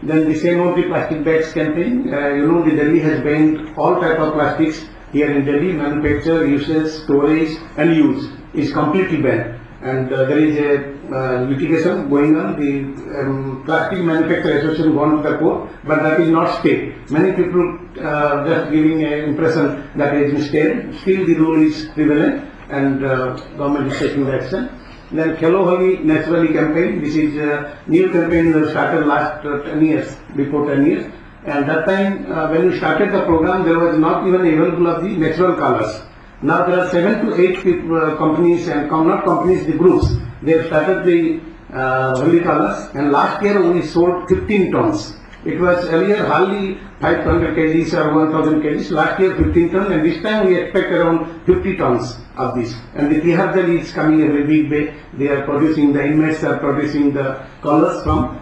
Then the same of the plastic bags campaign. You know, the Delhi has banned all type of plastics here in Delhi. Manufacture, usage, storage and use is completely banned. And there is a litigation going on. The Plastic Manufacturer Association gone to the court, but that is not stayed. Many people just giving an impression that it is stayed. Still the rule is prevalent, and government is taking the action. Then Khelo Holi Naturally campaign. This is a new campaign that started last 10 years, before 10 years. And that time when we started the program, there was not even available of the natural colors. Now there are 7 to 8 people, companies, and not companies, the groups. They have started the Holi colors, and last year we sold 15 tons. It was earlier hardly 500 kgs or 1000 kgs. Last year 15 tons, and this time we expect around 50 tons of this. And the Tihar Dal is coming every big day. They are producing, the inmates are producing the colors from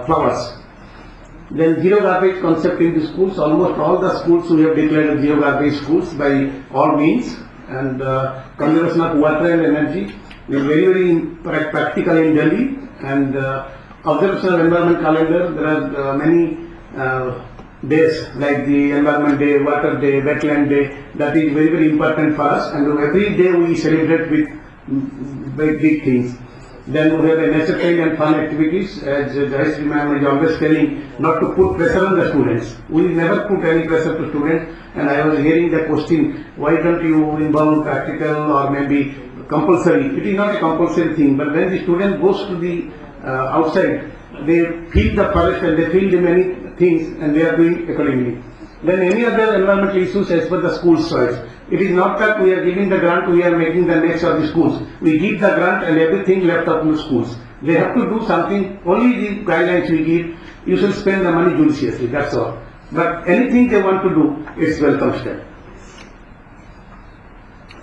flowers. Then zero garbage concept in the schools. Almost all the schools we have declared zero garbage schools by all means. And conservation of water and energy is very practical in Delhi. And observation of environment calendar. There are many days like the Environment Day, Water Day, Wetland Day. That is very, very important for us. And every day we celebrate with very big things. Then we have a nature trail and fun activities, as Jayashree ma'am is always telling, not to put pressure on the students. We never put any pressure to students, and I was hearing the question, why don't you involve practical or maybe compulsory? It is not a compulsory thing, but when the student goes to the outside, they feel the forest and they feel the many things, and they are doing accordingly. Then any other environmental issues as per the school's choice. It is not that we are giving the grant, we are making the next of the schools. We give the grant and everything left up to the schools. They have to do something, only the guidelines we give, you should spend the money judiciously, that's all. But anything they want to do, it's welcome step.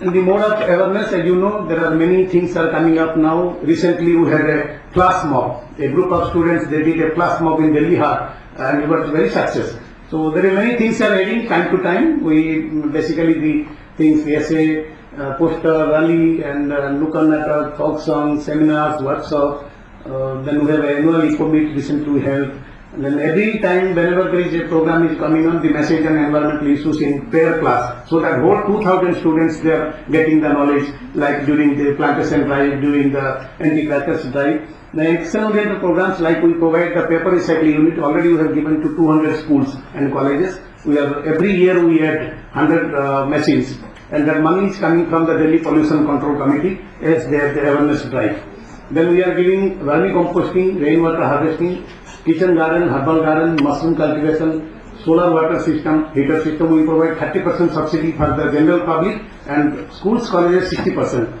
In the mode of awareness, as you know, there are many things are coming up now. Recently we had a class mob. A group of students, they did a class mob in Delhi Hall, and it was very successful. So there are many things are adding time to time. We basically the things, essay, poster, rally, and Nukkad Natak, folk songs, seminars, workshops. Then we have an annual eco meet recently we held. And then every time whenever there is a program is coming on, the message on environmental issues in prayer class, so that whole 2,000 students they are getting the knowledge, like during the plantation drive, during the anti-crackers drive. The external programs like we provide the paper recycling unit, already we have given to 200 schools and colleges. We are, every year we add 100 machines, and that money is coming from the Delhi Pollution Control Committee as their awareness drive. Then we are giving vermicomposting, rainwater harvesting, kitchen garden, herbal garden, mushroom cultivation, solar water system, heater system. We provide 30% subsidy for the general public, and schools, colleges 60%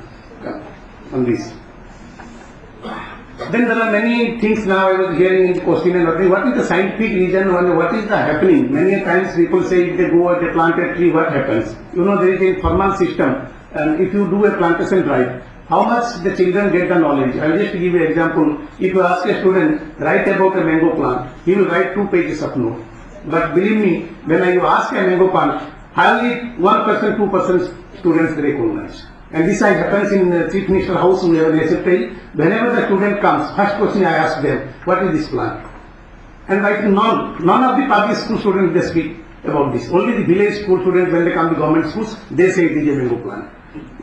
on this. Then there are many things now I was hearing in the question and wondering, what is the scientific reason and what is the happening? Many times people say if they go and they plant a tree, what happens? You know, there is a formal system, and if you do a plantation drive, how much the children get the knowledge? I will just give you an example. If you ask a student, write about a mango plant, he will write 2 pages of note. But believe me, when you ask a mango plant, hardly 1%, 2% students recognize. And this happens in Chief Minister's house. We have an SFI. Whenever the student comes, first question I ask them, what is this plant? And I think none of the public school students they speak about this. Only the village school students, when they come to government schools, they say it is a mango plant.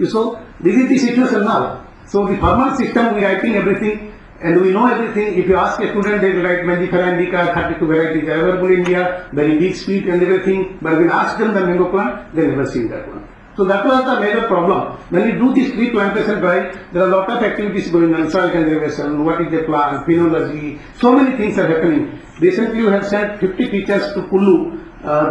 So this is the situation now. So the formal system, we writing everything and we know everything. If you ask a student, they will write Mendicera indica, 32 varieties available in India, very big speed and everything. But when you ask them the mango plant, they never seen that one. So that was the major problem. When you do this tree plantation drive, there are a lot of activities going on, soil conservation, what is the plant, phenology, so many things are happening. Recently we have sent 50 teachers to Kullu,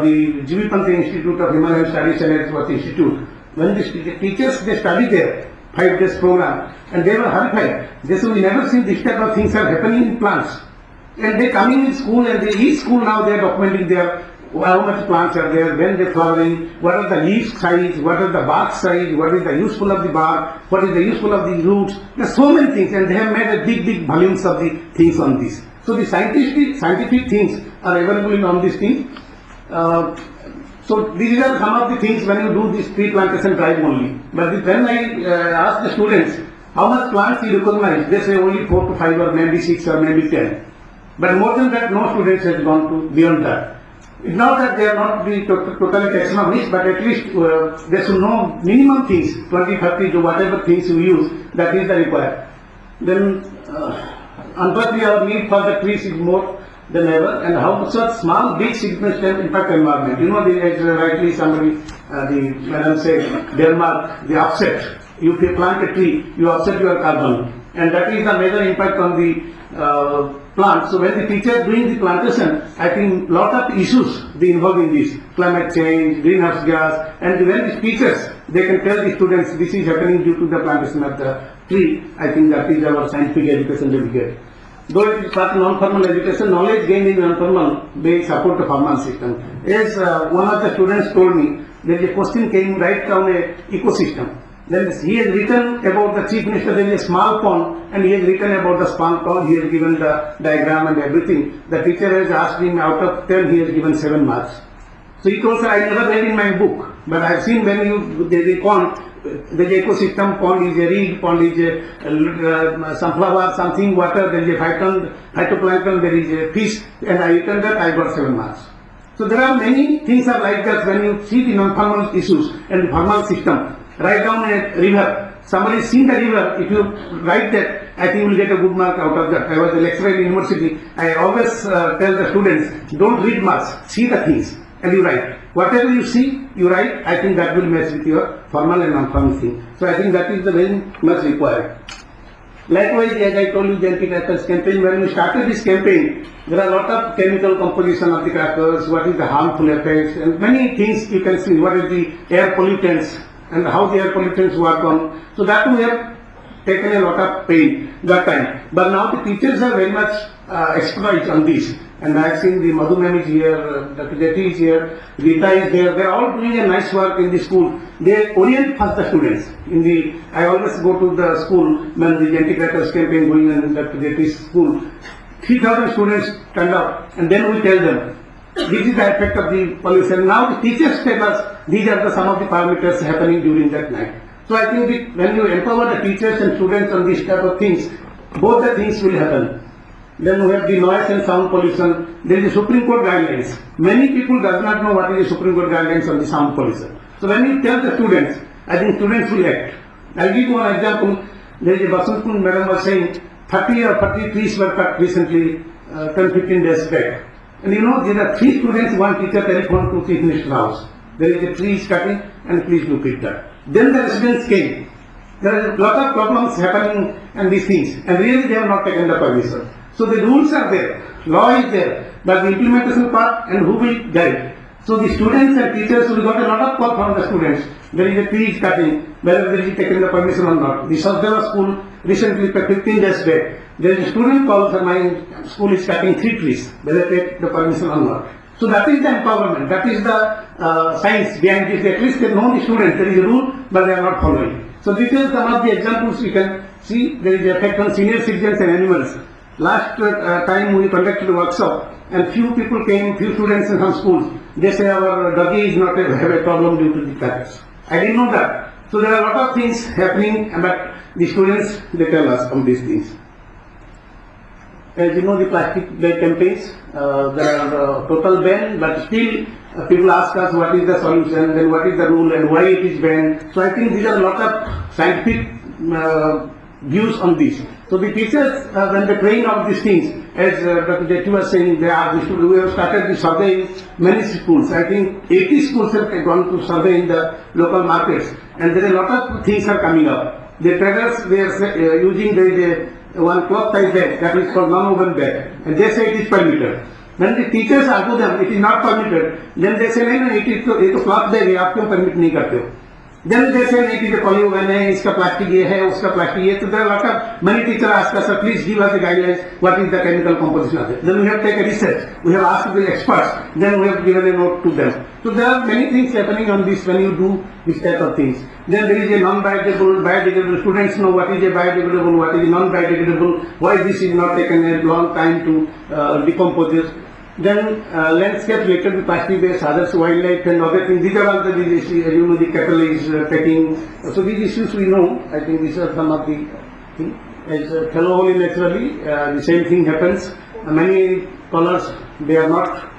the G.V. Pant Institute of Himalayan Studies and Earthwork Institute. When the teachers, they study there, 5 days program, and they were horrified. They said, we never seen this type of things are happening in plants. And they coming in school, and each school now they are documenting their how much plants are there, when they flowering, what are the leaf size, what are the bark size, what is the useful of the bark, what is the useful of the roots. There are so many things, and they have made a big volumes of the things on this. So the scientific things are available on these things. So these are some of the things when you do this tree plantation drive only. But when I ask the students how much plants you recognize, they say only 4 to 5 or maybe 6 or maybe 10. But more than that, no students has gone to beyond that. It's not that they are not the totally taxonomists, but at least they should know minimum things, 20, 30 to whatever things you use, that is the required. Then unfortunately our need for the trees is more than ever, and how such small, big significant impact environment. You know, as rightly somebody, the madam said, Denmark, the offset. If you plant a tree, you offset your carbon, and that is the major impact on the plant. So when the teacher doing the plantation, I think lot of issues they involve in this, climate change, greenhouse gas, and when the teachers, they can tell the students this is happening due to the plantation of the tree. I think that is our scientific education that we get. Though it is part of non-formal education, knowledge gained in non-formal may support the formal system. As one of the students told me, there is a question came right down a ecosystem. Then he has written about the Chief Minister, there is a small pond, and he has written about the small pond, he has given the diagram and everything. The teacher has asked him, out of 10 he has given 7 marks. So he told, sir, I never read in my book, but I have seen when you, there is a pond, the ecosystem, pond is a reed, pond is a sunflower, something, water, there is a phytoplankton, there is a fish, and I written that, I got 7 marks. So there are many things are like that when you see the non-formal issues and the formal system. Write down a river. Somebody seen the river. If you write that, I think you will get a good mark out of that. I was a lecturer in university. I always tell the students, don't read much. See the things and you write. Whatever you see, you write. I think that will match with your formal and non-formal thing. So I think that is the very much required. Likewise, as I told you, the anti-crackers campaign, when we started this campaign, there are a lot of chemical composition of the crackers, what is the harmful effects, and many things you can see, what is the air pollutants, and how the air pollutants work on. So that we have taken a lot of pain that time. But now the teachers are very much expertise on this. And I have seen the Madhu ma'am is here, Dr. Jeti is here, Rita is there. They are all doing a nice work in the school. They orient first the students. I always go to the school when the anti-crackers campaign going on in Dr. Jeti's school. 3,000 students turned up, and then we tell them, this is the effect of the pollution. Now the teachers tell us these are some of the parameters happening during that night. So I think when you empower the teachers and students on these type of things, both the things will happen. Then we have the noise and sound pollution. There is a Supreme Court guidelines. Many people does not know what is the Supreme Court guidelines on the sound pollution. So when you tell the students, I think students will act. I'll give you one example. There is a Basantpur madam was saying 30 or 40 trees were cut recently, 10-15 days back. And you know, there are 3 students, 1 teacher telephoned to Chief Minister's house. There is a tree cutting and please look at that. Then the residents came. There are a lot of problems happening and these things. And really they have not taken the permission. So the rules are there, law is there, but the implementation part and who will guide. So the students and teachers will got a lot of call from the students. There is a tree cutting, whether they is taken the permission or not. The Sasdeva school recently, 15 days back, there is a student called, my school is cutting 3 trees, whether they take the permission or not. So that is the empowerment, that is the science behind this. At least they know the students, there is a rule, but they are not following. So these are some of the examples we can see. There is the effect on senior citizens and animals. Last time we conducted a workshop and few people came, few students in some schools. They say our doggy is not have a problem due to the cats. I didn't know that. So there are a lot of things happening, but the students, they tell us on these things. As you know, the plastic bag campaigns, there are total ban, but still people ask us what is the solution, then what is the rule and why it is banned. So I think these are a lot of scientific views on this. So the teachers, when they train of these things, as Dr. Jetty was saying, we have started the survey in many schools. I think 80 schools have gone to survey in the local markets, and there are a lot of things are coming up. The traders, they are using the one cloth type bag that is called non-woven bag, and they say it is permitted. When the teachers argue them it is not permitted, then they say no, it is a cloth bag, आप क्यों permit नहीं करते हो? Then they say it is a polywoven है, इसका plastic ये है, उसका plastic ये. So there are a lot of many teachers ask us, sir, please give us the guidelines. What is the chemical composition of it? Then we have taken research. We have asked the experts. Then we have given a note to them. So there are many things happening on this when you do this type of things. Then there is a non-biodegradable, biodegradable. Students know what is a biodegradable, what is a non-biodegradable. Why this is not taken a long time to decompose. Then landscape related to plastic waste, others wildlife and other things. These are all the issues, you know, the cattle is taking. So these issues we know. I think these are some of the things. As fellow holy naturally, the same thing happens. Many colors, they are not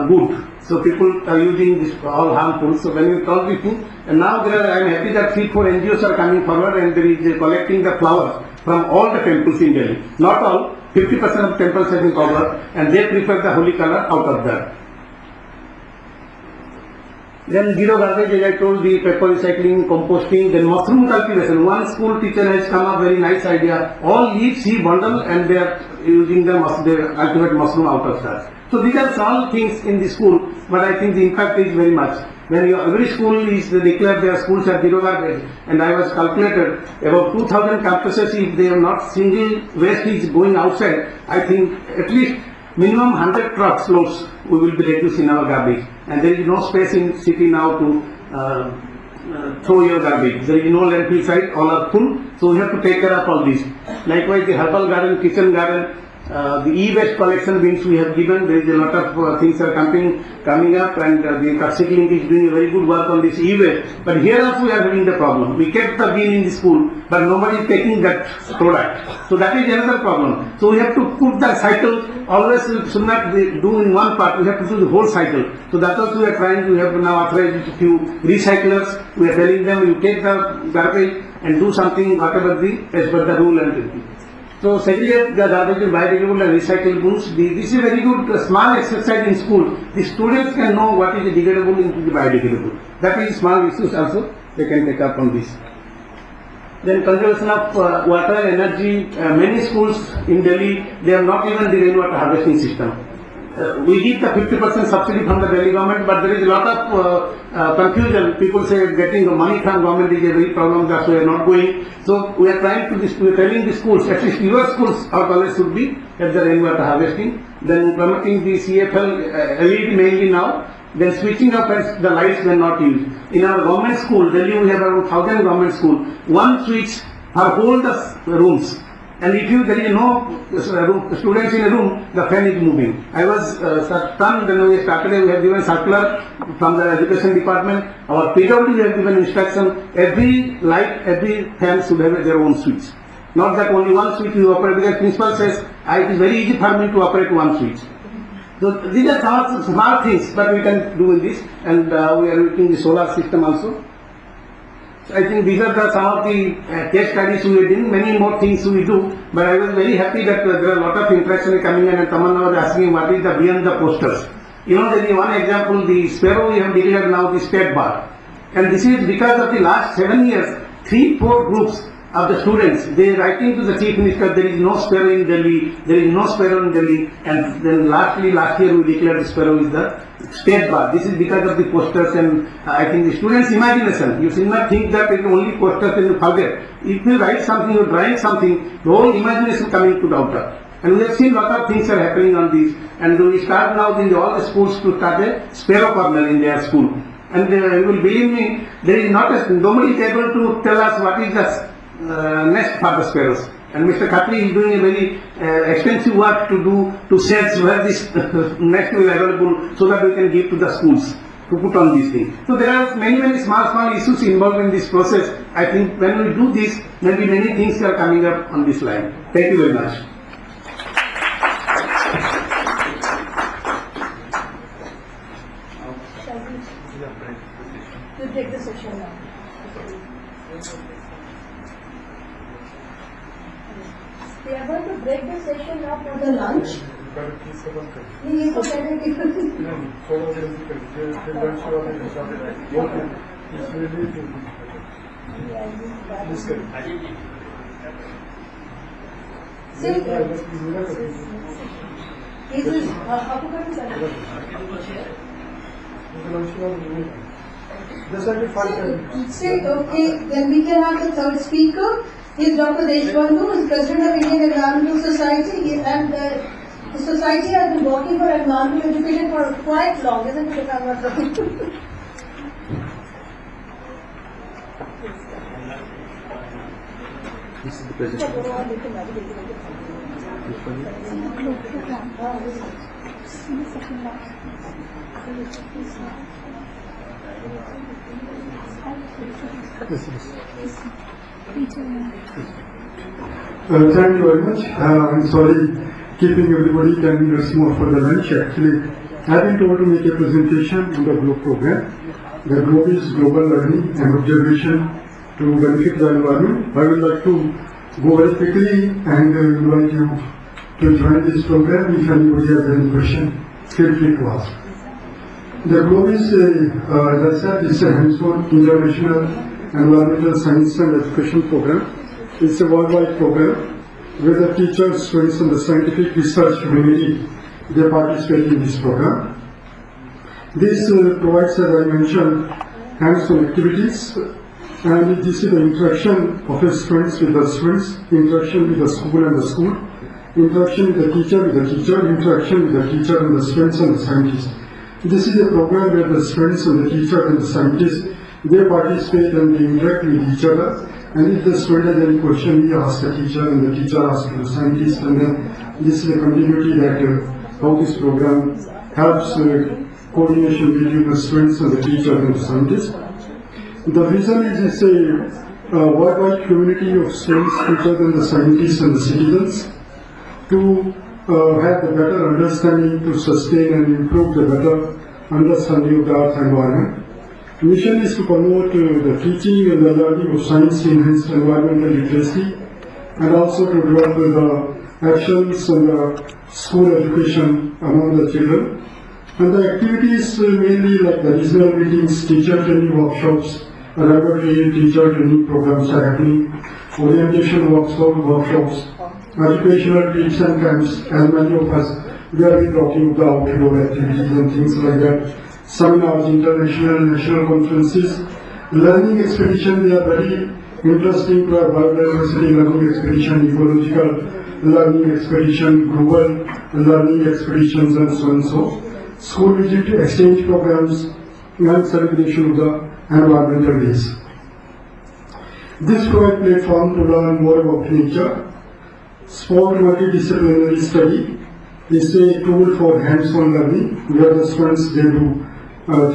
good. So people are using this all harmful. So when you talk this thing, and now I am happy that 3-4 NGOs are coming forward and there is collecting the flowers from all the temples in Delhi. Not all. 50% of temples have been covered and they prefer the holy color out of that. Then zero garbage, as I told, the paper recycling, composting, then mushroom cultivation. One school teacher has come up very nice idea. All leaves he bundle and they are using the cultivate mushroom out of that. So these are small things in the school, but I think the impact is very much. When every school is declared their schools are zero garbage, and I was calculated about 2,000 campuses, if they have not single waste is going outside, I think at least minimum 100 trucks loads we will be reducing our garbage. And there is no space in city now to throw your garbage. There is no landfill site, all are full, so we have to take care of all this. Likewise, the herbal garden, kitchen garden, the e-waste collection bins we have given. There is a lot of things are coming up, and the Karshik Link is doing a very good work on this e-waste. But here also we are having the problem. We kept the bin in the school, but nobody is taking that product. So that is another problem. So we have to put the cycle. Always should not do in one part. We have to do the whole cycle. So that also we are trying. We have now authorized a few recyclers. We are telling them you take the garbage and do something whatever as per the rule and. So segregate the garbage in biodegradable and recyclable bins. This is a very good small exercise in school. The students can know what is the degradable into the biodegradable. That is small issues also they can take up on this. Then conservation of water and energy. Many schools in Delhi, they have not even the rainwater harvesting system. We give the 50% subsidy from the Delhi government, but there is a lot of confusion. People say getting the money from government is a very problem, that's why we are not going. So we are trying to, we are telling the schools, at least your schools or colleges should be at the rainwater harvesting. Then promoting the CFL LED mainly now. Then switching up as the lights were not used. In our government school, Delhi we have around 1,000 government schools. One switch for all the rooms. And if there is no students in a room, the fan is moving. I was stunned when we started. We have given circular from the education department. Our PWD have given instruction. Every light, every fan should have their own switch. Not that only one switch you operate, because principal says it is very easy for me to operate one switch. So these are some small things, but we can do in this, and we are looking the solar system also. So I think these are some of the case studies we are doing. Many more things we do, but I was very happy that there are a lot of interaction coming in, and Tamanna was asking what is the beyond the posters. You know, there is one example, the Sparrow we have declared now the state bar, and this is because of the last 7 years, 3-4 groups of the students, they writing to the Chief Minister, there is no Sparrow in Delhi, there is no Sparrow in Delhi, and then last year we declared the Sparrow is the state bar. This is because of the posters, and I think the students' imagination. You should not think that it is only posters and you forget. If you write something, you drawing something, the whole imagination coming to the outer. And we have seen lot of things are happening on this, and we start now in all the schools to start a Sparrow corner in their school. And you will believe me, there is nobody is able to tell us what is the nest for the sparrows. And Mr. Khatri is doing a very extensive work to search where this nest will be available so that we can give to the schools to put on these things. So there are many small issues involved in this process. I think when we do this, maybe many things are coming up on this line. Thank you very much. We'll take the session now. We are going to break the session now for the lunch. ये तो कहने की Say, okay, then we can have the third speaker. He is Dr. Deshbandhu, who is President of Indian Environmental Society, and the society has been working for environmental education for quite long, isn't it, if I'm not wrong? This is the presentation. Thank you very much. I'm sorry keeping everybody 10 minutes more for the lunch. Actually, I've been told to make a presentation on the GLOBE program. The GLOBE is Global Learning and Observation to Benefit the Environment. I would like to go very quickly and invite you to join this program. If anybody has any question, feel free to ask. The GLOBE is, as I said, it's a hands-on international environmental science and education program. It's a worldwide program where the teachers, students and the scientific research community, they participate in this program. This provides, as I mentioned, hands-on activities, and this is the interaction of the students with the students, interaction with the school and the school, interaction with the teacher, interaction with the teacher and the students and the scientists. This is a program where the students and the teacher and the scientists, they participate and they interact with each other. And if the student has any question, we ask the teacher and the teacher asks the scientist, and then this is a continuity that how this program helps coordination between the students and the teacher and the scientist. The vision is it's a worldwide community of students, teachers and the scientists and the citizens to have a better understanding, to sustain and improve the better understanding of the earth environment. The mission is to promote the teaching and the learning of science-enhanced environmental literacy, and also to develop the actions and the school education among the children. And the activities mainly like the regional meetings, teacher training workshops, laboratory teacher training programs are happening, orientation workshops, educational trips and camps, as many of us, we have been talking about outdoor activities and things like that. Seminars, international and national conferences, learning expedition, they are very interesting to our biodiversity learning expedition, ecological learning expedition, global learning expeditions and so and so. School visit, exchange programs and celebration of the environmental days. This provides platform to learn more about nature. Sport multidisciplinary study is a tool for hands-on learning where the students they do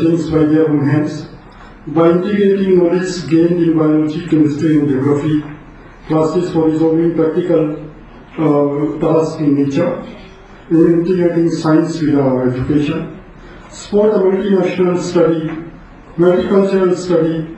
things by their own hands. By integrating knowledge gained in biology, chemistry and geography, classes for resolving practical task in nature, in integrating science with our education, support a multinational study, multicultural study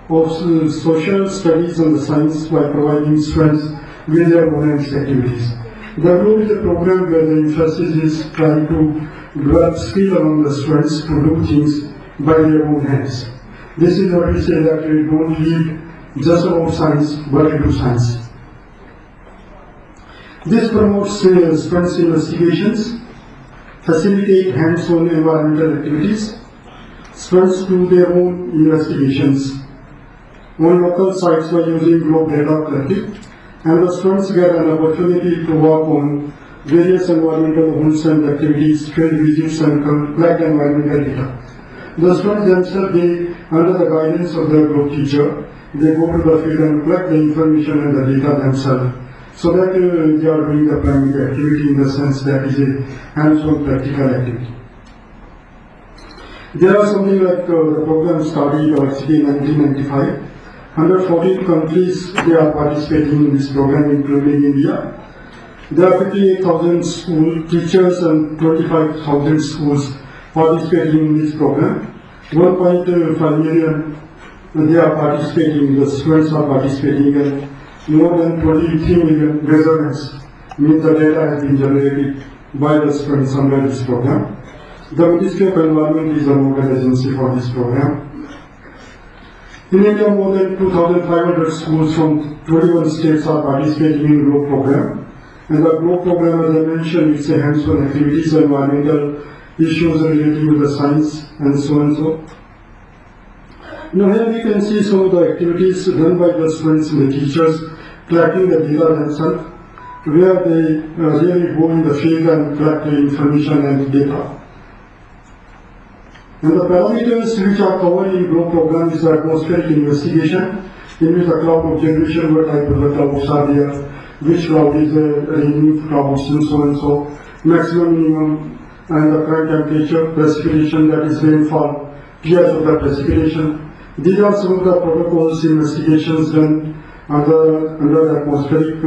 of social studies and the science by providing students with their own activities. The GLOBE is a program where the emphasis is trying to develop skill among the students to do things by their own hands. This is what we say that we don't read just about science, but we do science. This promotes students' investigations, facilitate hands-on environmental activities. Students do their own investigations on local sites by using GLOBE data collected, and the students get an opportunity to work on various environmental on-site activities, field visits, and collect environmental data. The students themselves, under the guidance of their GLOBE teacher, they go to the field and collect the information and the data themselves, so that they are doing the primary activity in the sense that is a hands-on practical activity. There are something like the program started actually in 1995. 114 countries they are participating in this program, including India. There are 58,000 school teachers and 25,000 schools participating in this program. 1.5 million they are participating, the students are participating, and more than 23 million measurements means the data has been generated by the students under this program. The Ministry of Environment is a nodal agency for this program. In India, more than 2,500 schools from 21 states are participating in GLOBE program. And the GLOBE program, as I mentioned, it's a hands-on activities, environmental issues related to the science and so and so. Now here we can see some of the activities done by the students and the teachers, collecting the data themselves, where they really go in the field and collect the information and data. And the parameters which are covered in GLOBE program is the atmospheric investigation, in which the cloud of generation, what type of the clouds are there, which cloud is raining clouds and so, maximum, minimum, and the current temperature, precipitation, that is rainfall, pH of the precipitation. These are some of the protocols, investigations done under the atmospheric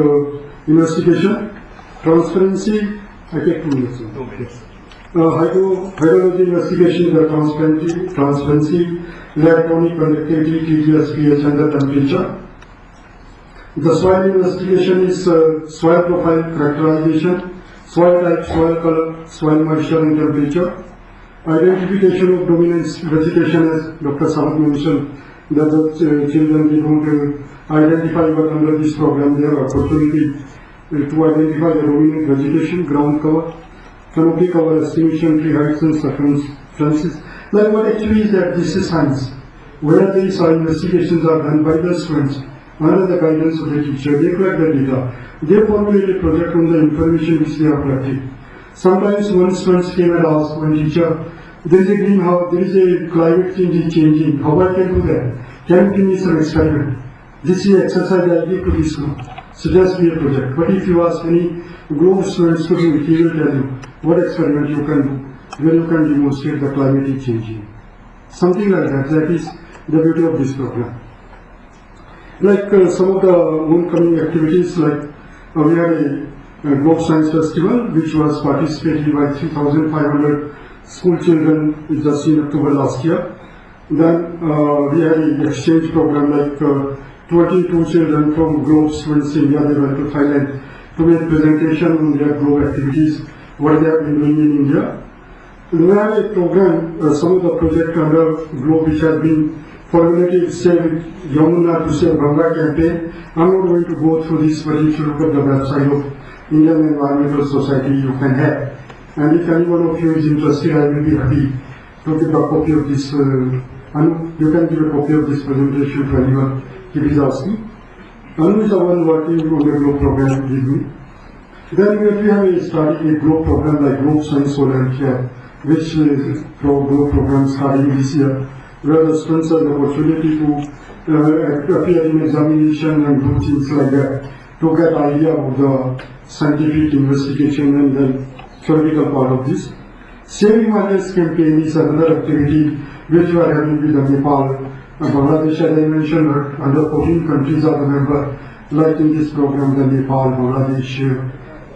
investigation. Transparency, I take 2 minutes. 2 minutes. Hydrology investigation, the transparency, electronic conductivity, TDS, pH, and the temperature. The soil investigation is soil profile characterization, soil type, soil color, soil moisture, and temperature. Identification of dominant vegetation, as Dr. Sabat mentioned, that the children they don't identify, but under this program they have opportunity to identify the dominant vegetation, ground cover, canopy cover, estimation, tree heights and circumferences. Like what actually is that this is science, where these investigations are done by the students under the guidance of the teacher. They collect the data, they formulate a project on the information which they have collected. Sometimes one student came and asked one teacher, there is a greenhouse, there is a climate change is changing, how I can do that? Can you give me some experiment? This is exercise I give to this group. Suggest me a project. But if you ask any GLOBE students to do it, he will tell you what experiment you can do, where you can demonstrate the climate is changing. Something like that. That is the beauty of this program. Like some of the oncoming activities, like we had a GLOBE Science Festival, which was participated by 3,500 school children just in October last year. Then we had an exchange program, like 22 children from GLOBE students in India, they went to Thailand to make presentation on their GLOBE activities, what they have been doing in India. We have a program, some of the project under GLOBE which has been formulated, say with Yamuna to say Ganga campaign. I'm not going to go through this, but if you look at the website of Indian Environmental Society, you can have. And if any one of you is interested, I will be happy to give a copy of this, and you can give a copy of this presentation to anyone if he is asking. Anu is the one working on the GLOBE program with me. Then we have started a GLOBE program like GLOBE Science Solar Care, which GLOBE program starting this year, where the students have the opportunity to appear in examination and do things like that, to get idea of the scientific investigation and the theoretical part of this. Saving Himalayas campaign is another activity which we are having with Nepal. Bangladesh, as I mentioned, under 14 countries are the member, like in this program, the Nepal, Bangladesh,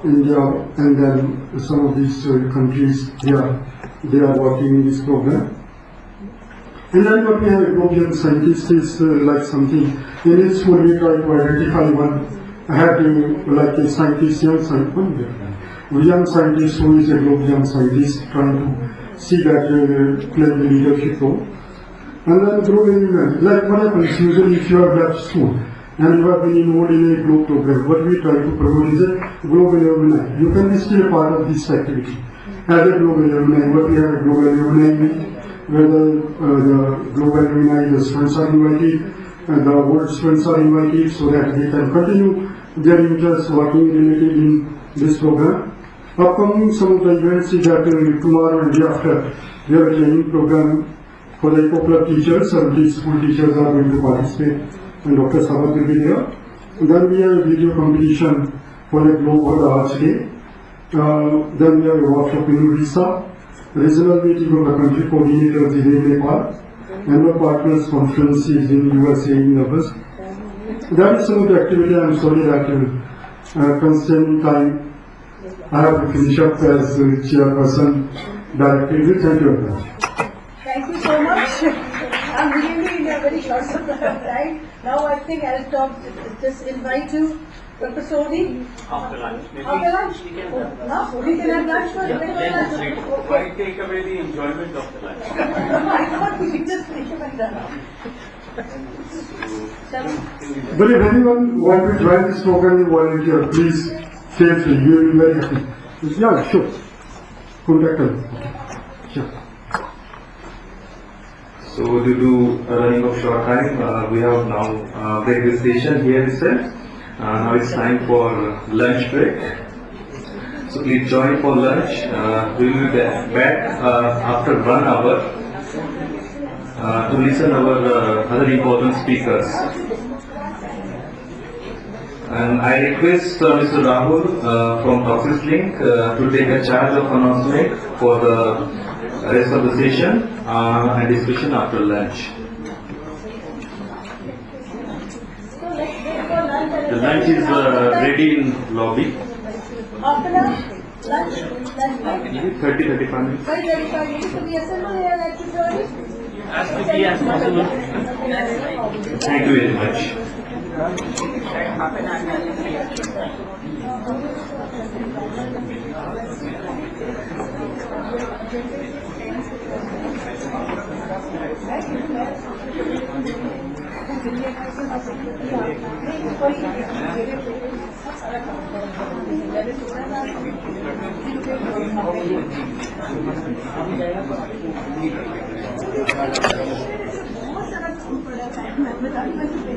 India, and then some of these countries, they are working in this program. And then what we have a European scientist is like something, in his school we try to identify one, I had like a scientist, young scientist who is a global young scientist trying to see that play the leadership role. And then global, like what happens usually if you have left school and you have been involved in a globe program, what we try to promote is a global alumni. You can be still a part of this activity. As a global alumni, what we have a global alumni meet, where the global alumni, the students are invited, and the world students are invited so that they can continue their interest working related in this program. Upcoming some of the events is that tomorrow and day after, we have a training program for the Eco Club teachers, and these school teachers are going to participate, and Dr. Sabat will be there. And then we have a video competition for the Global Arts Day. Then we have a workshop in Odisha, regional meeting of the country coordinators in Nepal, and our partners conferences in USA in August. That is some of the activity. I am sorry that concerning time, I have to finish up as chairperson directly. Thank you very much. Thank you so much. I'm really in a very short time. Now I think I'll just invite you, Dr. Sodhi. After lunch. After lunch? No, we can have lunch first. Why take away the enjoyment of the lunch? I thought we should just take it down. But if anyone wants to join this program and volunteer, please feel free. You will be very happy. Yeah, sure. Contact us. Sure. So due to running of short time, we have now break the station here itself. Now it's time for lunch break. So please join for lunch. We will be back after 1 hour to listen our other important speakers. And I request Mr. Rahul from Toxis Link to take a charge of announcement for the rest of the session and discussion after lunch. The lunch is ready in lobby. After lunch? Lunch? 30-35 minutes. 35 minutes. So we assemble here at 2:30? As quickly as possible. Thank you very much.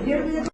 There